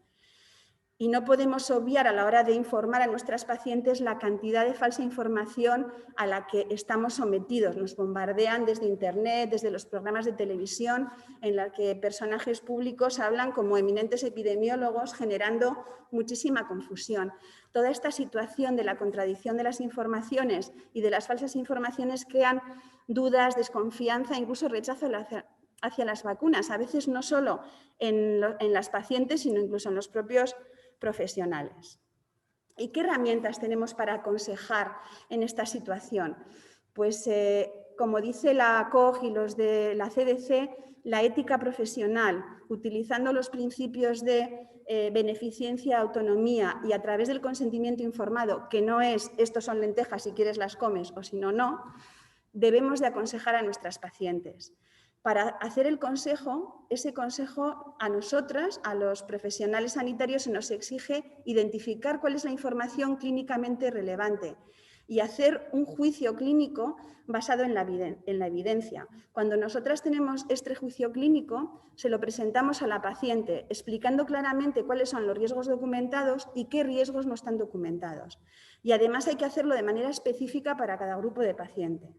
S7: Y no podemos obviar a la hora de informar a nuestras pacientes la cantidad de falsa información a la que estamos sometidos. Nos bombardean desde Internet, desde los programas de televisión, en la que personajes públicos hablan como eminentes epidemiólogos, generando muchísima confusión. Toda esta situación de la contradicción de las informaciones y de las falsas informaciones crean dudas, desconfianza, incluso rechazo hacia las vacunas, a veces no solo en las pacientes, sino incluso en los propios profesionales. ¿Y qué herramientas tenemos para aconsejar en esta situación? Pues, como dice la COG y los de la CDC, la ética profesional, utilizando los principios de beneficencia, autonomía y a través del consentimiento informado, que no es estos son lentejas, si quieres las comes o si no, no, debemos de aconsejar a nuestras pacientes. Para hacer el consejo, ese consejo a nosotras, a los profesionales sanitarios, se nos exige identificar cuál es la información clínicamente relevante y hacer un juicio clínico basado en la evidencia. Cuando nosotras tenemos este juicio clínico, se lo presentamos a la paciente, explicando claramente cuáles son los riesgos documentados y qué riesgos no están documentados. Y además hay que hacerlo de manera específica para cada grupo de paciente.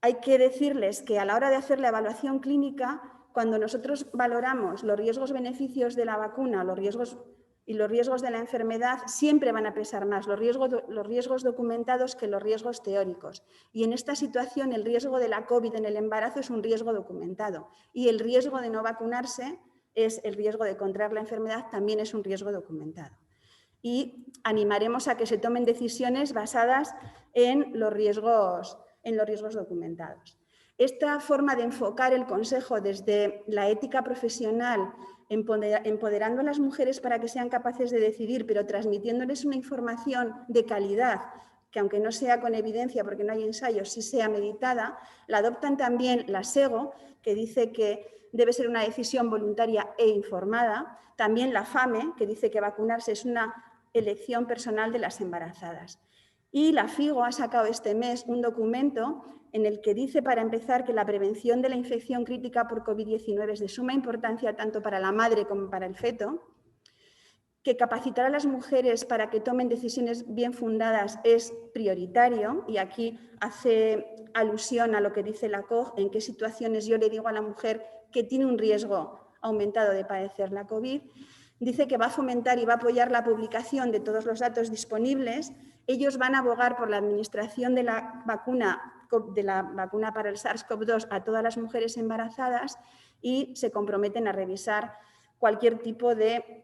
S7: Hay que decirles que a la hora de hacer la evaluación clínica, cuando nosotros valoramos los riesgos-beneficios de la vacuna los riesgos de la enfermedad, siempre van a pesar más los riesgos documentados que los riesgos teóricos. Y en esta situación el riesgo de la COVID en el embarazo es un riesgo documentado y el riesgo de no vacunarse es el riesgo de contraer la enfermedad, también es un riesgo documentado. Y animaremos a que se tomen decisiones basadas en los riesgos documentados. Esta forma de enfocar el consejo desde la ética profesional, empoderando a las mujeres para que sean capaces de decidir, pero transmitiéndoles una información de calidad, que aunque no sea con evidencia porque no hay ensayos, sí sea meditada, la adoptan también la SEGO, que dice que debe ser una decisión voluntaria e informada, también la FAME, que dice que vacunarse es una elección personal de las embarazadas. Y la FIGO ha sacado este mes un documento en el que dice, para empezar, que la prevención de la infección crítica por COVID-19 es de suma importancia tanto para la madre como para el feto, que capacitar a las mujeres para que tomen decisiones bien fundadas es prioritario, y aquí hace alusión a lo que dice la COG, en qué situaciones yo le digo a la mujer que tiene un riesgo aumentado de padecer la COVID. Dice que va a fomentar y va a apoyar la publicación de todos los datos disponibles. Ellos van a abogar por la administración de la vacuna para el SARS-CoV-2 a todas las mujeres embarazadas y se comprometen a revisar cualquier tipo de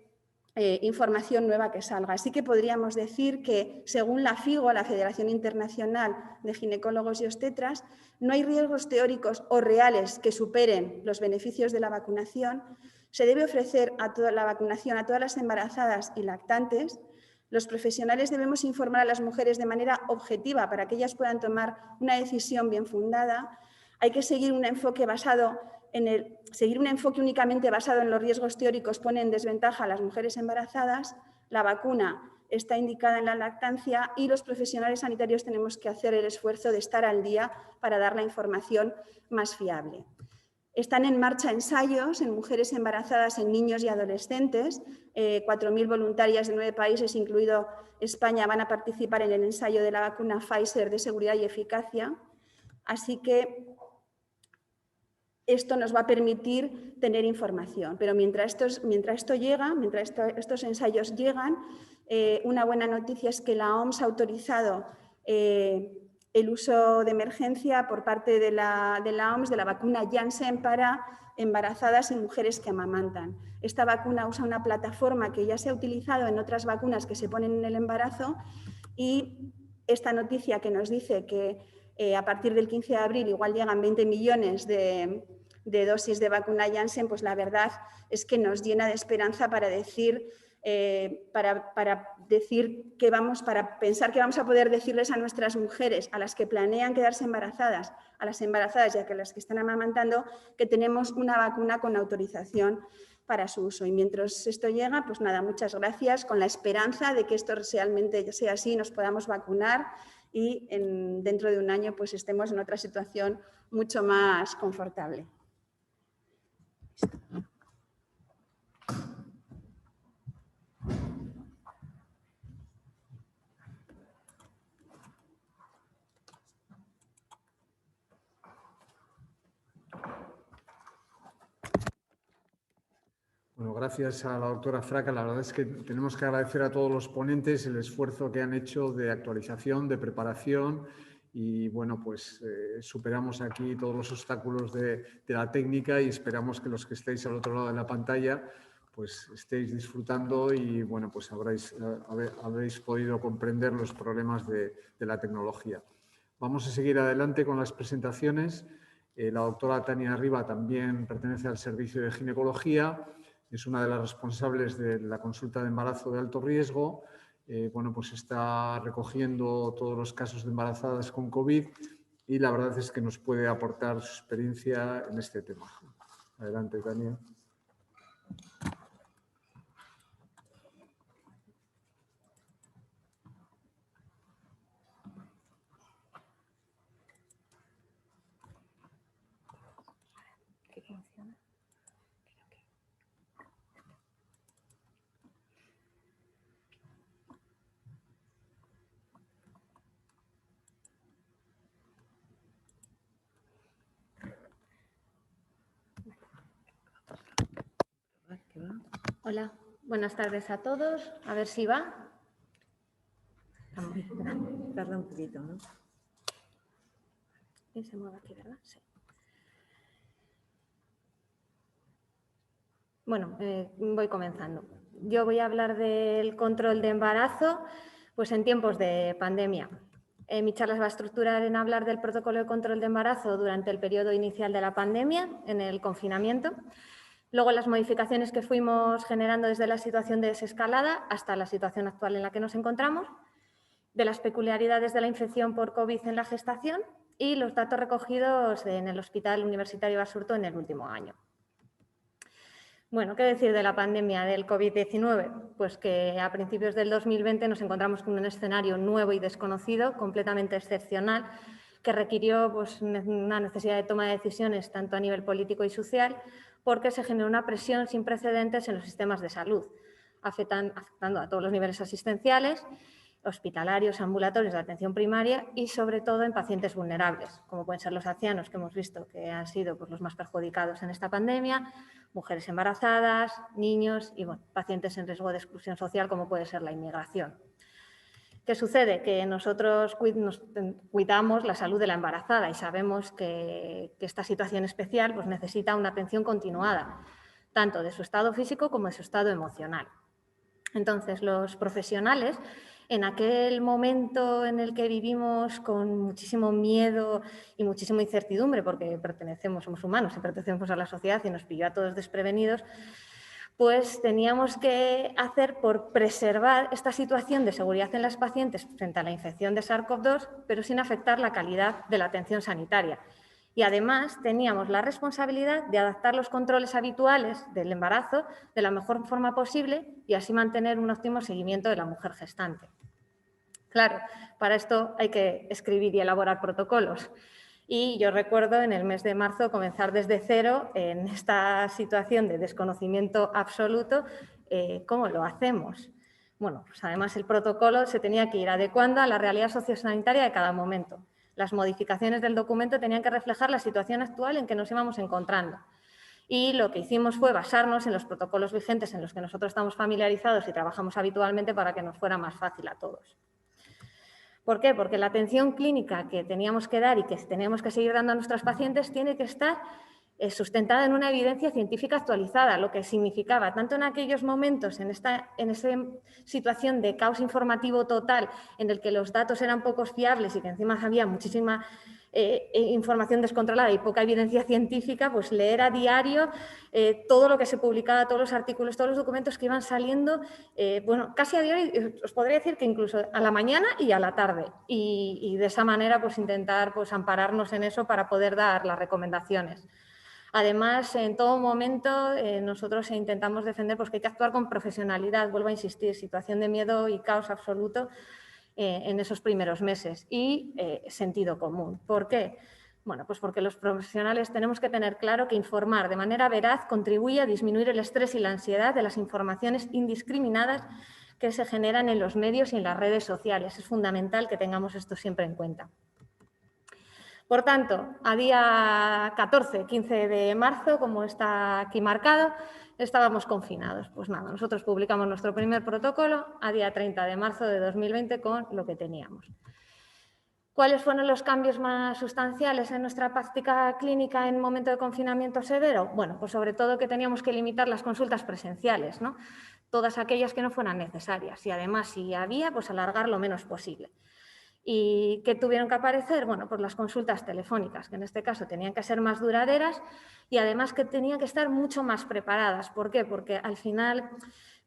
S7: información nueva que salga. Así que podríamos decir que, según la FIGO, la Federación Internacional de Ginecólogos y Obstetras, no hay riesgos teóricos o reales que superen los beneficios de la vacunación. Se debe ofrecer la vacunación a todas las embarazadas y lactantes. Los profesionales debemos informar a las mujeres de manera objetiva para que ellas puedan tomar una decisión bien fundada. Hay que seguir un enfoque únicamente basado en los riesgos teóricos pone en desventaja a las mujeres embarazadas. La vacuna está indicada en la lactancia y los profesionales sanitarios tenemos que hacer el esfuerzo de estar al día para dar la información más fiable. Están en marcha ensayos en mujeres embarazadas, en niños y adolescentes. 4.000 voluntarias de 9 países, incluido España, van a participar en el ensayo de la vacuna Pfizer de seguridad y eficacia. Así que esto nos va a permitir tener información. Pero mientras estos ensayos llegan, una buena noticia es que la OMS ha autorizado el uso de emergencia por parte de la OMS de la vacuna Janssen para embarazadas y mujeres que amamantan. Esta vacuna usa una plataforma que ya se ha utilizado en otras vacunas que se ponen en el embarazo y esta noticia que nos dice que a partir del 15 de abril igual llegan 20 millones de dosis de vacuna Janssen, pues la verdad es que nos llena de esperanza para decir para pensar que vamos a poder decirles a nuestras mujeres, a las que planean quedarse embarazadas, a las embarazadas y a las que están amamantando, que tenemos una vacuna con autorización para su uso. Y mientras esto llega, pues nada, muchas gracias, con la esperanza de que esto realmente sea así, nos podamos vacunar y dentro de un año pues estemos en otra situación mucho más confortable.
S1: Bueno, gracias a la doctora Fraca. La verdad es que tenemos que agradecer a todos los ponentes el esfuerzo que han hecho de actualización, de preparación y, bueno, pues superamos aquí todos los obstáculos de la técnica y esperamos que los que estéis al otro lado de la pantalla pues estéis disfrutando y, bueno, pues habréis podido comprender los problemas de la tecnología. Vamos a seguir adelante con las presentaciones. La doctora Tania Riba también pertenece al servicio de ginecología. Es una de las responsables de la consulta de embarazo de alto riesgo. Bueno, pues está recogiendo todos los casos de embarazadas con COVID y la verdad es que nos puede aportar su experiencia en este tema. Adelante, Tania.
S8: Hola, buenas tardes a todos. A ver si va.
S3: Tarda un poquito, ¿no?
S8: ¿Quién se mueve aquí, verdad? Sí. Bueno, voy comenzando. Yo voy a hablar del control de embarazo pues en tiempos de pandemia. Mi charla se va a estructurar en hablar del protocolo de control de embarazo durante el periodo inicial de la pandemia, en el confinamiento. Luego, las modificaciones que fuimos generando desde la situación de desescalada hasta la situación actual en la que nos encontramos, de las peculiaridades de la infección por COVID en la gestación y los datos recogidos en el Hospital Universitario Basurto en el último año. Bueno, ¿qué decir de la pandemia del COVID-19? Pues que a principios del 2020 nos encontramos con un escenario nuevo y desconocido, completamente excepcional, que requirió pues, una necesidad de toma de decisiones tanto a nivel político y social, porque se generó una presión sin precedentes en los sistemas de salud, afectando a todos los niveles asistenciales, hospitalarios, ambulatorios de atención primaria y, sobre todo, en pacientes vulnerables, como pueden ser los ancianos, que hemos visto que han sido pues, los más perjudicados en esta pandemia, mujeres embarazadas, niños y bueno, pacientes en riesgo de exclusión social, como puede ser la inmigración. ¿Qué sucede? Que nosotros cuidamos la salud de la embarazada y sabemos que esta situación especial pues, necesita una atención continuada, tanto de su estado físico como de su estado emocional. Entonces, los profesionales, en aquel momento en el que vivimos con muchísimo miedo y muchísima incertidumbre, porque somos humanos y pertenecemos a la sociedad y nos pilló a todos desprevenidos, pues teníamos que hacer por preservar esta situación de seguridad en las pacientes frente a la infección de SARS-CoV-2, pero sin afectar la calidad de la atención sanitaria. Y además teníamos la responsabilidad de adaptar los controles habituales del embarazo de la mejor forma posible y así mantener un óptimo seguimiento de la mujer gestante. Claro, para esto hay que escribir y elaborar protocolos. Y yo recuerdo en el mes de marzo comenzar desde cero en esta situación de desconocimiento absoluto, ¿cómo lo hacemos? Bueno, pues además el protocolo se tenía que ir adecuando a la realidad sociosanitaria de cada momento. Las modificaciones del documento tenían que reflejar la situación actual en que nos íbamos encontrando. Y lo que hicimos fue basarnos en los protocolos vigentes en los que nosotros estamos familiarizados y trabajamos habitualmente para que nos fuera más fácil a todos. ¿Por qué? Porque la atención clínica que teníamos que dar y que tenemos que seguir dando a nuestros pacientes tiene que estar sustentada en una evidencia científica actualizada, lo que significaba, tanto en aquellos momentos, en esa situación de caos informativo total, en el que los datos eran pocos fiables y que encima había muchísima información descontrolada y poca evidencia científica, pues leer a diario todo lo que se publicaba, todos los artículos, todos los documentos que iban saliendo, bueno, casi a diario, os podría decir que incluso a la mañana y a la tarde, y de esa manera pues intentar pues ampararnos en eso para poder dar las recomendaciones. Además, en todo momento nosotros intentamos defender pues, que hay que actuar con profesionalidad, vuelvo a insistir, situación de miedo y caos absoluto en esos primeros meses y sentido común. ¿Por qué? Bueno, pues porque los profesionales tenemos que tener claro que informar de manera veraz contribuye a disminuir el estrés y la ansiedad de las informaciones indiscriminadas que se generan en los medios y en las redes sociales. Es fundamental que tengamos esto siempre en cuenta. Por tanto, a día 14-15 de marzo, como está aquí marcado, estábamos confinados. Pues nada, nosotros publicamos nuestro primer protocolo a día 30 de marzo de 2020 con lo que teníamos. ¿Cuáles fueron los cambios más sustanciales en nuestra práctica clínica en momento de confinamiento severo? Bueno, pues sobre todo que teníamos que limitar las consultas presenciales, ¿no? Todas aquellas que no fueran necesarias y además, si había, pues alargar lo menos posible. ¿Y qué tuvieron que aparecer? Bueno, pues las consultas telefónicas, que en este caso tenían que ser más duraderas y además que tenían que estar mucho más preparadas. ¿Por qué? Porque al final,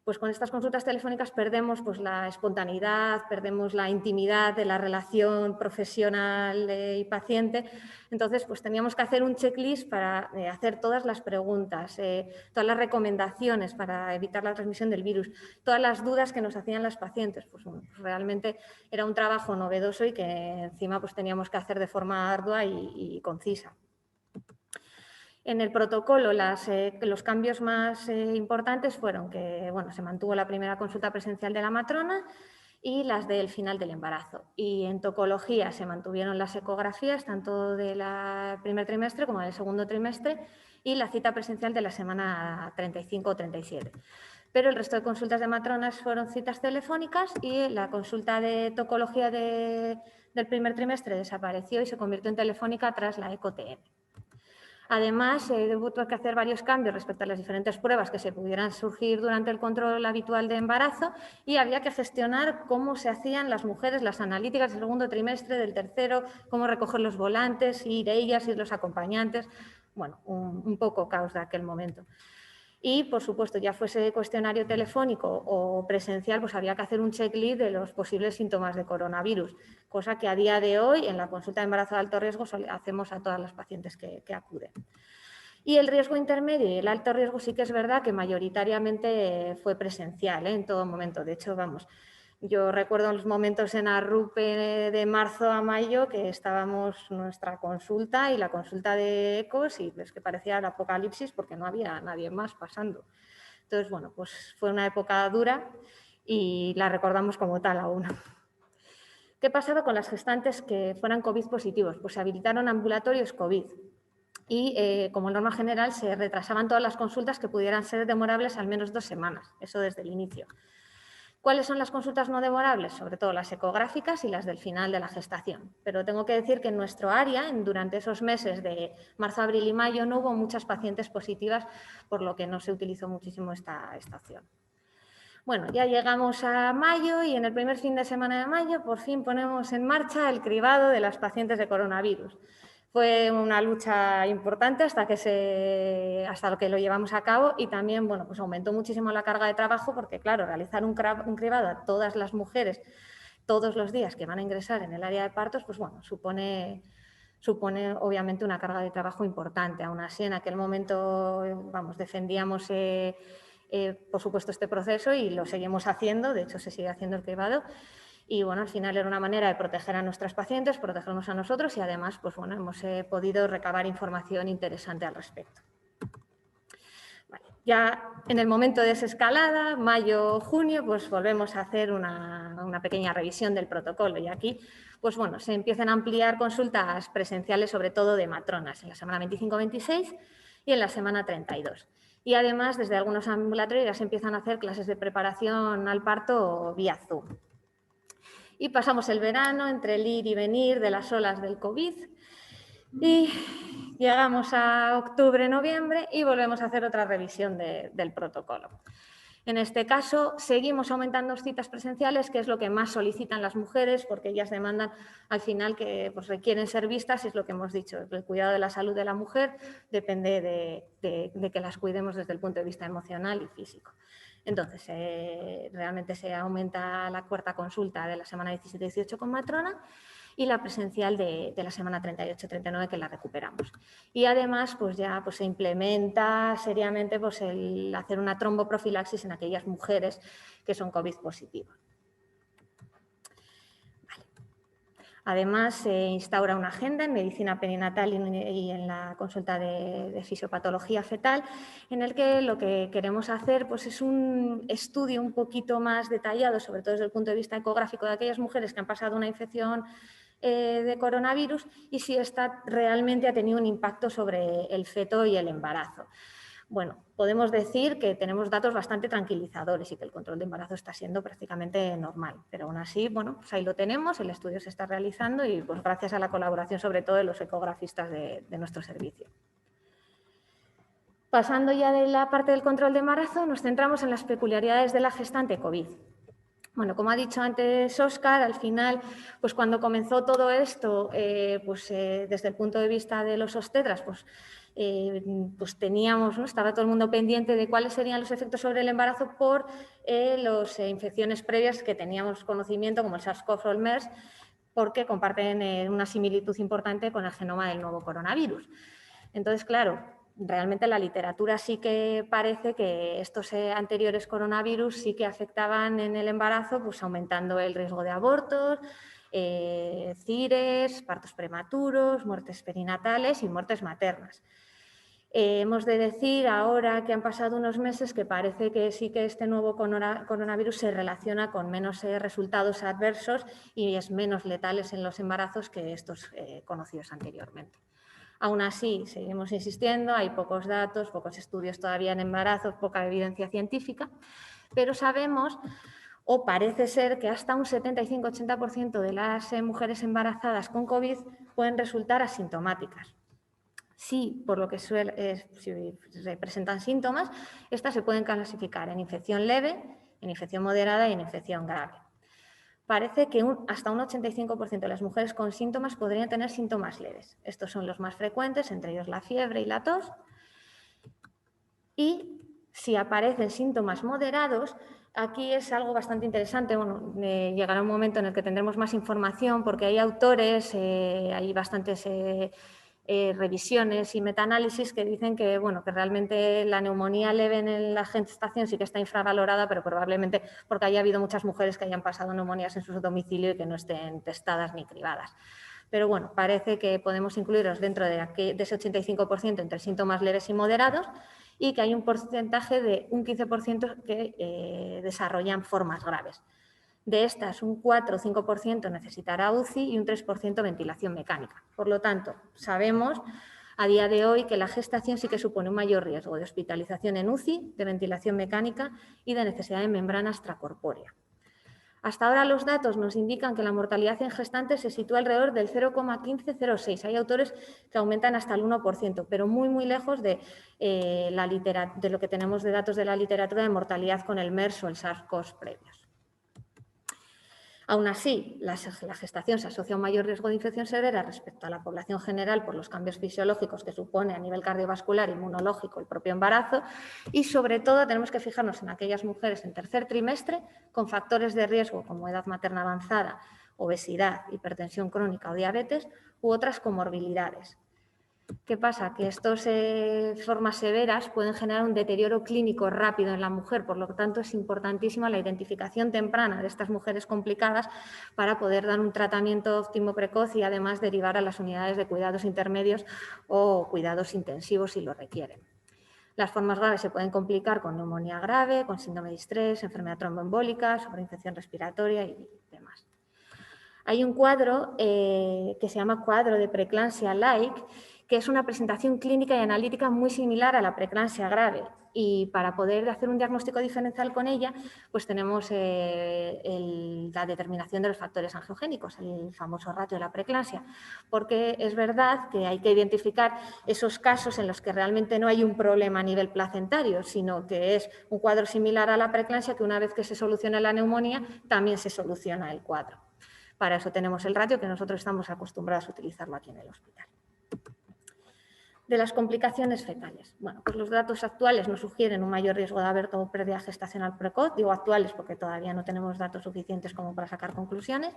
S8: pues con estas consultas telefónicas perdemos pues, la espontaneidad, perdemos la intimidad de la relación profesional y paciente. Entonces, pues teníamos que hacer un checklist para hacer todas las preguntas, todas las recomendaciones para evitar la transmisión del virus, todas las dudas que nos hacían las pacientes. Pues bueno, realmente era un trabajo novedoso y que encima pues, teníamos que hacer de forma ardua y concisa. En el protocolo, los cambios más importantes fueron que bueno, se mantuvo la primera consulta presencial de la matrona y las del final del embarazo. Y en tocología se mantuvieron las ecografías tanto del primer trimestre como del segundo trimestre y la cita presencial de la semana 35 o 37. Pero el resto de consultas de matronas fueron citas telefónicas y la consulta de tocología del primer trimestre desapareció y se convirtió en telefónica tras la ECO-TM. Además, hubo que hacer varios cambios respecto a las diferentes pruebas que se pudieran surgir durante el control habitual de embarazo y había que gestionar cómo se hacían las mujeres, las analíticas del segundo trimestre, del tercero, cómo recoger los volantes, ir ellas, ir los acompañantes. Bueno, un poco caos de aquel momento. Y, por supuesto, ya fuese cuestionario telefónico o presencial, pues había que hacer un checklist de los posibles síntomas de coronavirus, cosa que a día de hoy en la consulta de embarazo de alto riesgo hacemos a todas las pacientes que acuden. Y el riesgo intermedio y el alto riesgo sí que es verdad que mayoritariamente fue presencial en todo momento. De hecho, vamos, yo recuerdo los momentos en ARRUPE de marzo a mayo que estábamos nuestra consulta y la consulta de ecos y es que parecía el apocalipsis porque no había nadie más pasando. Entonces, bueno, pues fue una época dura y la recordamos como tal aún. ¿Qué pasaba con las gestantes que fueran COVID positivos? Pues se habilitaron ambulatorios COVID y como norma general se retrasaban todas las consultas que pudieran ser demorables al menos 2 semanas, eso desde el inicio. ¿Cuáles son las consultas no demorables? Sobre todo las ecográficas y las del final de la gestación. Pero tengo que decir que en nuestro área, durante esos meses de marzo, abril y mayo, no hubo muchas pacientes positivas, por lo que no se utilizó muchísimo esta opción. Bueno, ya llegamos a mayo y en el primer fin de semana de mayo por fin ponemos en marcha el cribado de las pacientes de coronavirus. Fue una lucha importante hasta que lo llevamos a cabo y también bueno, pues aumentó muchísimo la carga de trabajo porque, claro, realizar un cribado a todas las mujeres todos los días que van a ingresar en el área de partos, pues bueno, supone obviamente una carga de trabajo importante. Aún así, en aquel momento, vamos, defendíamos, por supuesto, este proceso y lo seguimos haciendo, de hecho se sigue haciendo el cribado. Y bueno, al final era una manera de proteger a nuestras pacientes, protegernos a nosotros y además, pues bueno, hemos podido recabar información interesante al respecto. Vale, ya en el momento de desescalada, mayo, junio, pues volvemos a hacer una pequeña revisión del protocolo y aquí, pues bueno, se empiezan a ampliar consultas presenciales, sobre todo de matronas, en la semana 25-26 y en la semana 32. Y además, desde algunos ambulatorios ya se empiezan a hacer clases de preparación al parto vía Zoom. Y pasamos el verano entre el ir y venir de las olas del COVID Y llegamos a octubre, noviembre y volvemos a hacer otra revisión del protocolo. En este caso, seguimos aumentando citas presenciales, que es lo que más solicitan las mujeres, porque ellas demandan al final que pues, requieren ser vistas, y es lo que hemos dicho, el cuidado de la salud de la mujer depende de que las cuidemos desde el punto de vista emocional y físico. Entonces, realmente se aumenta la cuarta consulta de la semana 17-18 con matrona y la presencial de la semana 38-39 que la recuperamos. Y además pues ya pues, se implementa seriamente pues, el hacer una tromboprofilaxis en aquellas mujeres que son COVID positivas. Vale. Además se instaura una agenda en medicina perinatal y en la consulta de fisiopatología fetal, en el que lo que queremos hacer pues, es un estudio un poquito más detallado, sobre todo desde el punto de vista ecográfico, de aquellas mujeres que han pasado una infección de coronavirus y si esta realmente ha tenido un impacto sobre el feto y el embarazo. Bueno, podemos decir que tenemos datos bastante tranquilizadores y que el control de embarazo está siendo prácticamente normal, pero aún así, bueno, pues ahí lo tenemos, el estudio se está realizando y pues gracias a la colaboración sobre todo de los ecografistas de nuestro servicio. Pasando ya de la parte del control de embarazo, nos centramos en las peculiaridades de la gestante COVID. Bueno, como ha dicho antes Óscar, al final, pues cuando comenzó todo esto, desde el punto de vista de los obstetras, pues teníamos, ¿no? Estaba todo el mundo pendiente de cuáles serían los efectos sobre el embarazo por las infecciones previas que teníamos conocimiento, como el SARS-CoV o el MERS, porque comparten una similitud importante con el genoma del nuevo coronavirus. Entonces, claro, realmente la literatura sí que parece que estos anteriores coronavirus sí que afectaban en el embarazo, pues aumentando el riesgo de abortos, CIRES, partos prematuros, muertes perinatales y muertes maternas. Hemos de decir ahora que han pasado unos meses que parece que sí que este nuevo coronavirus se relaciona con menos resultados adversos y es menos letales en los embarazos que estos conocidos anteriormente. Aún así, seguimos insistiendo, hay pocos datos, pocos estudios todavía en embarazos, poca evidencia científica, pero sabemos o parece ser que hasta un 75-80% de las mujeres embarazadas con COVID pueden resultar asintomáticas. Sí, por lo que si presentan síntomas, estas se pueden clasificar en infección leve, en infección moderada y en infección grave. Parece que hasta un 85% de las mujeres con síntomas podrían tener síntomas leves. Estos son los más frecuentes, entre ellos la fiebre y la tos. Y si aparecen síntomas moderados, aquí es algo bastante interesante. Bueno, llegará un momento en el que tendremos más información porque hay autores, hay bastantes revisiones y metaanálisis que dicen que, bueno, que realmente la neumonía leve en la gestación sí que está infravalorada, pero probablemente porque haya habido muchas mujeres que hayan pasado neumonías en su domicilio y que no estén testadas ni cribadas. Pero bueno, parece que podemos incluirlos dentro de ese 85% entre síntomas leves y moderados y que hay un porcentaje de un 15% que desarrollan formas graves. De estas, un 4 o 5% necesitará UCI y un 3% ventilación mecánica. Por lo tanto, sabemos a día de hoy que la gestación sí que supone un mayor riesgo de hospitalización en UCI, de ventilación mecánica y de necesidad de membrana extracorpórea. Hasta ahora los datos nos indican que la mortalidad en gestantes se sitúa alrededor del 0,1506. Hay autores que aumentan hasta el 1%, pero muy, muy lejos de lo que tenemos de datos de la literatura de mortalidad con el MERS o el SARS-CoV previos. Aún así, la gestación se asocia a un mayor riesgo de infección severa respecto a la población general por los cambios fisiológicos que supone a nivel cardiovascular, inmunológico, el propio embarazo y, sobre todo, tenemos que fijarnos en aquellas mujeres en tercer trimestre con factores de riesgo como edad materna avanzada, obesidad, hipertensión crónica o diabetes u otras comorbilidades. ¿Qué pasa? Que estas formas severas pueden generar un deterioro clínico rápido en la mujer, por lo tanto es importantísima la identificación temprana de estas mujeres complicadas para poder dar un tratamiento óptimo precoz y además derivar a las unidades de cuidados intermedios o cuidados intensivos si lo requieren. Las formas graves se pueden complicar con neumonía grave, con síndrome de estrés, enfermedad tromboembólica, sobreinfección respiratoria y demás. Hay un cuadro que se llama cuadro de preeclampsia-like, que es una presentación clínica y analítica muy similar a la preeclampsia grave. Y para poder hacer un diagnóstico diferencial con ella, pues tenemos la determinación de los factores angiogénicos, el famoso ratio de la preeclampsia, porque es verdad que hay que identificar esos casos en los que realmente no hay un problema a nivel placentario, sino que es un cuadro similar a la preeclampsia que una vez que se soluciona la neumonía, también se soluciona el cuadro. Para eso tenemos el ratio, que nosotros estamos acostumbrados a utilizarlo aquí en el hospital. De las complicaciones fetales. Bueno, pues los datos actuales nos sugieren un mayor riesgo de aborto o pérdida gestacional precoz. Digo actuales porque todavía no tenemos datos suficientes como para sacar conclusiones.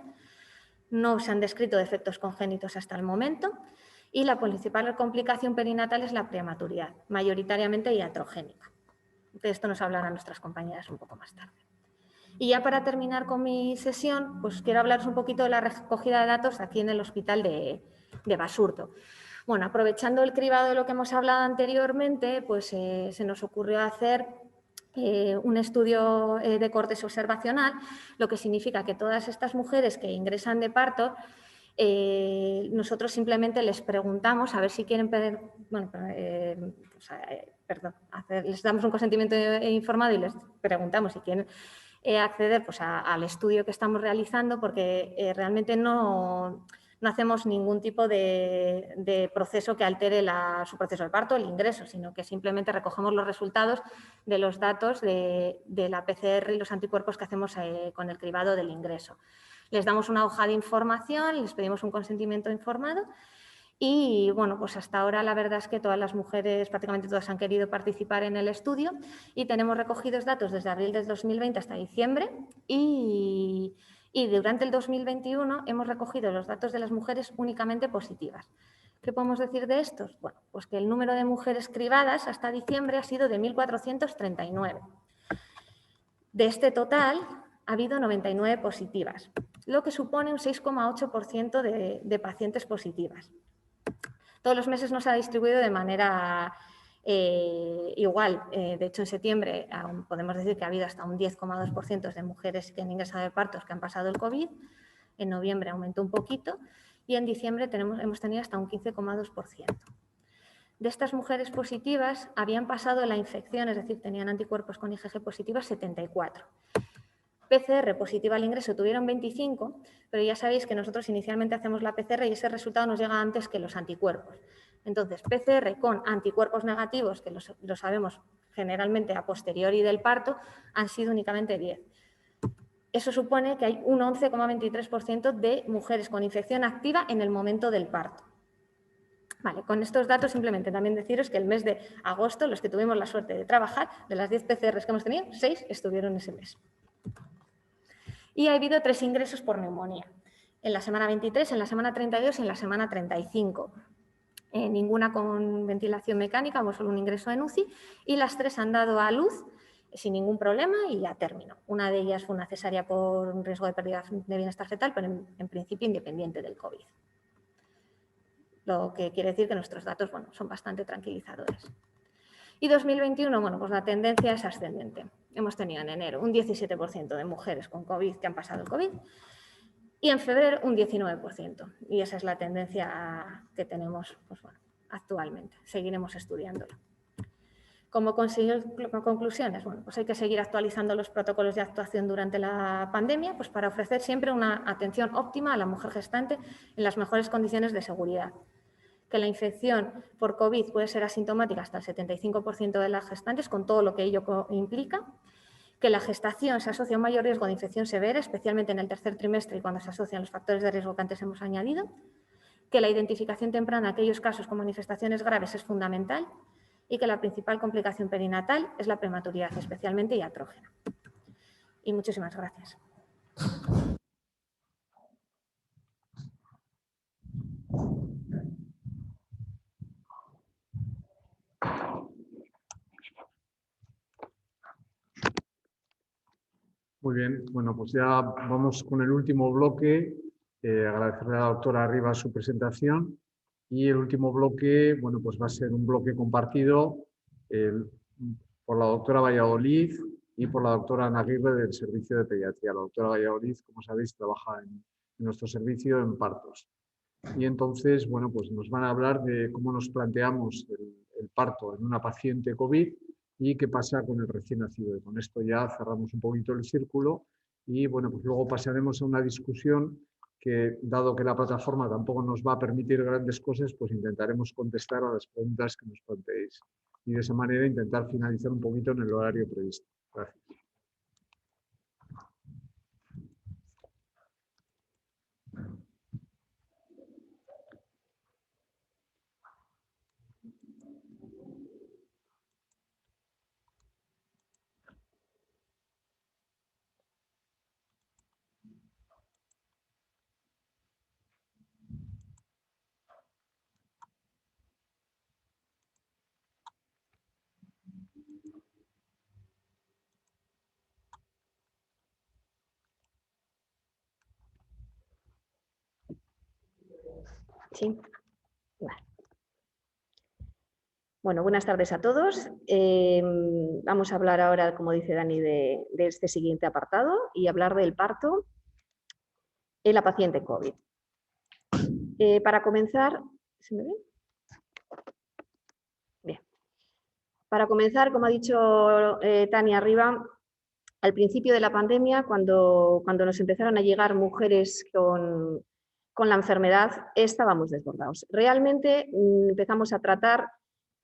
S8: No se han descrito defectos congénitos hasta el momento. Y la principal complicación perinatal es la prematuridad, mayoritariamente iatrogénica. De esto nos hablarán nuestras compañeras un poco más tarde. Y ya para terminar con mi sesión, pues quiero hablaros un poquito de la recogida de datos aquí en el hospital de Basurto. Bueno, aprovechando el cribado de lo que hemos hablado anteriormente, pues se nos ocurrió hacer un estudio de cortes observacional, lo que significa que todas estas mujeres que ingresan de parto, nosotros simplemente les preguntamos a ver si quieren pedir, les damos un consentimiento informado y les preguntamos si quieren acceder pues, al estudio que estamos realizando, porque realmente no hacemos ningún tipo de proceso que altere su proceso de parto, el ingreso, sino que simplemente recogemos los resultados de los datos de la PCR y los anticuerpos que hacemos con el cribado del ingreso. Les damos una hoja de información, les pedimos un consentimiento informado y, bueno, pues hasta ahora la verdad es que todas las mujeres, prácticamente todas han querido participar en el estudio y tenemos recogidos datos desde abril del 2020 hasta diciembre y durante el 2021 hemos recogido los datos de las mujeres únicamente positivas. ¿Qué podemos decir de estos? Bueno, pues que el número de mujeres cribadas hasta diciembre ha sido de 1.439. De este total ha habido 99 positivas, lo que supone un 6,8% de pacientes positivas. Todos los meses no se ha distribuido de manera igual. De hecho, en septiembre podemos decir que ha habido hasta un 10,2% de mujeres que han ingresado de partos que han pasado el COVID. En noviembre aumentó un poquito y en diciembre hemos tenido hasta un 15,2%. De estas mujeres positivas habían pasado la infección, es decir, tenían anticuerpos con IgG positivas 74. PCR positiva al ingreso tuvieron 25, pero ya sabéis que nosotros inicialmente hacemos la PCR y ese resultado nos llega antes que los anticuerpos. Entonces, PCR con anticuerpos negativos, que lo sabemos generalmente a posteriori del parto, han sido únicamente 10. Eso supone que hay un 11,23% de mujeres con infección activa en el momento del parto. Vale, con estos datos simplemente también deciros que el mes de agosto, los que tuvimos la suerte de trabajar, de las 10 PCRs que hemos tenido, 6 estuvieron ese mes. Y ha habido 3 ingresos por neumonía, en la semana 23, en la semana 32 y en la semana 35. Ninguna con ventilación mecánica, o solo un ingreso en UCI, y las 3 han dado a luz sin ningún problema y a término. Una de ellas fue una cesárea por un riesgo de pérdida de bienestar fetal, pero en principio independiente del COVID. Lo que quiere decir que nuestros datos son bastante tranquilizadores. Y 2021, bueno, pues la tendencia es ascendente. Hemos tenido en enero un 17% de mujeres con COVID que han pasado el COVID y en febrero un 19%. Y esa es la tendencia que tenemos actualmente. Seguiremos estudiándola. Como conclusiones, bueno, pues hay que seguir actualizando los protocolos de actuación durante la pandemia pues para ofrecer siempre una atención óptima a la mujer gestante en las mejores condiciones de seguridad. Que la infección por COVID puede ser asintomática hasta el 75% de las gestantes, con todo lo que ello implica. Que la gestación se asocia a un mayor riesgo de infección severa, especialmente en el tercer trimestre y cuando se asocian los factores de riesgo que antes hemos añadido. Que la identificación temprana de aquellos casos con manifestaciones graves es fundamental. Y que la principal complicación perinatal es la prematuridad, especialmente iatrógena. Y muchísimas gracias.
S1: Muy bien, bueno, pues ya vamos con el último bloque. Agradecerle a la doctora Rivas su presentación. Y el último bloque, bueno, pues va a ser un bloque compartido por la doctora Valladolid y por la doctora Ana Aguirre del Servicio de Pediatría. La doctora Valladolid, como sabéis, trabaja en nuestro servicio en partos. y entonces, bueno, pues nos van a hablar de cómo nos planteamos el parto en una paciente COVID y qué pasa con el recién nacido. Y con esto ya cerramos un poquito el círculo y, bueno, pues luego pasaremos a una discusión que, dado que la plataforma tampoco nos va a permitir grandes cosas, pues intentaremos contestar a las preguntas que nos planteéis. Y de esa manera intentar finalizar un poquito en el horario previsto. Gracias.
S9: Sí. Vale. Bueno, buenas tardes a todos. Vamos a hablar ahora, como dice Dani, de este siguiente apartado y hablar del parto en la paciente COVID. Para comenzar, ¿se me ve? Bien. Para comenzar, como ha dicho Tania arriba, al principio de la pandemia, cuando nos empezaron a llegar mujeres con la enfermedad, estábamos desbordados. Realmente empezamos a tratar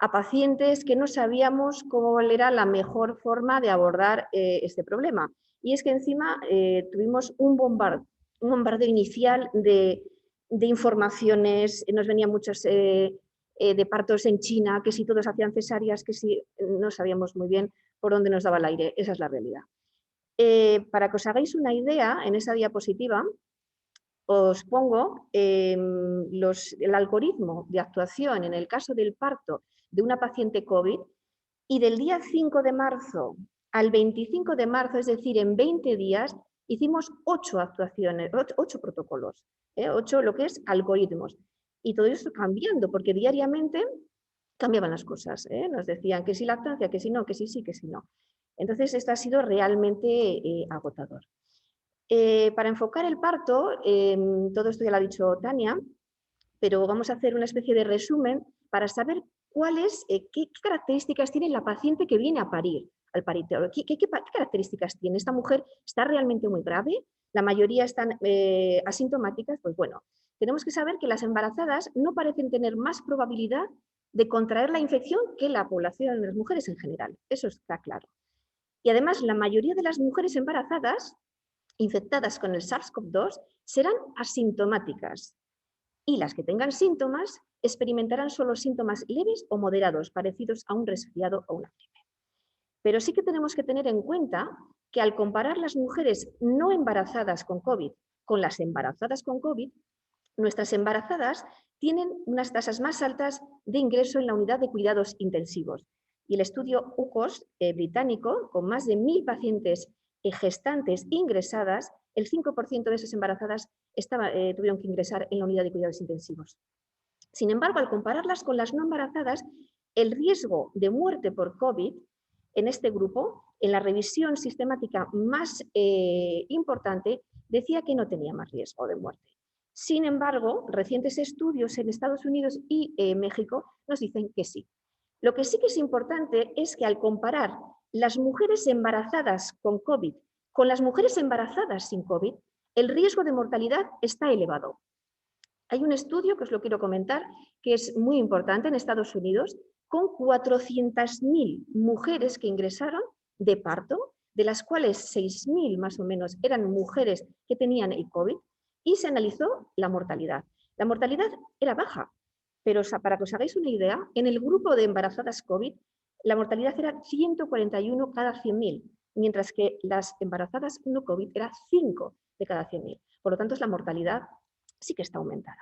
S9: a pacientes que no sabíamos cuál era la mejor forma de abordar este problema. Y es que encima tuvimos un bombardeo inicial de informaciones, nos venían muchos de partos en China, que si todos hacían cesáreas, que si no sabíamos muy bien por dónde nos daba el aire. Esa es la realidad. Para que os hagáis una idea, en esa diapositiva os pongo el algoritmo de actuación en el caso del parto de una paciente COVID, y del día 5 de marzo al 25 de marzo, es decir, en 20 días, hicimos 8 actuaciones, 8 protocolos, 8 lo que es algoritmos. Y todo esto cambiando, porque diariamente cambiaban las cosas. Nos decían que si lactancia, que si no, que si sí, que si no. Entonces, esto ha sido realmente agotador. Para enfocar el parto, todo esto ya lo ha dicho Tania, pero vamos a hacer una especie de resumen para saber qué características tiene la paciente que viene a parir al paritorio. ¿Qué características tiene? ¿Esta mujer está realmente muy grave? La mayoría están asintomáticas. Pues bueno, tenemos que saber que las embarazadas no parecen tener más probabilidad de contraer la infección que la población de las mujeres en general. Eso está claro. Y además, la mayoría de las mujeres embarazadas infectadas con el SARS-CoV-2 serán asintomáticas, y las que tengan síntomas experimentarán solo síntomas leves o moderados, parecidos a un resfriado o una gripe. Pero sí que tenemos que tener en cuenta que al comparar las mujeres no embarazadas con COVID con las embarazadas con COVID, nuestras embarazadas tienen unas tasas más altas de ingreso en la unidad de cuidados intensivos. Y el estudio UCOS británico, con más de 1.000 pacientes gestantes ingresadas, el 5% de esas embarazadas tuvieron que ingresar en la unidad de cuidados intensivos. Sin embargo, al compararlas con las no embarazadas, el riesgo de muerte por COVID en este grupo, en la revisión sistemática más importante, decía que no tenía más riesgo de muerte. Sin embargo, recientes estudios en Estados Unidos y México nos dicen que sí. Lo que sí que es importante es que al comparar las mujeres embarazadas con COVID con las mujeres embarazadas sin COVID, el riesgo de mortalidad está elevado. Hay un estudio que os lo quiero comentar, que es muy importante en Estados Unidos, con 400.000 mujeres que ingresaron de parto, de las cuales 6.000 más o menos eran mujeres que tenían el COVID, y se analizó la mortalidad. La mortalidad era baja, pero para que os hagáis una idea, en el grupo de embarazadas COVID, la mortalidad era 141 cada 100.000, mientras que las embarazadas no COVID era 5 de cada 100.000. Por lo tanto, la mortalidad sí que está aumentada.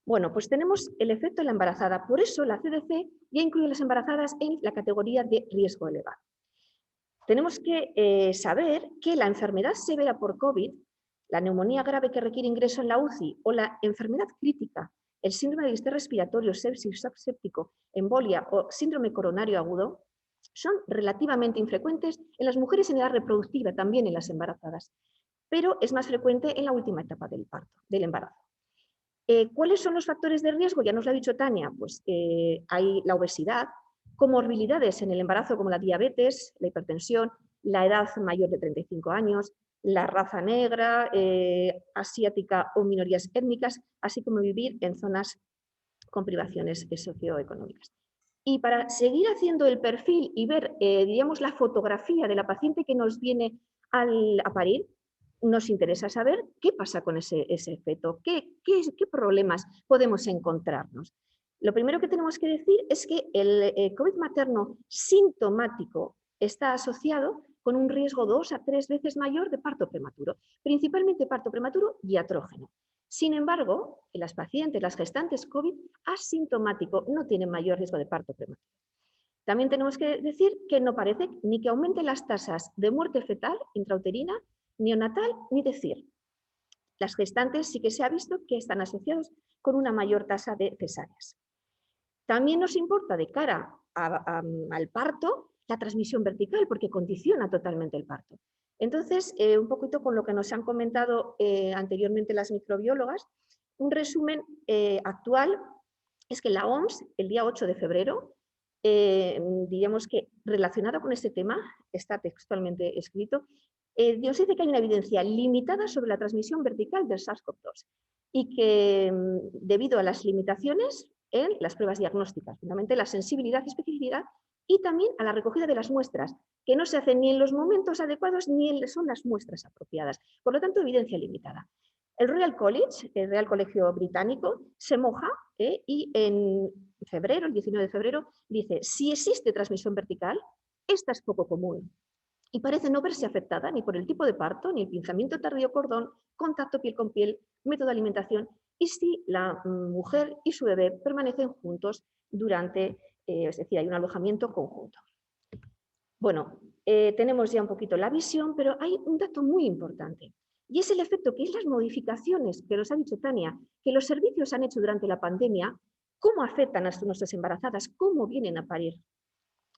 S9: Bueno, pues tenemos el efecto de la embarazada. Por eso la CDC ya incluye a las embarazadas en la categoría de riesgo elevado. Tenemos que saber que la enfermedad severa por COVID, la neumonía grave que requiere ingreso en la UCI o la enfermedad crítica, el síndrome de distrés respiratorio, sepsis, shock séptico, embolia o síndrome coronario agudo, son relativamente infrecuentes en las mujeres en edad reproductiva, también en las embarazadas, pero es más frecuente en la última etapa del parto, del embarazo. ¿Cuáles son los factores de riesgo? Ya nos lo ha dicho Tania, pues hay la obesidad, comorbilidades en el embarazo como la diabetes, la hipertensión, la edad mayor de 35 años, la raza negra, asiática o minorías étnicas, así como vivir en zonas con privaciones socioeconómicas. Y para seguir haciendo el perfil y ver, diríamos, la fotografía de la paciente que nos viene a parir, nos interesa saber qué pasa con ese feto, qué problemas podemos encontrarnos. Lo primero que tenemos que decir es que el COVID materno sintomático está asociado con un riesgo 2 a 3 veces mayor de parto prematuro, principalmente parto prematuro y atrógeno. Sin embargo, en las pacientes, las gestantes COVID asintomático no tienen mayor riesgo de parto prematuro. También tenemos que decir que no parece ni que aumenten las tasas de muerte fetal, intrauterina, neonatal, ni de CIR. Las gestantes sí que se ha visto que están asociados con una mayor tasa de cesáreas. También nos importa de cara al parto la transmisión vertical porque condiciona totalmente el parto. Entonces, un poquito con lo que nos han comentado anteriormente las microbiólogas, un resumen actual es que la OMS, el día 8 de febrero, diríamos que relacionado con este tema, está textualmente escrito, nos dice que hay una evidencia limitada sobre la transmisión vertical del SARS-CoV-2 y que debido a las limitaciones en las pruebas diagnósticas, fundamentalmente la sensibilidad y especificidad, y también a la recogida de las muestras, que no se hacen ni en los momentos adecuados ni son las muestras apropiadas. Por lo tanto, evidencia limitada. El Royal College, el Real Colegio Británico, se moja y en febrero, el 19 de febrero, dice, si existe transmisión vertical, esta es poco común y parece no verse afectada ni por el tipo de parto, ni el pinzamiento tardío cordón, contacto piel con piel, método de alimentación, y si la mujer y su bebé permanecen juntos durante, es decir, hay un alojamiento conjunto. Bueno, tenemos ya un poquito la visión, pero hay un dato muy importante. Y es el efecto que es las modificaciones, que nos ha dicho Tania, que los servicios han hecho durante la pandemia, cómo afectan a nuestras embarazadas, cómo vienen a parir.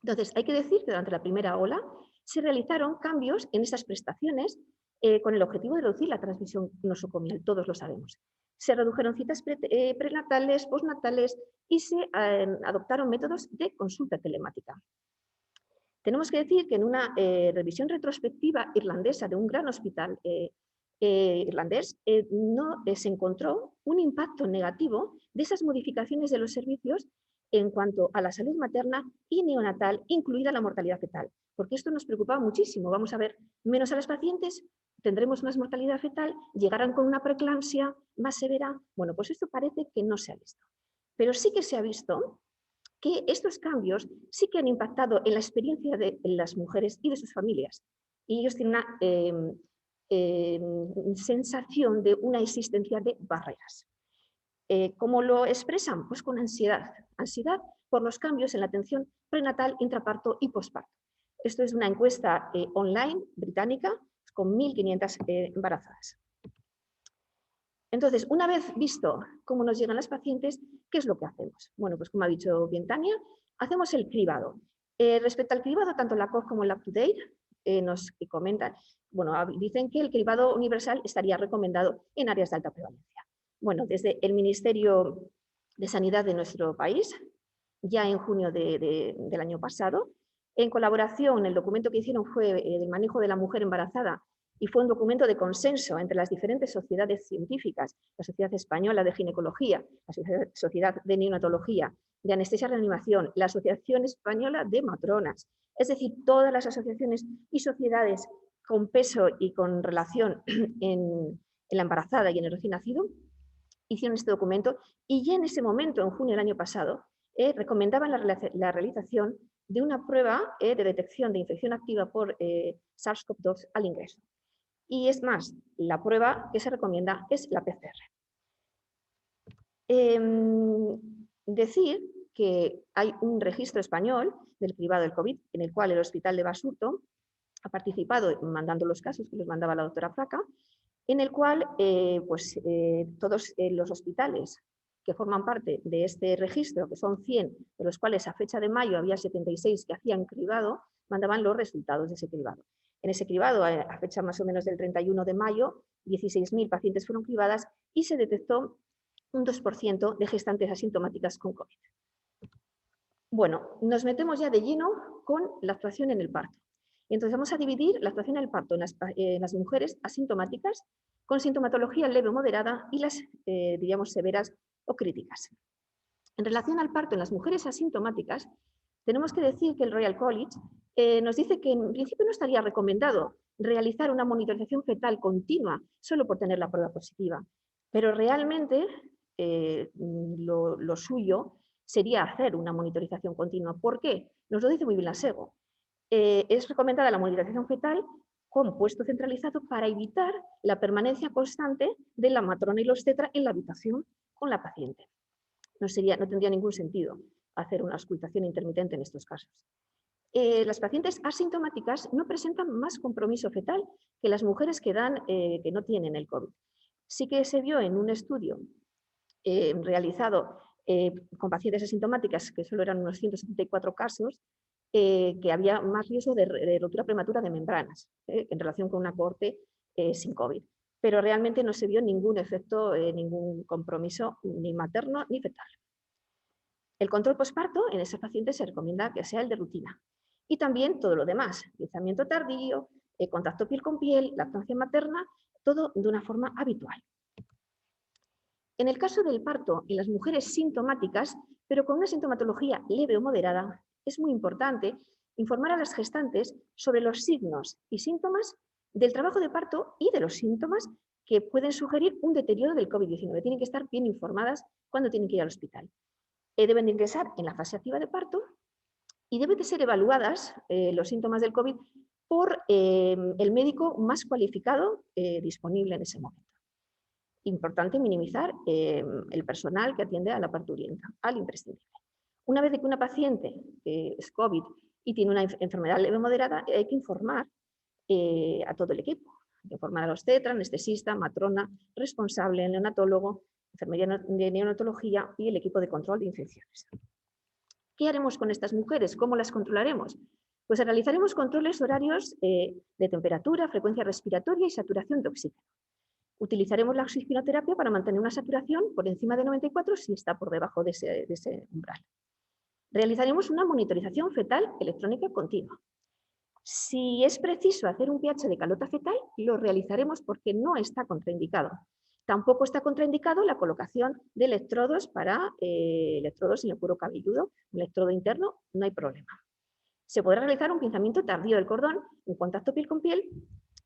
S9: Entonces, hay que decir que durante la primera ola se realizaron cambios en esas prestaciones con el objetivo de reducir la transmisión nosocomial, todos lo sabemos. Se redujeron citas prenatales, postnatales y se adoptaron métodos de consulta telemática. Tenemos que decir que en una revisión retrospectiva irlandesa de un gran hospital irlandés, no se encontró un impacto negativo de esas modificaciones de los servicios en cuanto a la salud materna y neonatal, incluida la mortalidad fetal, porque esto nos preocupaba muchísimo. Vamos a ver menos a las pacientes, tendremos más mortalidad fetal, llegarán con una preeclampsia más severa. Bueno, pues esto parece que no se ha visto. Pero sí que se ha visto que estos cambios sí que han impactado en la experiencia de las mujeres y de sus familias. Y ellos tienen una sensación de una existencia de barreras. ¿Cómo lo expresan? Pues con ansiedad. Ansiedad por los cambios en la atención prenatal, intraparto y posparto. Esto es una encuesta online británica con 1.500 embarazadas. Entonces, una vez visto cómo nos llegan las pacientes, ¿qué es lo que hacemos? Bueno, pues como ha dicho bien Tania, hacemos el cribado. Respecto al cribado, tanto la COG como la UpToDate nos comentan, bueno, dicen que el cribado universal estaría recomendado en áreas de alta prevalencia. Bueno, desde el Ministerio de Sanidad de nuestro país, ya en junio del año pasado, en colaboración, el documento que hicieron fue el manejo de la mujer embarazada y fue un documento de consenso entre las diferentes sociedades científicas, la Sociedad Española de Ginecología, la Sociedad de Neonatología, de Anestesia y Reanimación, la Asociación Española de Matronas, es decir, todas las asociaciones y sociedades con peso y con relación en la embarazada y en el recién nacido, hicieron este documento y ya en ese momento, en junio del año pasado, recomendaban la realización de una prueba de detección de infección activa por SARS-CoV-2 al ingreso. Y es más, la prueba que se recomienda es la PCR. Decir que hay un registro español del cribado del COVID en el cual el Hospital de Basurto ha participado mandando los casos que los mandaba la doctora Fraca, en el cual todos los hospitales que forman parte de este registro, que son 100, de los cuales a fecha de mayo había 76 que hacían cribado, mandaban los resultados de ese cribado. En ese cribado, a fecha más o menos del 31 de mayo, 16.000 pacientes fueron cribadas y se detectó un 2% de gestantes asintomáticas con COVID. Bueno, nos metemos ya de lleno con la actuación en el parto. Entonces vamos a dividir la actuación en el parto en las mujeres asintomáticas con sintomatología leve o moderada y las, diríamos, severas o críticas. En relación al parto en las mujeres asintomáticas, tenemos que decir que el Royal College nos dice que en principio no estaría recomendado realizar una monitorización fetal continua solo por tener la prueba positiva, pero realmente lo suyo sería hacer una monitorización continua. ¿Por qué? Nos lo dice muy bien la SEGO. Es recomendada la monitorización fetal con puesto centralizado para evitar la permanencia constante de la matrona y los obstetra en la habitación con la paciente. No tendría ningún sentido hacer una auscultación intermitente en estos casos. Las pacientes asintomáticas no presentan más compromiso fetal que las mujeres que no tienen el COVID. Sí que se vio en un estudio realizado con pacientes asintomáticas, que solo eran unos 174 casos, que había más riesgo de rotura prematura de membranas en relación con una cohorte sin COVID. Pero realmente no se vio ningún efecto, ningún compromiso ni materno ni fetal. El control posparto en esas pacientes se recomienda que sea el de rutina. Y también todo lo demás, deslizamiento tardío, contacto piel con piel, lactancia materna, todo de una forma habitual. En el caso del parto en las mujeres sintomáticas, pero con una sintomatología leve o moderada, es muy importante informar a las gestantes sobre los signos y síntomas del trabajo de parto y de los síntomas que pueden sugerir un deterioro del COVID-19. Tienen que estar bien informadas cuando tienen que ir al hospital. Deben de ingresar en la fase activa de parto y deben de ser evaluadas los síntomas del COVID por el médico más cualificado disponible en ese momento. Importante minimizar el personal que atiende a la parturienta, al imprescindible. Una vez que una paciente es COVID y tiene una enfermedad leve o moderada, hay que informar a todo el equipo. Hay que informar al obstetra, anestesista, matrona, responsable, neonatólogo, enfermería de neonatología y el equipo de control de infecciones. ¿Qué haremos con estas mujeres? ¿Cómo las controlaremos? Pues realizaremos controles horarios de temperatura, frecuencia respiratoria y saturación de oxígeno. Utilizaremos la oxigenoterapia para mantener una saturación por encima de 94 si está por debajo de ese umbral. Realizaremos una monitorización fetal electrónica continua. Si es preciso hacer un pH de calota fetal, lo realizaremos porque no está contraindicado. Tampoco está contraindicado la colocación de electrodos para electrodos en el cuero cabelludo, un electrodo interno, no hay problema. Se podrá realizar un pinzamiento tardío del cordón en contacto piel con piel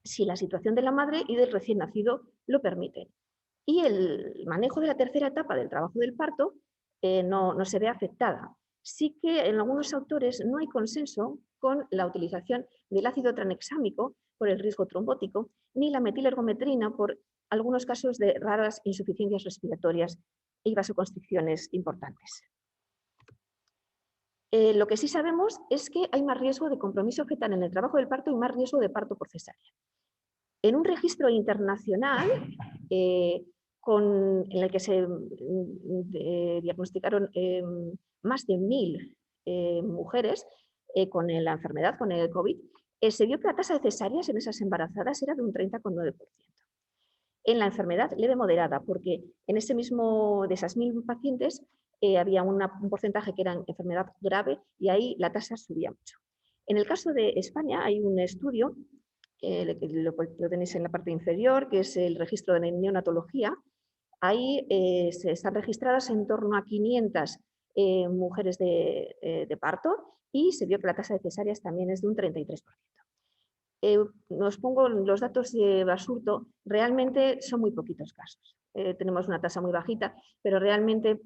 S9: si la situación de la madre y del recién nacido lo permiten. Y el manejo de la tercera etapa del trabajo del parto no se ve afectada. Sí que en algunos autores no hay consenso con la utilización del ácido tranexámico por el riesgo trombótico, ni la metilergometrina por algunos casos de raras insuficiencias respiratorias y vasoconstricciones importantes. Lo que sí sabemos es que hay más riesgo de compromiso fetal en el trabajo del parto y más riesgo de parto por cesárea. En un registro internacional en el que se diagnosticaron más de 1000 mujeres con la enfermedad, con el COVID, se vio que la tasa de cesáreas en esas embarazadas era de un 30,9%. En la enfermedad leve moderada, porque en ese mismo, de esas 1000 pacientes, había un porcentaje que era enfermedad grave y ahí la tasa subía mucho. En el caso de España hay un estudio, lo tenéis en la parte inferior, que es el registro de neonatología. Ahí se están registradas en torno a 500 mujeres de parto y se vio que la tasa de cesáreas también es de un 33%. Os pongo los datos de Basurto, realmente son muy poquitos casos. Tenemos una tasa muy bajita, pero realmente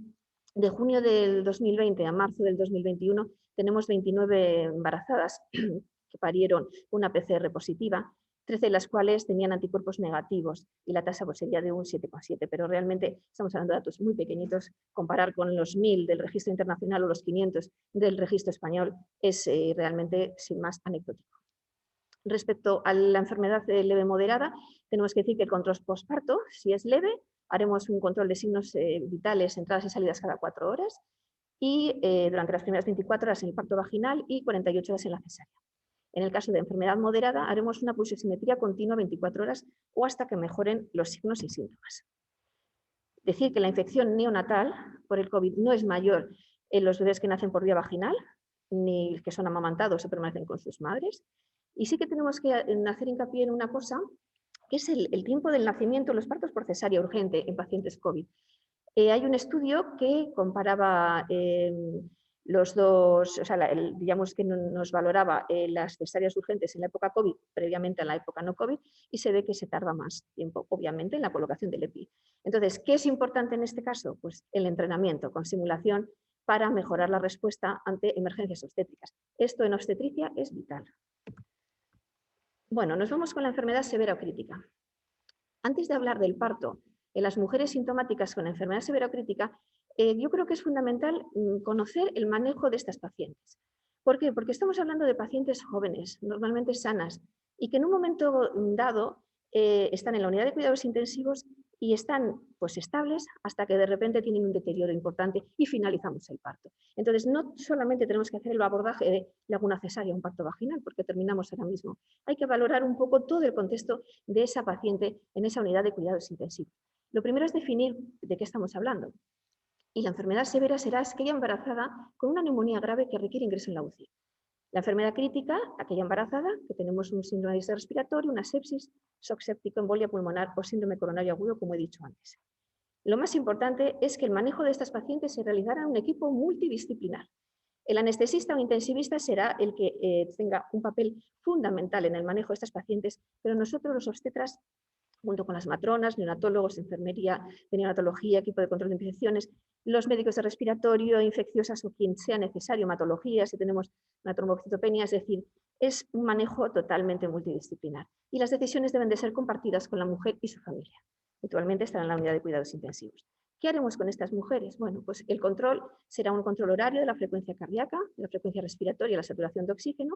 S9: de junio del 2020 a marzo del 2021 tenemos 29 embarazadas que parieron una PCR positiva, 13 de las cuales tenían anticuerpos negativos y la tasa pues, sería de un 7,7, pero realmente estamos hablando de datos muy pequeñitos. Comparar con los 1000 del registro internacional o los 500 del registro español es realmente sin más anecdótico. Respecto a la enfermedad leve moderada, tenemos que decir que el control postparto, si es leve, haremos un control de signos vitales, entradas y salidas cada 4 horas y durante las primeras 24 horas en el parto vaginal y 48 horas en la cesárea. En el caso de enfermedad moderada, haremos una pulsioximetría continua 24 horas o hasta que mejoren los signos y síntomas. decir que la infección neonatal por el COVID no es mayor en los bebés que nacen por vía vaginal, ni que son amamantados o permanecen con sus madres. Y sí que tenemos que hacer hincapié en una cosa, que es el tiempo del nacimiento, los partos por cesárea urgente en pacientes COVID. Hay un estudio que comparaba los dos, o sea, digamos que nos valoraba las cesáreas urgentes en la época COVID previamente a la época no COVID, y se ve que se tarda más tiempo, obviamente, en la colocación del EPI. Entonces, ¿qué es importante en este caso? Pues el entrenamiento con simulación para mejorar la respuesta ante emergencias obstétricas. Esto en obstetricia es vital. Bueno, nos vamos con la enfermedad severa o crítica. Antes de hablar del parto en las mujeres sintomáticas con enfermedad severa o crítica, yo creo que es fundamental conocer el manejo de estas pacientes. ¿Por qué? Porque estamos hablando de pacientes jóvenes, normalmente sanas, y que en un momento dado están en la unidad de cuidados intensivos y están pues estables hasta que de repente tienen un deterioro importante y finalizamos el parto. Entonces, no solamente tenemos que hacer el abordaje de laguna cesárea o un parto vaginal, porque terminamos ahora mismo. Hay que valorar un poco todo el contexto de esa paciente en esa unidad de cuidados intensivos. Lo primero es definir de qué estamos hablando. Y la enfermedad severa será aquella embarazada con una neumonía grave que requiere ingreso en la UCI. La enfermedad crítica, aquella embarazada que tenemos un síndrome de distrés respiratorio, una sepsis, shock séptico, embolia pulmonar o síndrome coronario agudo, como he dicho antes. Lo más importante es que el manejo de estas pacientes se realizará en un equipo multidisciplinar. El anestesista o intensivista será el que tenga un papel fundamental en el manejo de estas pacientes, pero nosotros los obstetras, junto con las matronas, neonatólogos, enfermería de neonatología, equipo de control de infecciones, los médicos de respiratorio, infecciosas o quien sea necesario, hematología, si tenemos una trombocitopenia, es decir, es un manejo totalmente multidisciplinar. Y las decisiones deben de ser compartidas con la mujer y su familia. Habitualmente estarán en la unidad de cuidados intensivos. ¿Qué haremos con estas mujeres? Bueno, pues el control será un control horario de la frecuencia cardíaca, de la frecuencia respiratoria, la saturación de oxígeno.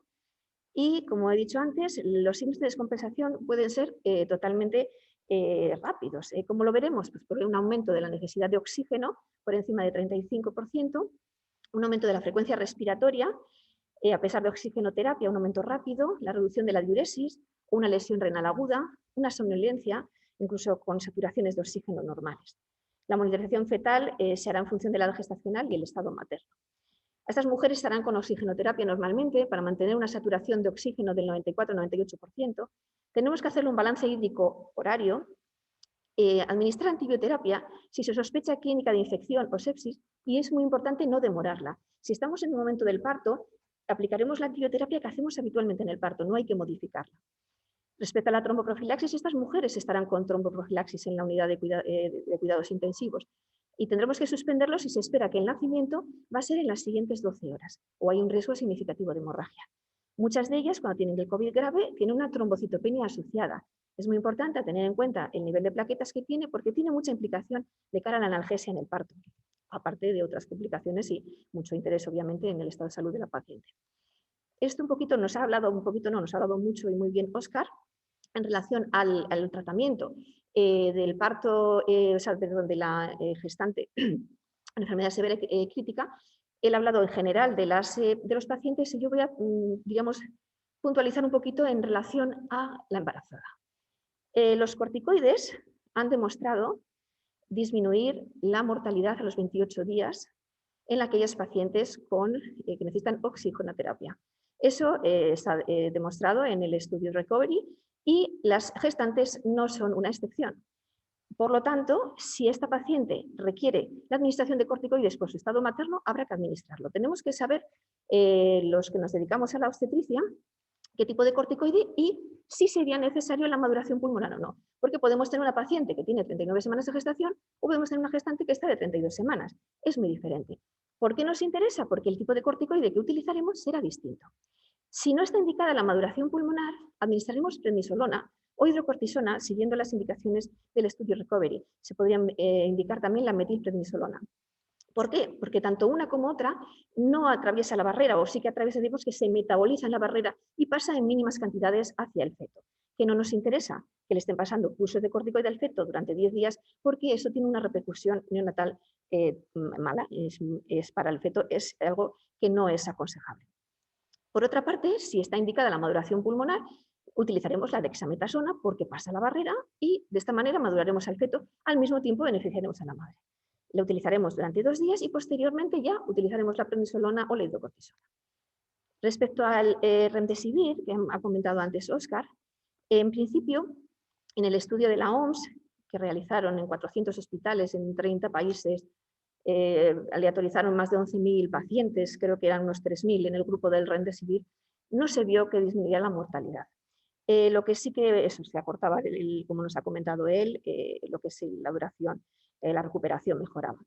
S9: Y, como he dicho antes, los signos de descompensación pueden ser totalmente rápidos. ¿Cómo lo veremos? Pues por un aumento de la necesidad de oxígeno por encima de 35%, un aumento de la frecuencia respiratoria, a pesar de oxigenoterapia, un aumento rápido, la reducción de la diuresis, una lesión renal aguda, una somnolencia, incluso con saturaciones de oxígeno normales. La monitorización fetal se hará en función de la edad gestacional y el estado materno. Estas mujeres estarán con oxigenoterapia normalmente para mantener una saturación de oxígeno del 94-98%. Tenemos que hacerle un balance hídrico horario, administrar antibioterapia si se sospecha clínica de infección o sepsis, y es muy importante no demorarla. Si estamos en el momento del parto, aplicaremos la antibioterapia que hacemos habitualmente en el parto, no hay que modificarla. Respecto a la tromboprofilaxis, estas mujeres estarán con tromboprofilaxis en la unidad de cuidados intensivos. Y tendremos que suspenderlo si se espera que el nacimiento va a ser en las siguientes 12 horas o hay un riesgo significativo de hemorragia. Muchas de ellas, cuando tienen el COVID grave, tienen una trombocitopenia asociada. Es muy importante tener en cuenta el nivel de plaquetas que tiene porque tiene mucha implicación de cara a la analgesia en el parto, aparte de otras complicaciones y mucho interés, obviamente, en el estado de salud de la paciente. Esto nos ha hablado mucho y muy bien Óscar en relación al tratamiento del parto, de la gestante en enfermedad severa crítica. Él ha hablado en general de los pacientes y yo voy a, digamos, puntualizar un poquito en relación a la embarazada. Los corticoides han demostrado disminuir la mortalidad a los 28 días en aquellas pacientes que necesitan oxigenoterapia. Eso está demostrado en el estudio Recovery y las gestantes no son una excepción. Por lo tanto, si esta paciente requiere la administración de corticoides por su estado materno, habrá que administrarlo. Tenemos que saber, los que nos dedicamos a la obstetricia, qué tipo de corticoide y si sería necesario la maduración pulmonar o no. Porque podemos tener una paciente que tiene 39 semanas de gestación o podemos tener una gestante que está de 32 semanas. Es muy diferente. ¿Por qué nos interesa? Porque el tipo de corticoide que utilizaremos será distinto. Si no está indicada la maduración pulmonar, administraremos prednisolona o hidrocortisona siguiendo las indicaciones del estudio Recovery. Se podría indicar también la metilprednisolona. ¿Por qué? Porque tanto una como otra no atraviesa la barrera, o sí que atraviesa, digamos, que se metaboliza en la barrera y pasa en mínimas cantidades hacia el feto. Que no nos interesa que le estén pasando cursos de corticoide al feto durante 10 días porque eso tiene una repercusión neonatal mala, es para el feto, es algo que no es aconsejable. Por otra parte, si está indicada la maduración pulmonar, Utilizaremos la dexametasona porque pasa la barrera y de esta manera maduraremos al feto, al mismo tiempo beneficiaremos a la madre. La utilizaremos durante 2 días y posteriormente ya utilizaremos la prednisolona o la hidrocortisona. Respecto al remdesivir, que ha comentado antes Óscar, en principio, en el estudio de la OMS, que realizaron en 400 hospitales en 30 países, aleatorizaron más de 11.000 pacientes, creo que eran unos 3.000 en el grupo del remdesivir, no se vio que disminuía la mortalidad. Lo que sí que eso se acortaba, como nos ha comentado él, lo que es la duración, la recuperación mejoraba.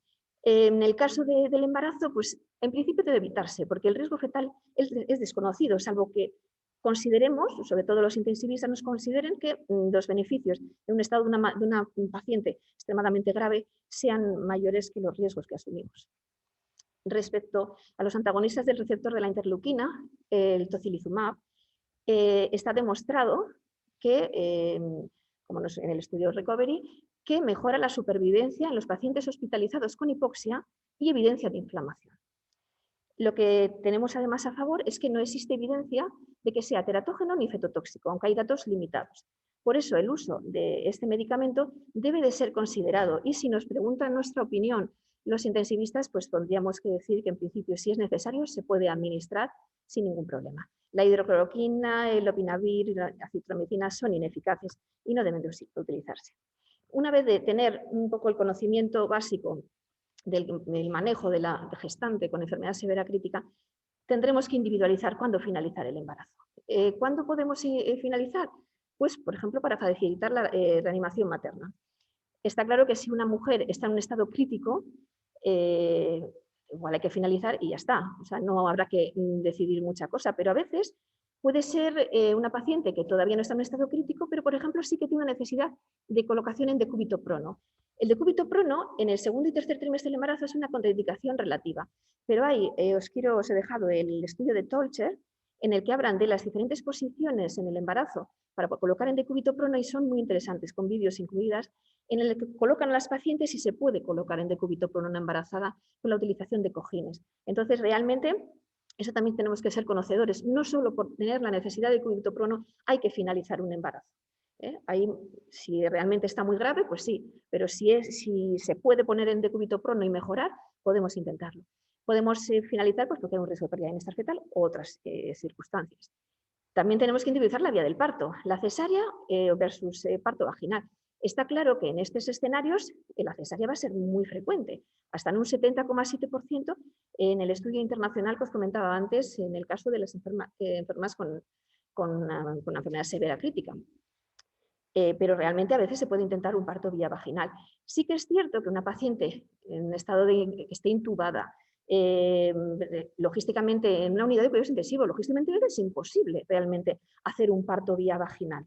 S9: En el caso del embarazo, pues en principio debe evitarse, porque el riesgo fetal es desconocido, salvo que consideremos, sobre todo los intensivistas nos consideren que los beneficios de un estado de una paciente extremadamente grave sean mayores que los riesgos que asumimos. Respecto a los antagonistas del receptor de la interleuquina, el tocilizumab, está demostrado que, como en el estudio Recovery, que mejora la supervivencia en los pacientes hospitalizados con hipoxia y evidencia de inflamación. Lo que tenemos además a favor es que no existe evidencia de que sea teratógeno ni fetotóxico, aunque hay datos limitados. Por eso el uso de este medicamento debe de ser considerado y si nos preguntan nuestra opinión los intensivistas, pues tendríamos que decir que en principio si es necesario se puede administrar sin ningún problema. La hidrocloroquina, el lopinavir y la acitromicina son ineficaces y no deben de utilizarse. Una vez de tener un poco el conocimiento básico del manejo de la gestante con enfermedad severa crítica, tendremos que individualizar cuándo finalizar el embarazo. ¿Cuándo podemos finalizar? Pues, por ejemplo, para facilitar la reanimación materna. Está claro que si una mujer está en un estado crítico, igual hay que finalizar y ya está. O sea, no habrá que decidir mucha cosa, pero a veces puede ser una paciente que todavía no está en un estado crítico, pero, por ejemplo, sí que tiene una necesidad de colocación en decúbito prono. El decúbito prono en el segundo y tercer trimestre del embarazo es una contraindicación relativa, pero os he dejado el estudio de Tolcher, en el que hablan de las diferentes posiciones en el embarazo para colocar en decúbito prono y son muy interesantes, con vídeos incluidas, en el que colocan a las pacientes y se puede colocar en decúbito prono una embarazada con la utilización de cojines. Entonces, realmente, eso también tenemos que ser conocedores. No solo por tener la necesidad de decúbito prono hay que finalizar un embarazo. Ahí, si realmente está muy grave, pues sí, pero si se puede poner en decúbito prono y mejorar, podemos intentarlo. Podemos finalizar pues, porque hay un riesgo de pérdida de bienestar fetal u otras circunstancias. También tenemos que individualizar la vía del parto, la cesárea versus parto vaginal. Está claro que en estos escenarios la cesárea va a ser muy frecuente, hasta en un 70,7% en el estudio internacional que os comentaba antes, en el caso de las enfermas con una enfermedad severa crítica. Pero realmente a veces se puede intentar un parto vía vaginal. Sí que es cierto que una paciente en estado que esté intubada, logísticamente en una unidad de cuidados intensivos, logísticamente es imposible realmente hacer un parto vía vaginal.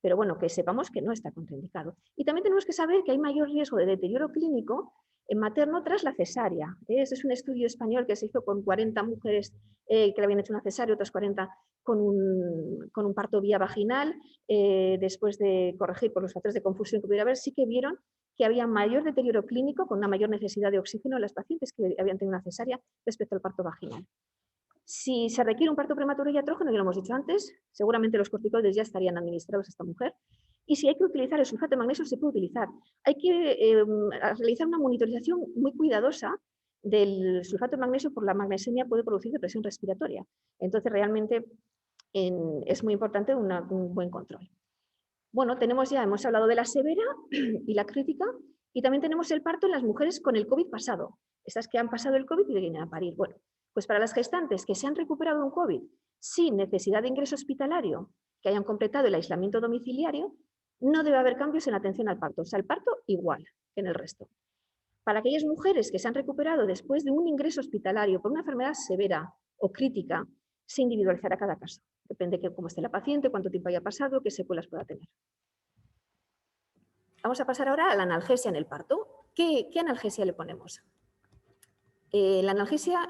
S9: Pero bueno, que sepamos que no está contraindicado. Y también tenemos que saber que hay mayor riesgo de deterioro clínico en materno tras la cesárea. Ese es un estudio español que se hizo con 40 mujeres que le habían hecho una cesárea, otras 40 con un parto vía vaginal. Después de corregir por los factores de confusión que pudiera haber, sí que vieron que había mayor deterioro clínico con una mayor necesidad de oxígeno en las pacientes que habían tenido una cesárea respecto al parto vaginal. Si se requiere un parto prematuro y atrógeno, ya lo hemos dicho antes, seguramente los corticoides ya estarían administrados a esta mujer. Y si hay que utilizar el sulfato de magnesio, se puede utilizar. Hay que realizar una monitorización muy cuidadosa del sulfato de magnesio por la magnesemia puede producir depresión respiratoria. Entonces, realmente es muy importante un buen control. Bueno, hemos hablado de la severa y la crítica, y también tenemos el parto en las mujeres con el COVID pasado. Esas que han pasado el COVID y vienen a parir. Bueno, pues para las gestantes que se han recuperado un COVID sin necesidad de ingreso hospitalario, que hayan completado el aislamiento domiciliario, no debe haber cambios en la atención al parto. O sea, el parto igual que en el resto. Para aquellas mujeres que se han recuperado después de un ingreso hospitalario por una enfermedad severa o crítica, se individualizará cada caso. Depende de cómo esté la paciente, cuánto tiempo haya pasado, qué secuelas pueda tener. Vamos a pasar ahora a la analgesia en el parto. ¿Qué analgesia le ponemos? La analgesia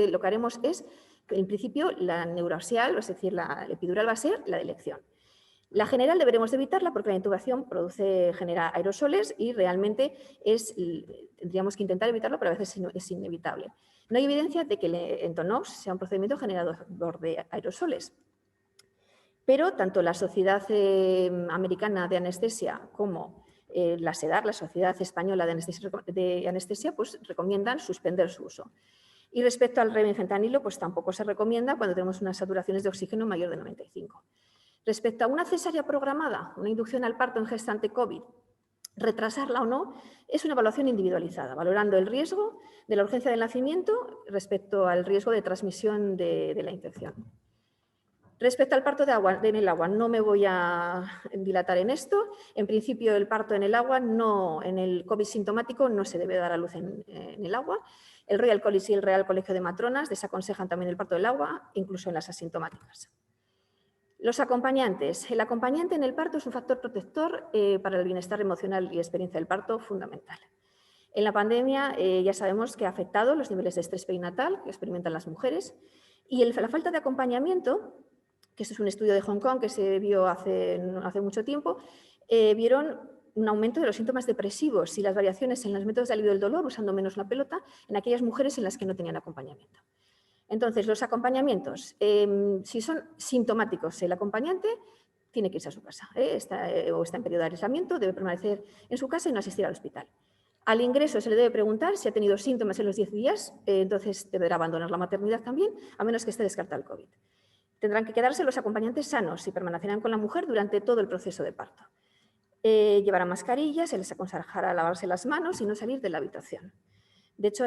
S9: lo que haremos es, en principio, la neuroaxial, es decir, la epidural va a ser la de elección. La general deberemos de evitarla porque la intubación genera aerosoles y realmente tendríamos que intentar evitarlo, pero a veces es inevitable. No hay evidencia de que el Entonox sea un procedimiento generador de aerosoles. Pero tanto la Sociedad Americana de Anestesia como la SEDAR, la Sociedad Española de Anestesia, pues recomiendan suspender su uso. Y respecto al remifentanilo, pues tampoco se recomienda cuando tenemos unas saturaciones de oxígeno mayor de 95. Respecto a una cesárea programada, una inducción al parto en gestante COVID, retrasarla o no, es una evaluación individualizada, valorando el riesgo de la urgencia del nacimiento respecto al riesgo de transmisión de la infección. Respecto al parto en el agua, no me voy a dilatar en esto. En principio, el parto en el agua, en el COVID sintomático, no se debe dar a luz en el agua. El Royal College y el Real Colegio de Matronas desaconsejan también el parto del agua, incluso en las asintomáticas. Los acompañantes. El acompañante en el parto es un factor protector para el bienestar emocional y experiencia del parto fundamental. En la pandemia ya sabemos que ha afectado los niveles de estrés perinatal que experimentan las mujeres y la falta de acompañamiento, que este es un estudio de Hong Kong que se vio hace mucho tiempo, vieron un aumento de los síntomas depresivos y las variaciones en los métodos de alivio del dolor, usando menos la pelota, en aquellas mujeres en las que no tenían acompañamiento. Entonces, los acompañamientos, si son sintomáticos, el acompañante tiene que irse a su casa, está en periodo de aislamiento, debe permanecer en su casa y no asistir al hospital. Al ingreso se le debe preguntar si ha tenido síntomas en los 10 días, entonces deberá abandonar la maternidad también, a menos que esté descartado el COVID. Tendrán que quedarse los acompañantes sanos y permanecerán con la mujer durante todo el proceso de parto. Llevarán mascarillas, se les aconsejará lavarse las manos y no salir de la habitación. De hecho,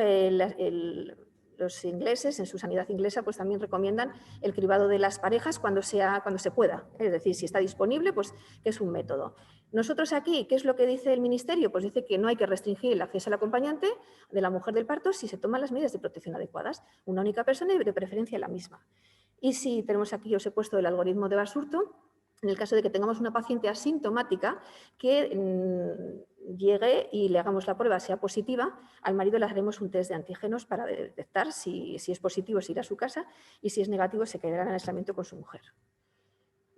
S9: los ingleses, en su sanidad inglesa, pues también recomiendan el cribado de las parejas cuando se pueda. Es decir, si está disponible, pues que es un método. Nosotros aquí, ¿qué es lo que dice el Ministerio? Pues dice que no hay que restringir el acceso al acompañante de la mujer del parto si se toman las medidas de protección adecuadas. Una única persona y de preferencia la misma. Y si tenemos aquí, os he puesto el algoritmo de Basurto, en el caso de que tengamos una paciente asintomática que llegue y le hagamos la prueba, sea positiva, al marido le haremos un test de antígenos para detectar si es positivo, se irá a su casa y si es negativo, se quedará en aislamiento con su mujer.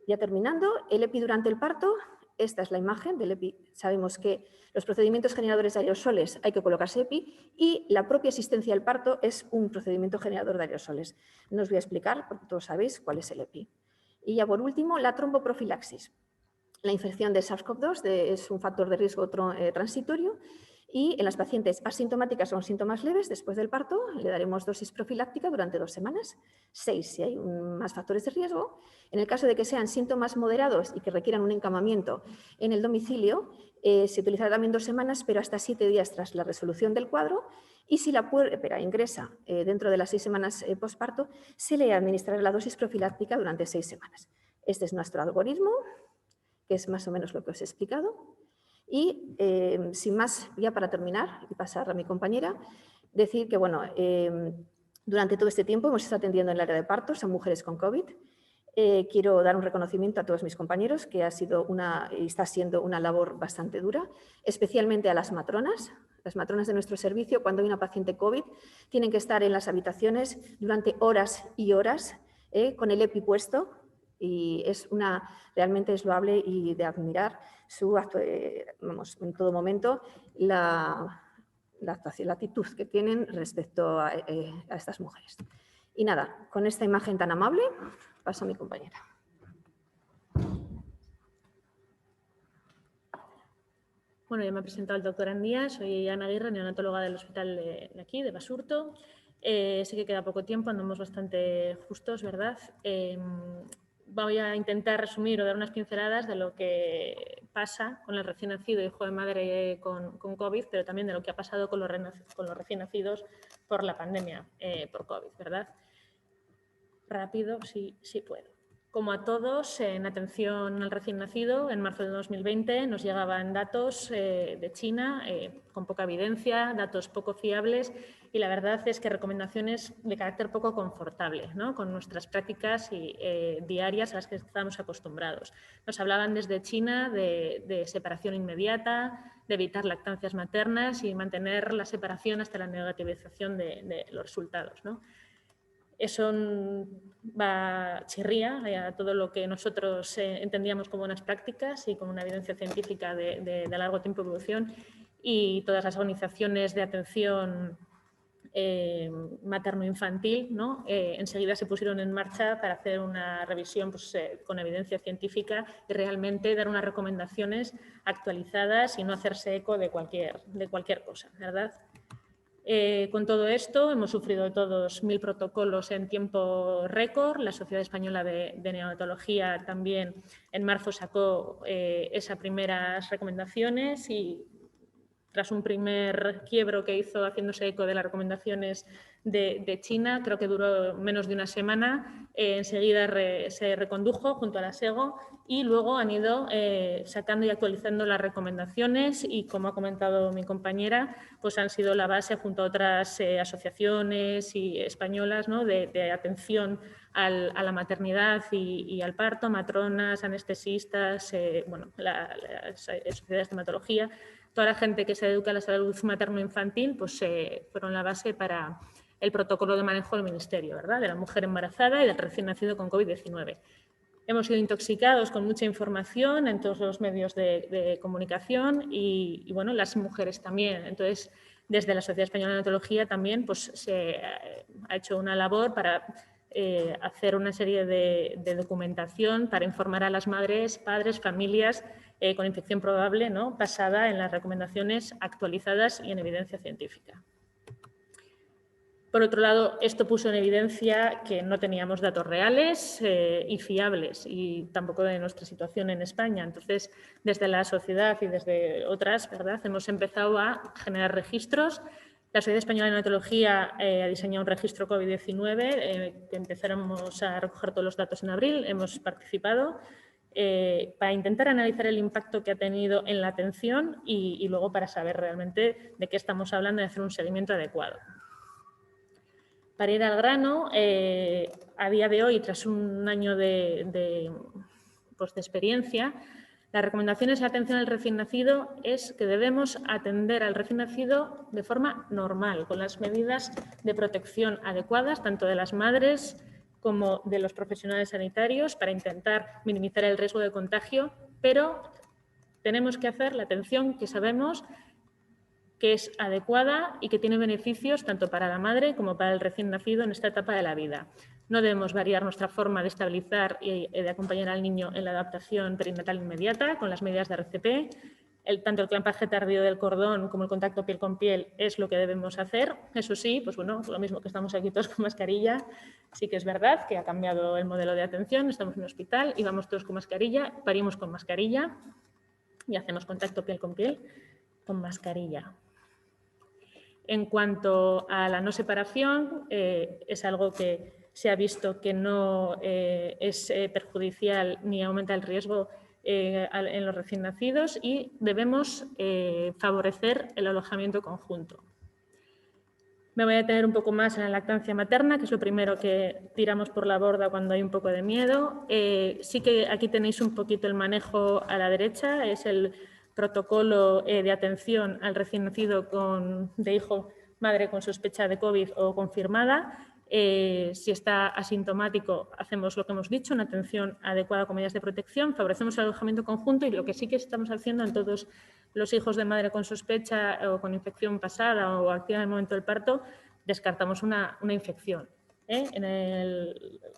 S9: Ya terminando, el EPI durante el parto, esta es la imagen del EPI. Sabemos que los procedimientos generadores de aerosoles hay que colocarse EPI y la propia asistencia al parto es un procedimiento generador de aerosoles. No os voy a explicar, porque todos sabéis cuál es el EPI. Y ya por último, la tromboprofilaxis. La infección de SARS-CoV-2 es un factor de riesgo transitorio y en las pacientes asintomáticas con síntomas leves después del parto le daremos dosis profiláctica durante 2 semanas, 6 si hay más factores de riesgo. En el caso de que sean síntomas moderados y que requieran un encamamiento en el domicilio, se utilizará también 2 semanas, pero hasta 7 días tras la resolución del cuadro. Y si la puérpera ingresa dentro de las 6 semanas postparto, se le administrará la dosis profiláctica durante 6 semanas. Este es nuestro algoritmo, que es más o menos lo que os he explicado. Y sin más, ya para terminar y pasar a mi compañera, decir que bueno, durante todo este tiempo hemos estado atendiendo en el área de partos a mujeres con COVID. Quiero dar un reconocimiento a todos mis compañeros, que ha sido y está siendo una labor bastante dura, especialmente a las matronas. Las matronas de nuestro servicio, cuando hay una paciente COVID, tienen que estar en las habitaciones durante horas y horas con el EPI puesto y realmente es loable y de admirar su en todo momento la actitud que tienen respecto a estas mujeres. Y nada, con esta imagen tan amable, paso a mi compañera.
S10: Bueno, ya me ha presentado el doctor Andía, soy Ana Aguirre, neonatóloga del hospital de aquí, de Basurto. Sé que queda poco tiempo, andamos bastante justos, ¿verdad? Voy a intentar resumir o dar unas pinceladas de lo que pasa con el recién nacido hijo de madre con COVID, pero también de lo que ha pasado con los recién nacidos por la pandemia por COVID, ¿verdad? Rápido, sí puedo. Como a todos, en atención al recién nacido, en marzo de 2020 nos llegaban datos de China con poca evidencia, datos poco fiables y la verdad es que recomendaciones de carácter poco confortable, ¿no? Con nuestras prácticas diarias a las que estábamos acostumbrados. Nos hablaban desde China de separación inmediata, de evitar lactancias maternas y mantener la separación hasta la negativización de los resultados, ¿no? Eso chirría a todo lo que nosotros entendíamos como buenas prácticas y como una evidencia científica de largo tiempo de evolución y todas las organizaciones de atención materno-infantil, ¿no? Enseguida se pusieron en marcha para hacer una revisión pues, con evidencia científica y realmente dar unas recomendaciones actualizadas y no hacerse eco de cualquier cosa, ¿verdad? Con todo esto hemos sufrido todos 1000 protocolos en tiempo récord. La Sociedad Española de Neonatología también en marzo sacó esas primeras recomendaciones y tras un primer quiebro que hizo haciéndose eco de las recomendaciones de China, creo que duró menos de una semana, enseguida se recondujo junto a la SEGO y luego han ido sacando y actualizando las recomendaciones y, como ha comentado mi compañera, pues han sido la base junto a otras asociaciones y españolas, ¿no? de atención a la maternidad y al parto, matronas, anestesistas, bueno, las sociedades de hematología. Toda la gente que se dedica a la salud materno-infantil pues, fueron la base para el protocolo de manejo del Ministerio, ¿verdad? De la mujer embarazada y del recién nacido con COVID-19. Hemos sido intoxicados con mucha información en todos los medios de comunicación y, bueno, las mujeres también. Entonces, desde la Sociedad Española de Neonatología también pues, se ha hecho una labor para hacer una serie de documentación para informar a las madres, padres, familias con infección probable, ¿no? basada en las recomendaciones actualizadas y en evidencia científica. Por otro lado, esto puso en evidencia que no teníamos datos reales y fiables y tampoco de nuestra situación en España. Entonces, desde la sociedad y desde otras, ¿verdad? hemos empezado a generar registros. La Sociedad Española de Neonatología ha diseñado un registro COVID-19 que empezáramos a recoger todos los datos en abril. Hemos participado para intentar analizar el impacto que ha tenido en la atención y luego para saber realmente de qué estamos hablando y hacer un seguimiento adecuado. Para ir al grano, a día de hoy, tras un año de experiencia, las recomendaciones de atención al recién nacido es que debemos atender al recién nacido de forma normal, con las medidas de protección adecuadas, tanto de las madres como de los profesionales sanitarios, para intentar minimizar el riesgo de contagio, pero tenemos que hacer la atención que sabemos que es adecuada y que tiene beneficios tanto para la madre como para el recién nacido en esta etapa de la vida. No debemos variar nuestra forma de estabilizar y de acompañar al niño en la adaptación perinatal inmediata con las medidas de RCP. Tanto el clampaje tardío del cordón como el contacto piel con piel es lo que debemos hacer. Eso sí, pues bueno, lo mismo que estamos aquí todos con mascarilla, sí que es verdad que ha cambiado el modelo de atención, estamos en un hospital y vamos todos con mascarilla, parimos con mascarilla y hacemos contacto piel con piel con mascarilla. En cuanto a la no separación, es algo que se ha visto que no es perjudicial ni aumenta el riesgo en los recién nacidos y debemos favorecer el alojamiento conjunto. Me voy a detener un poco más en la lactancia materna, que es lo primero que tiramos por la borda cuando hay un poco de miedo. Sí que aquí tenéis un poquito el manejo a la derecha, es el protocolo de atención al recién nacido de hijo madre con sospecha de COVID o confirmada. Si está asintomático, hacemos lo que hemos dicho, una atención adecuada con medidas de protección, favorecemos el alojamiento conjunto y lo que sí que estamos haciendo en todos los hijos de madre con sospecha o con infección pasada o activa en el momento del parto, descartamos una infección.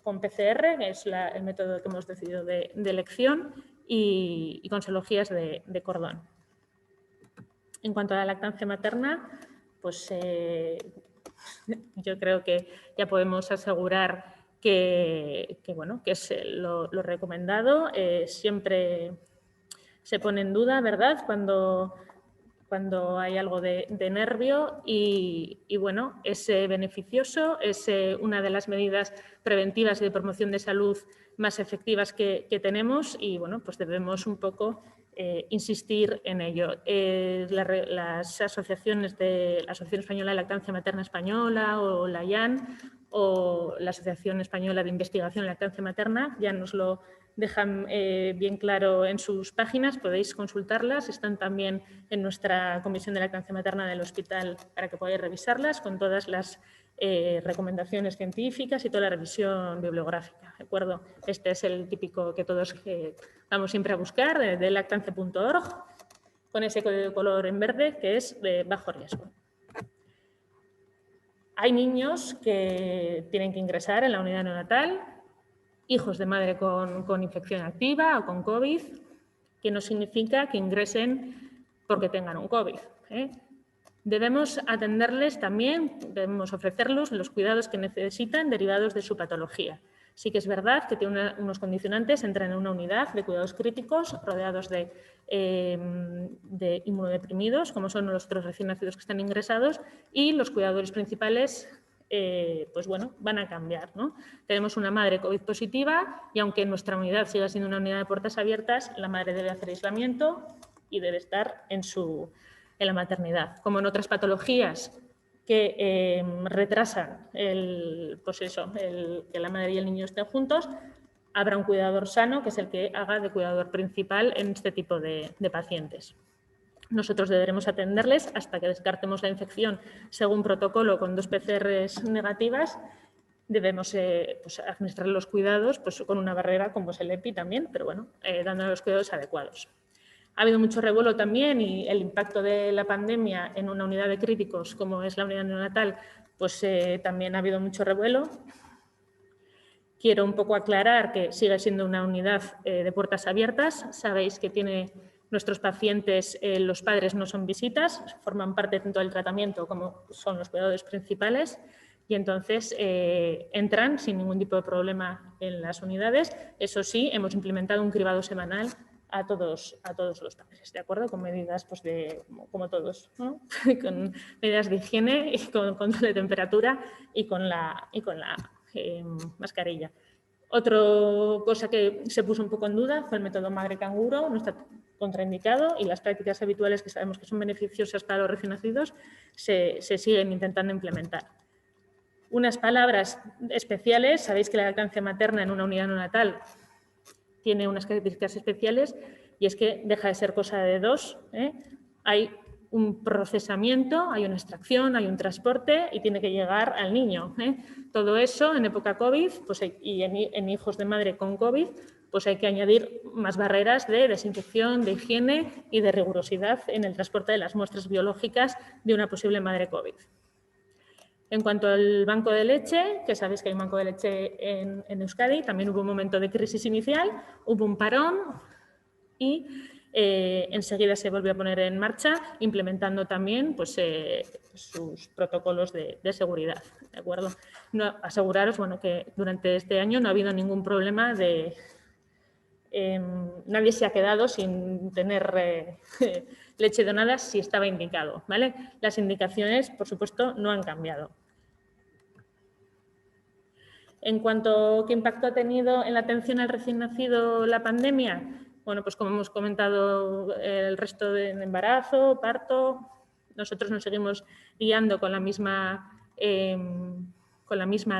S10: Con PCR, que es el método que hemos decidido de elección, y con serologías de cordón. En cuanto a la lactancia materna, pues yo creo que ya podemos asegurar que es lo recomendado. Siempre se pone en duda, ¿verdad?, cuando hay algo de nervio y bueno, es beneficioso, es una de las medidas preventivas y de promoción de salud más efectivas que tenemos y bueno, pues debemos un poco insistir en ello. Las asociaciones de la Asociación Española de Lactancia Materna Española o la IAN o la Asociación Española de Investigación en Lactancia Materna ya nos lo dejan bien claro en sus páginas, podéis consultarlas, están también en nuestra Comisión de Lactancia Materna del hospital para que podáis revisarlas con todas las recomendaciones científicas y toda la revisión bibliográfica, ¿de acuerdo? Este es el típico que todos vamos siempre a buscar, de lactancia.org, con ese código de color en verde que es de bajo riesgo. hay niños que tienen que ingresar en la unidad neonatal, hijos de madre con infección activa o con COVID, que no significa que ingresen porque tengan un COVID, ¿eh? Debemos atenderles también, debemos ofrecerles los cuidados que necesitan derivados de su patología. Sí que es verdad que tiene unos condicionantes, entran en una unidad de cuidados críticos rodeados de inmunodeprimidos, como son los otros recién nacidos que están ingresados, y los cuidadores principales pues bueno, van a cambiar, ¿no? Tenemos una madre COVID positiva y aunque nuestra unidad siga siendo una unidad de puertas abiertas, la madre debe hacer aislamiento y debe estar en la maternidad. Como en otras patologías que retrasan que la madre y el niño estén juntos, habrá un cuidador sano que es el que haga de cuidador principal en este tipo de pacientes. Nosotros deberemos atenderles hasta que descartemos la infección según protocolo con 2 PCRs negativas. Debemos administrar los cuidados con una barrera como es el EPI también, pero bueno, dando los cuidados adecuados. Ha habido mucho revuelo también y el impacto de la pandemia en una unidad de críticos como es la unidad neonatal, pues también ha habido mucho revuelo. Quiero un poco aclarar que sigue siendo una unidad de puertas abiertas. Sabéis que nuestros pacientes, los padres no son visitas, forman parte tanto del tratamiento como son los cuidadores principales y entonces entran sin ningún tipo de problema en las unidades. Eso sí, hemos implementado un cribado semanal a todos los padres, ¿de acuerdo? Con medidas pues, como todos, ¿no? Con medidas de higiene y con control de temperatura y con la mascarilla. Otra cosa que se puso un poco en duda fue el método madre-canguro, no está contraindicado y las prácticas habituales que sabemos que son beneficiosas para los recién nacidos se siguen intentando implementar. Unas palabras especiales, sabéis que la lactancia materna en una unidad neonatal tiene unas características especiales y es que deja de ser cosa de 2, ¿eh? Hay un procesamiento, hay una extracción, hay un transporte y tiene que llegar al niño, ¿eh? Todo eso en época COVID pues, y en hijos de madre con COVID, pues hay que añadir más barreras de desinfección, de higiene y de rigurosidad en el transporte de las muestras biológicas de una posible madre COVID. En cuanto al banco de leche, que sabéis que hay un banco de leche en Euskadi, también hubo un momento de crisis inicial, hubo un parón y enseguida se volvió a poner en marcha, implementando también pues, sus protocolos de seguridad. ¿De acuerdo? Aseguraros que durante este año no ha habido ningún problema nadie se ha quedado sin tener leche donada si estaba indicado, ¿vale? Las indicaciones, por supuesto, no han cambiado. En cuanto a qué impacto ha tenido en la atención al recién nacido la pandemia, bueno, pues como hemos comentado, el resto de embarazo, parto, nosotros nos seguimos guiando con la misma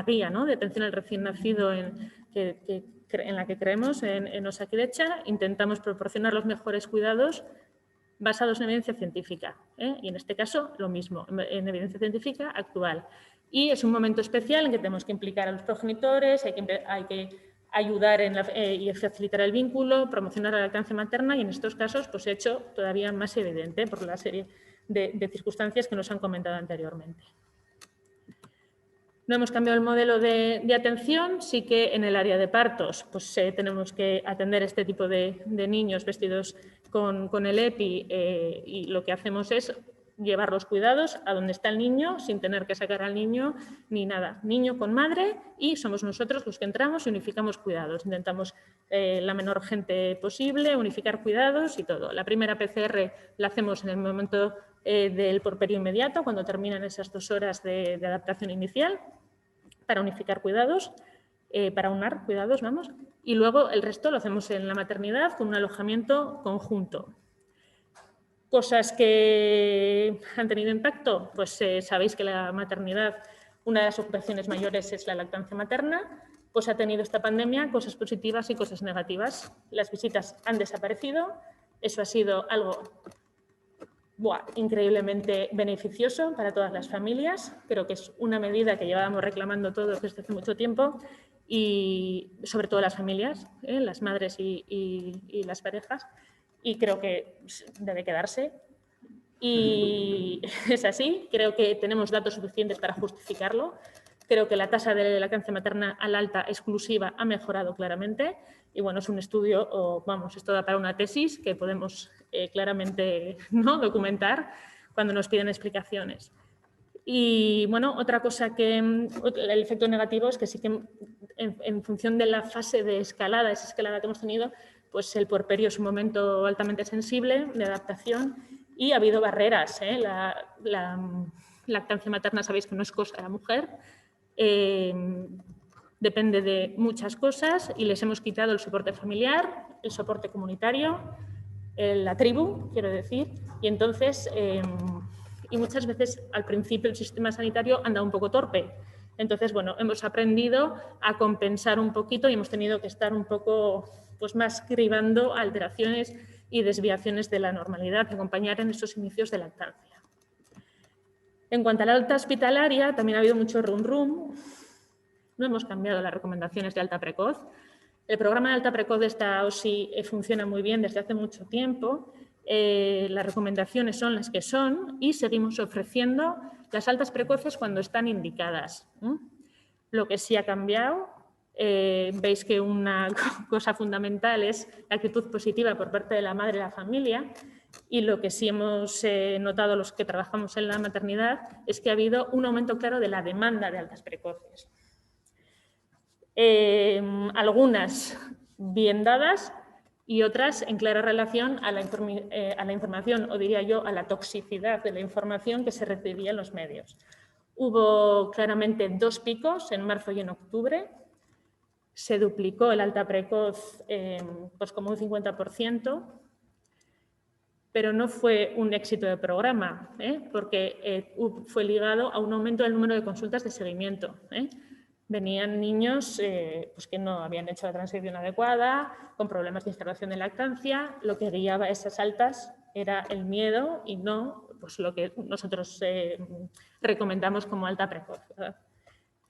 S10: guía, ¿no?, de atención al recién nacido en la que creemos en Osakidetza. Intentamos proporcionar los mejores cuidados basados en evidencia científica, ¿eh? Y en este caso lo mismo, en evidencia científica actual. Y es un momento especial en que tenemos que implicar a los progenitores, hay que ayudar y facilitar el vínculo, promocionar la lactancia materna y en estos casos pues, se ha hecho todavía más evidente por la serie de circunstancias que nos han comentado anteriormente. No hemos cambiado el modelo de atención, sí que en el área de partos pues, tenemos que atender este tipo de niños vestidos con el EPI y lo que hacemos es llevar los cuidados a donde está el niño sin tener que sacar al niño ni nada. Niño con madre y somos nosotros los que entramos y unificamos cuidados. Intentamos la menor gente posible, unificar cuidados y todo. La primera PCR la hacemos en el momento del porperio inmediato, cuando terminan esas 2 horas de adaptación inicial, para unificar cuidados, para unar cuidados, vamos. Y luego el resto lo hacemos en la maternidad con un alojamiento conjunto. Cosas que han tenido impacto, pues sabéis que la maternidad, una de las ocupaciones mayores es la lactancia materna, pues ha tenido esta pandemia cosas positivas y cosas negativas. Las visitas han desaparecido, eso ha sido algo increíblemente beneficioso para todas las familias, creo que es una medida que llevábamos reclamando todos desde hace mucho tiempo y sobre todo las familias, las madres y las parejas. Y creo que debe quedarse. Y es así, creo que tenemos datos suficientes para justificarlo. Creo que la tasa de lactancia materna al alta exclusiva ha mejorado claramente y bueno, es un estudio, o vamos, esto da para una tesis que podemos claramente, ¿no?, documentar cuando nos piden explicaciones. Y bueno, otra cosa que el efecto negativo es que sí que en función de la fase de escalada, esa escalada que hemos tenido, pues el puerperio es un momento altamente sensible de adaptación y ha habido barreras. La lactancia materna sabéis que no es cosa de la mujer, depende de muchas cosas y les hemos quitado el soporte familiar, el soporte comunitario, la tribu, quiero decir, y entonces, y muchas veces al principio el sistema sanitario anda un poco torpe. Entonces, bueno, hemos aprendido a compensar un poquito y hemos tenido que estar un poco pues, más cribando alteraciones y desviaciones de la normalidad que acompañar en esos inicios de lactancia. En cuanto a la alta hospitalaria, también ha habido mucho rum-rum. No hemos cambiado las recomendaciones de alta precoz. El programa de alta precoz de esta OSI funciona muy bien desde hace mucho tiempo. Las recomendaciones son las que son y seguimos ofreciendo las altas precoces cuando están indicadas. Lo que sí ha cambiado, veis que una cosa fundamental es la actitud positiva por parte de la madre y la familia, y lo que sí hemos notado los que trabajamos en la maternidad es que ha habido un aumento claro de la demanda de altas precoces. Algunas bien dadas y otras en clara relación a la información, o diría yo, a la toxicidad de la información que se recibía en los medios. Hubo claramente 2 picos en marzo y en octubre. Se duplicó el alta precoz pues como un 50%, pero no fue un éxito de programa, porque fue ligado a un aumento del número de consultas de seguimiento. Venían niños pues que no habían hecho la transición adecuada, con problemas de instalación de lactancia. Lo que guiaba esas altas era el miedo y no pues, lo que nosotros recomendamos como alta precoz, ¿verdad?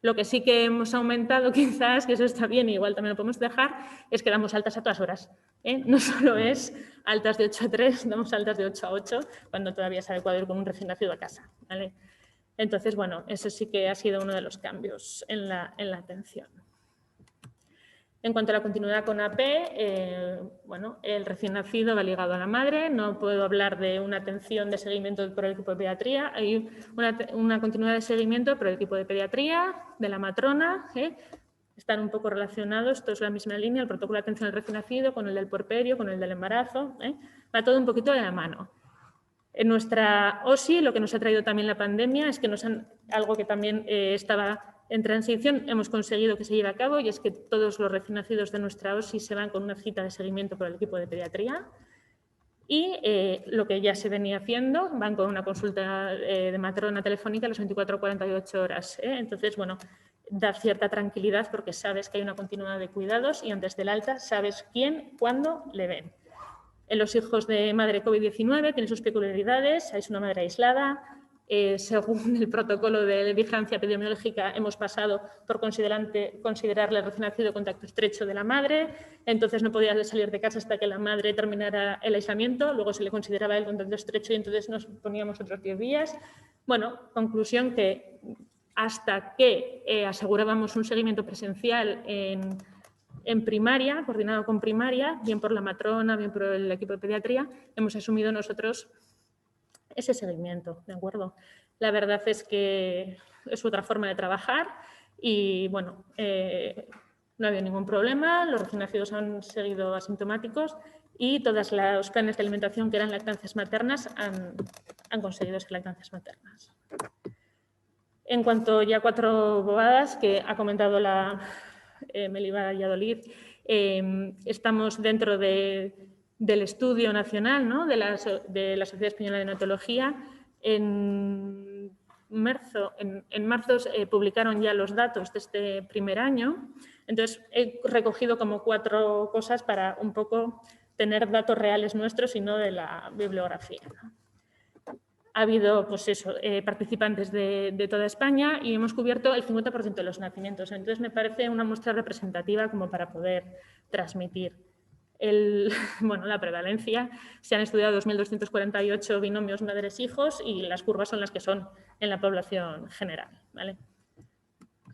S10: Lo que sí que hemos aumentado quizás, que eso está bien, igual también lo podemos dejar, es que damos altas a todas horas. No solo es altas de 8 a 3, damos altas de 8 a 8, cuando todavía es adecuado ir con un recién nacido a casa, ¿vale? Entonces, bueno, eso sí que ha sido uno de los cambios en la atención. En cuanto a la continuidad con AP, bueno, el recién nacido va ligado a la madre, no puedo hablar de una atención de seguimiento por el equipo de pediatría, hay una continuidad de seguimiento por el equipo de pediatría, de la matrona, están un poco relacionados, esto es la misma línea, el protocolo de atención al recién nacido, con el del puerperio, con el del embarazo, va todo un poquito de la mano. En nuestra OSI, lo que nos ha traído también la pandemia es que algo que también estaba en transición, hemos conseguido que se lleve a cabo, y es que todos los recién nacidos de nuestra OSI se van con una cita de seguimiento por el equipo de pediatría. Y lo que ya se venía haciendo, van con una consulta de matrona telefónica a las 24 o 48 horas. Entonces, bueno, da cierta tranquilidad porque sabes que hay una continuidad de cuidados y antes del alta sabes quién, cuándo le ven. En los hijos de madre COVID-19 tiene sus peculiaridades, es una madre aislada. Según el protocolo de vigilancia epidemiológica, hemos pasado por considerarle recién nacido contacto estrecho de la madre, entonces no podía salir de casa hasta que la madre terminara el aislamiento, luego se le consideraba el contacto estrecho y entonces nos poníamos otros 10 días. Bueno, conclusión que hasta que asegurábamos un seguimiento presencial en primaria, coordinado con primaria, bien por la matrona, bien por el equipo de pediatría, hemos asumido nosotros ese seguimiento, ¿de acuerdo? La verdad es que es otra forma de trabajar y, bueno, no ha habido ningún problema, los recién nacidos han seguido asintomáticos y todos los planes de alimentación que eran lactancias maternas han conseguido ser lactancias maternas. En cuanto ya 4 bobadas que ha comentado la Meliva Valladolid, estamos dentro del estudio nacional, ¿no?, de la Sociedad Española de Neonatología. En marzo publicaron ya los datos de este primer año, entonces he recogido como 4 cosas para un poco tener datos reales nuestros y no de la bibliografía, ¿no? Ha habido pues eso, participantes de toda España y hemos cubierto el 50% de los nacimientos. Entonces, me parece una muestra representativa como para poder transmitir. la prevalencia. Se han estudiado 2.248 binomios madres-hijos y las curvas son las que son en la población general, ¿vale?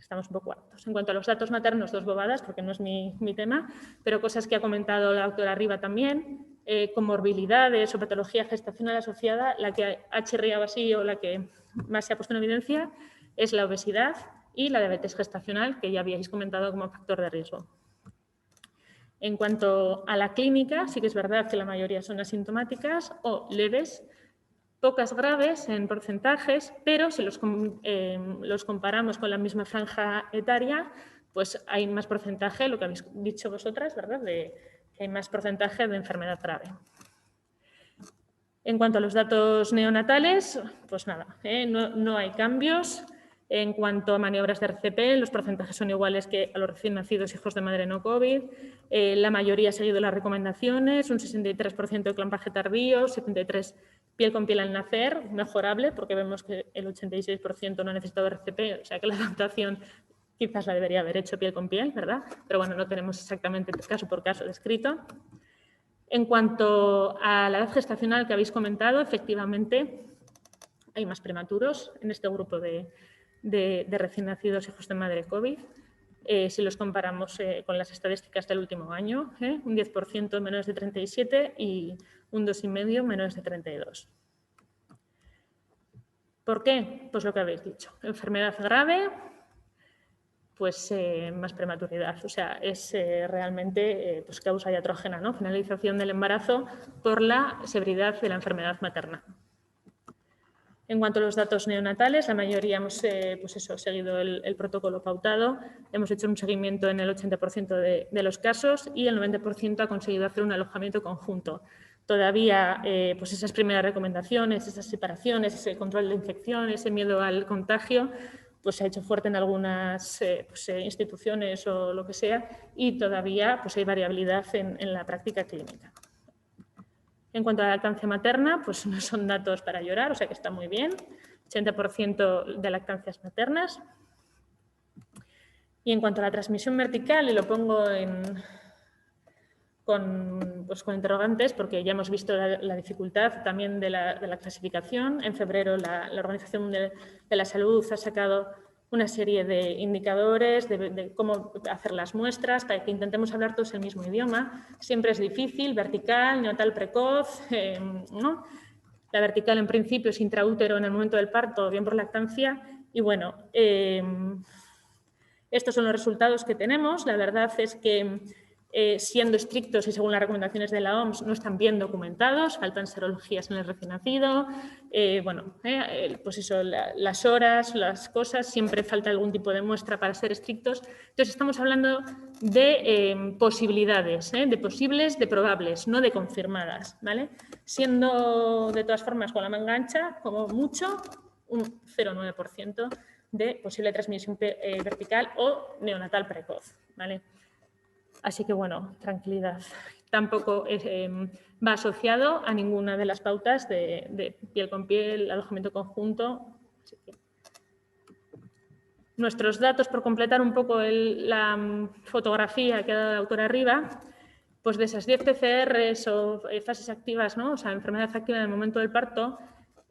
S10: Estamos un poco altos. En cuanto a los datos maternos, 2 bobadas, porque no es mi tema, pero cosas que ha comentado la doctora Riva también, comorbilidades o patología gestacional asociada, la que ha chirriado así o la que más se ha puesto en evidencia es la obesidad y la diabetes gestacional, que ya habíais comentado como factor de riesgo. En cuanto a la clínica, sí que es verdad que la mayoría son asintomáticas o leves, pocas graves en porcentajes, pero si los comparamos con la misma franja etaria, pues hay más porcentaje, lo que habéis dicho vosotras, ¿verdad?, de que hay más porcentaje de enfermedad grave. En cuanto a los datos neonatales, pues nada, no hay cambios. En cuanto a maniobras de RCP, los porcentajes son iguales que a los recién nacidos hijos de madre no COVID. La mayoría ha seguido las recomendaciones, un 63% de clampaje tardío, 73% piel con piel al nacer, mejorable, porque vemos que el 86% no ha necesitado RCP, o sea que la adaptación quizás la debería haber hecho piel con piel, ¿verdad? Pero bueno, no tenemos exactamente caso por caso descrito. En cuanto a la edad gestacional que habéis comentado, efectivamente hay más prematuros en este grupo de recién nacidos hijos de madre COVID. Si los comparamos con las estadísticas del último año, un 10% menores de 37 y un 2,5% menores de 32. ¿Por qué? Pues lo que habéis dicho. Enfermedad grave, pues más prematuridad. O sea, es realmente pues causa iatrógena, ¿no? Finalización del embarazo por la severidad de la enfermedad materna. En cuanto a los datos neonatales, la mayoría hemos seguido el protocolo pautado. Hemos hecho un seguimiento en el 80% de los casos y el 90% ha conseguido hacer un alojamiento conjunto. Todavía pues esas primeras recomendaciones, esas separaciones, ese control de infección, ese miedo al contagio, pues se ha hecho fuerte en algunas instituciones o lo que sea y todavía pues hay variabilidad en la práctica clínica. En cuanto a la lactancia materna, pues no son datos para llorar, o sea que está muy bien. 80% de lactancias maternas. Y en cuanto a la transmisión vertical, y lo pongo con interrogantes, porque ya hemos visto la dificultad también de la clasificación. En febrero la Organización Mundial de la Salud ha sacado una serie de indicadores de cómo hacer las muestras para que intentemos hablar todos el mismo idioma. Siempre es difícil, vertical, neonatal precoz, ¿no? La vertical en principio es intraútero en el momento del parto, bien por lactancia. Y bueno, estos son los resultados que tenemos. La verdad es que siendo estrictos y según las recomendaciones de la OMS, no están bien documentados, faltan serologías en el recién nacido, pues eso, las horas, las cosas, siempre falta algún tipo de muestra para ser estrictos. Entonces estamos hablando de posibilidades, de posibles, de probables, no de confirmadas, ¿vale? Siendo de todas formas con la manga ancha, como mucho, un 0,9% de posible transmisión vertical o neonatal precoz, ¿vale? Así que, bueno, tranquilidad. Tampoco va asociado a ninguna de las pautas de piel con piel, alojamiento conjunto. Así que... Nuestros datos, por completar un poco la fotografía que ha dado la doctora Riva, pues de esas 10 PCRs o fases activas, ¿no? O sea, enfermedad activa en el momento del parto,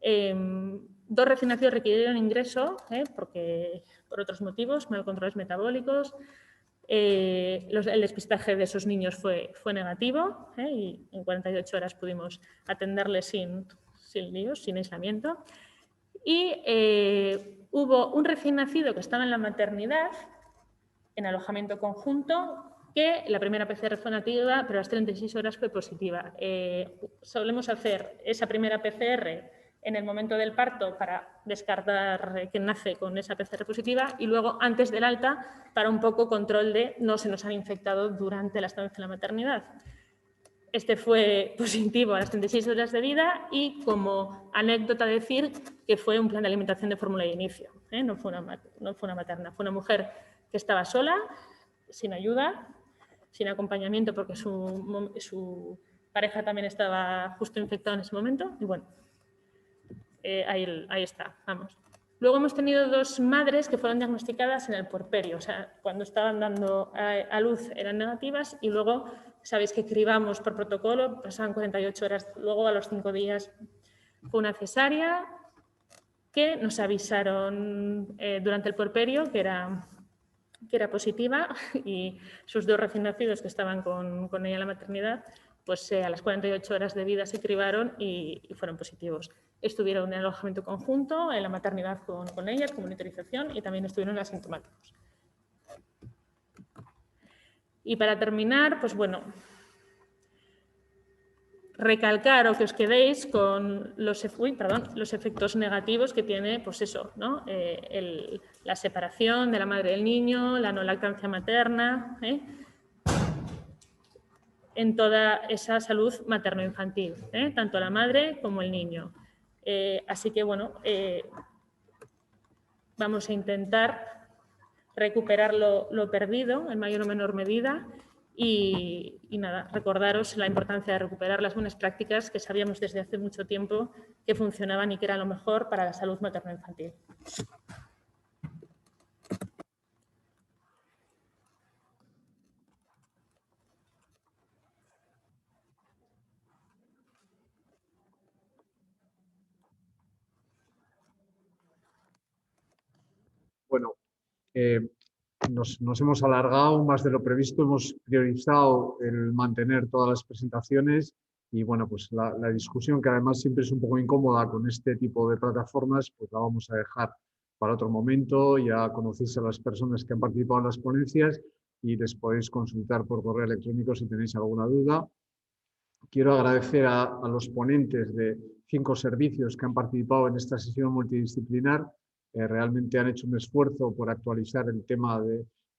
S10: 2 recién nacidos requirieron ingreso, por otros motivos, controles metabólicos. El despistaje de esos niños fue negativo y en 48 horas pudimos atenderles sin líos, sin aislamiento. Y hubo un recién nacido que estaba en la maternidad, en alojamiento conjunto, que la primera PCR fue negativa, pero a las 36 horas fue positiva. Solemos hacer esa primera PCR en el momento del parto para descartar que nace con esa PCR positiva y luego antes del alta para un poco control de no se nos han infectado durante la estancia en la maternidad. Este fue positivo a las 36 horas de vida y como anécdota decir que fue un plan de alimentación de fórmula de inicio, no fue una materna, fue una mujer que estaba sola, sin ayuda, sin acompañamiento porque su pareja también estaba justo infectada en ese momento y bueno, ahí está, vamos. Luego hemos tenido 2 madres que fueron diagnosticadas en el puerperio, o sea, cuando estaban dando a luz eran negativas y luego sabéis que cribamos por protocolo, pasaban 48 horas, luego a los 5 días fue una cesárea que nos avisaron durante el puerperio que era positiva, y sus 2 recién nacidos que estaban con ella en la maternidad, pues a las 48 horas de vida se cribaron y fueron positivos. Estuvieron en alojamiento conjunto, en la maternidad con ellas, con monitorización, y también estuvieron asintomáticos. Y para terminar, pues bueno, recalcar o que os quedéis con los efectos negativos que tiene, pues eso, ¿no? La separación de la madre del niño, la no lactancia materna, en toda esa salud materno-infantil, tanto la madre como el niño. Así que, bueno, vamos a intentar recuperar lo perdido en mayor o menor medida y nada, recordaros la importancia de recuperar las buenas prácticas que sabíamos desde hace mucho tiempo que funcionaban y que era lo mejor para la salud materno-infantil.
S1: Bueno, nos hemos alargado más de lo previsto, hemos priorizado el mantener todas las presentaciones y bueno, pues la discusión, que además siempre es un poco incómoda con este tipo de plataformas, pues la vamos a dejar para otro momento. Ya conocéis a las personas que han participado en las ponencias y les podéis consultar por correo electrónico si tenéis alguna duda. Quiero agradecer a los ponentes de 5 servicios que han participado en esta sesión multidisciplinar. Realmente han hecho un esfuerzo por actualizar el tema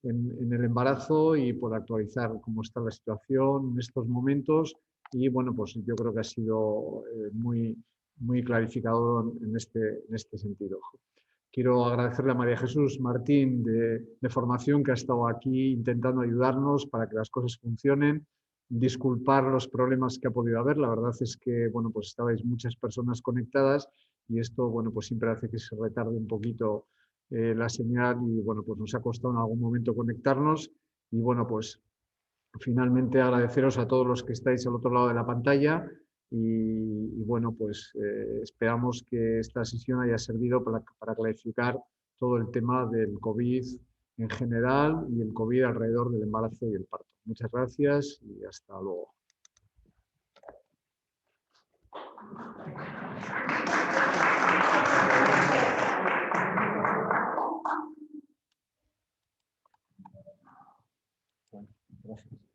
S1: en el embarazo y por actualizar cómo está la situación en estos momentos. Y bueno, pues yo creo que ha sido muy clarificador en este sentido. Quiero agradecerle a María Jesús Martín de Formación, que ha estado aquí intentando ayudarnos para que las cosas funcionen. Disculpar los problemas que ha podido haber. La verdad es que, bueno, pues estabais muchas personas conectadas y esto, bueno, pues siempre hace que se retarde un poquito la señal y, bueno, pues nos ha costado en algún momento conectarnos. Y, bueno, pues finalmente agradeceros a todos los que estáis al otro lado de la pantalla y bueno, pues esperamos que esta sesión haya servido para clarificar todo el tema del COVID en general y el COVID alrededor del embarazo y el parto. Muchas gracias y hasta luego. Gracias.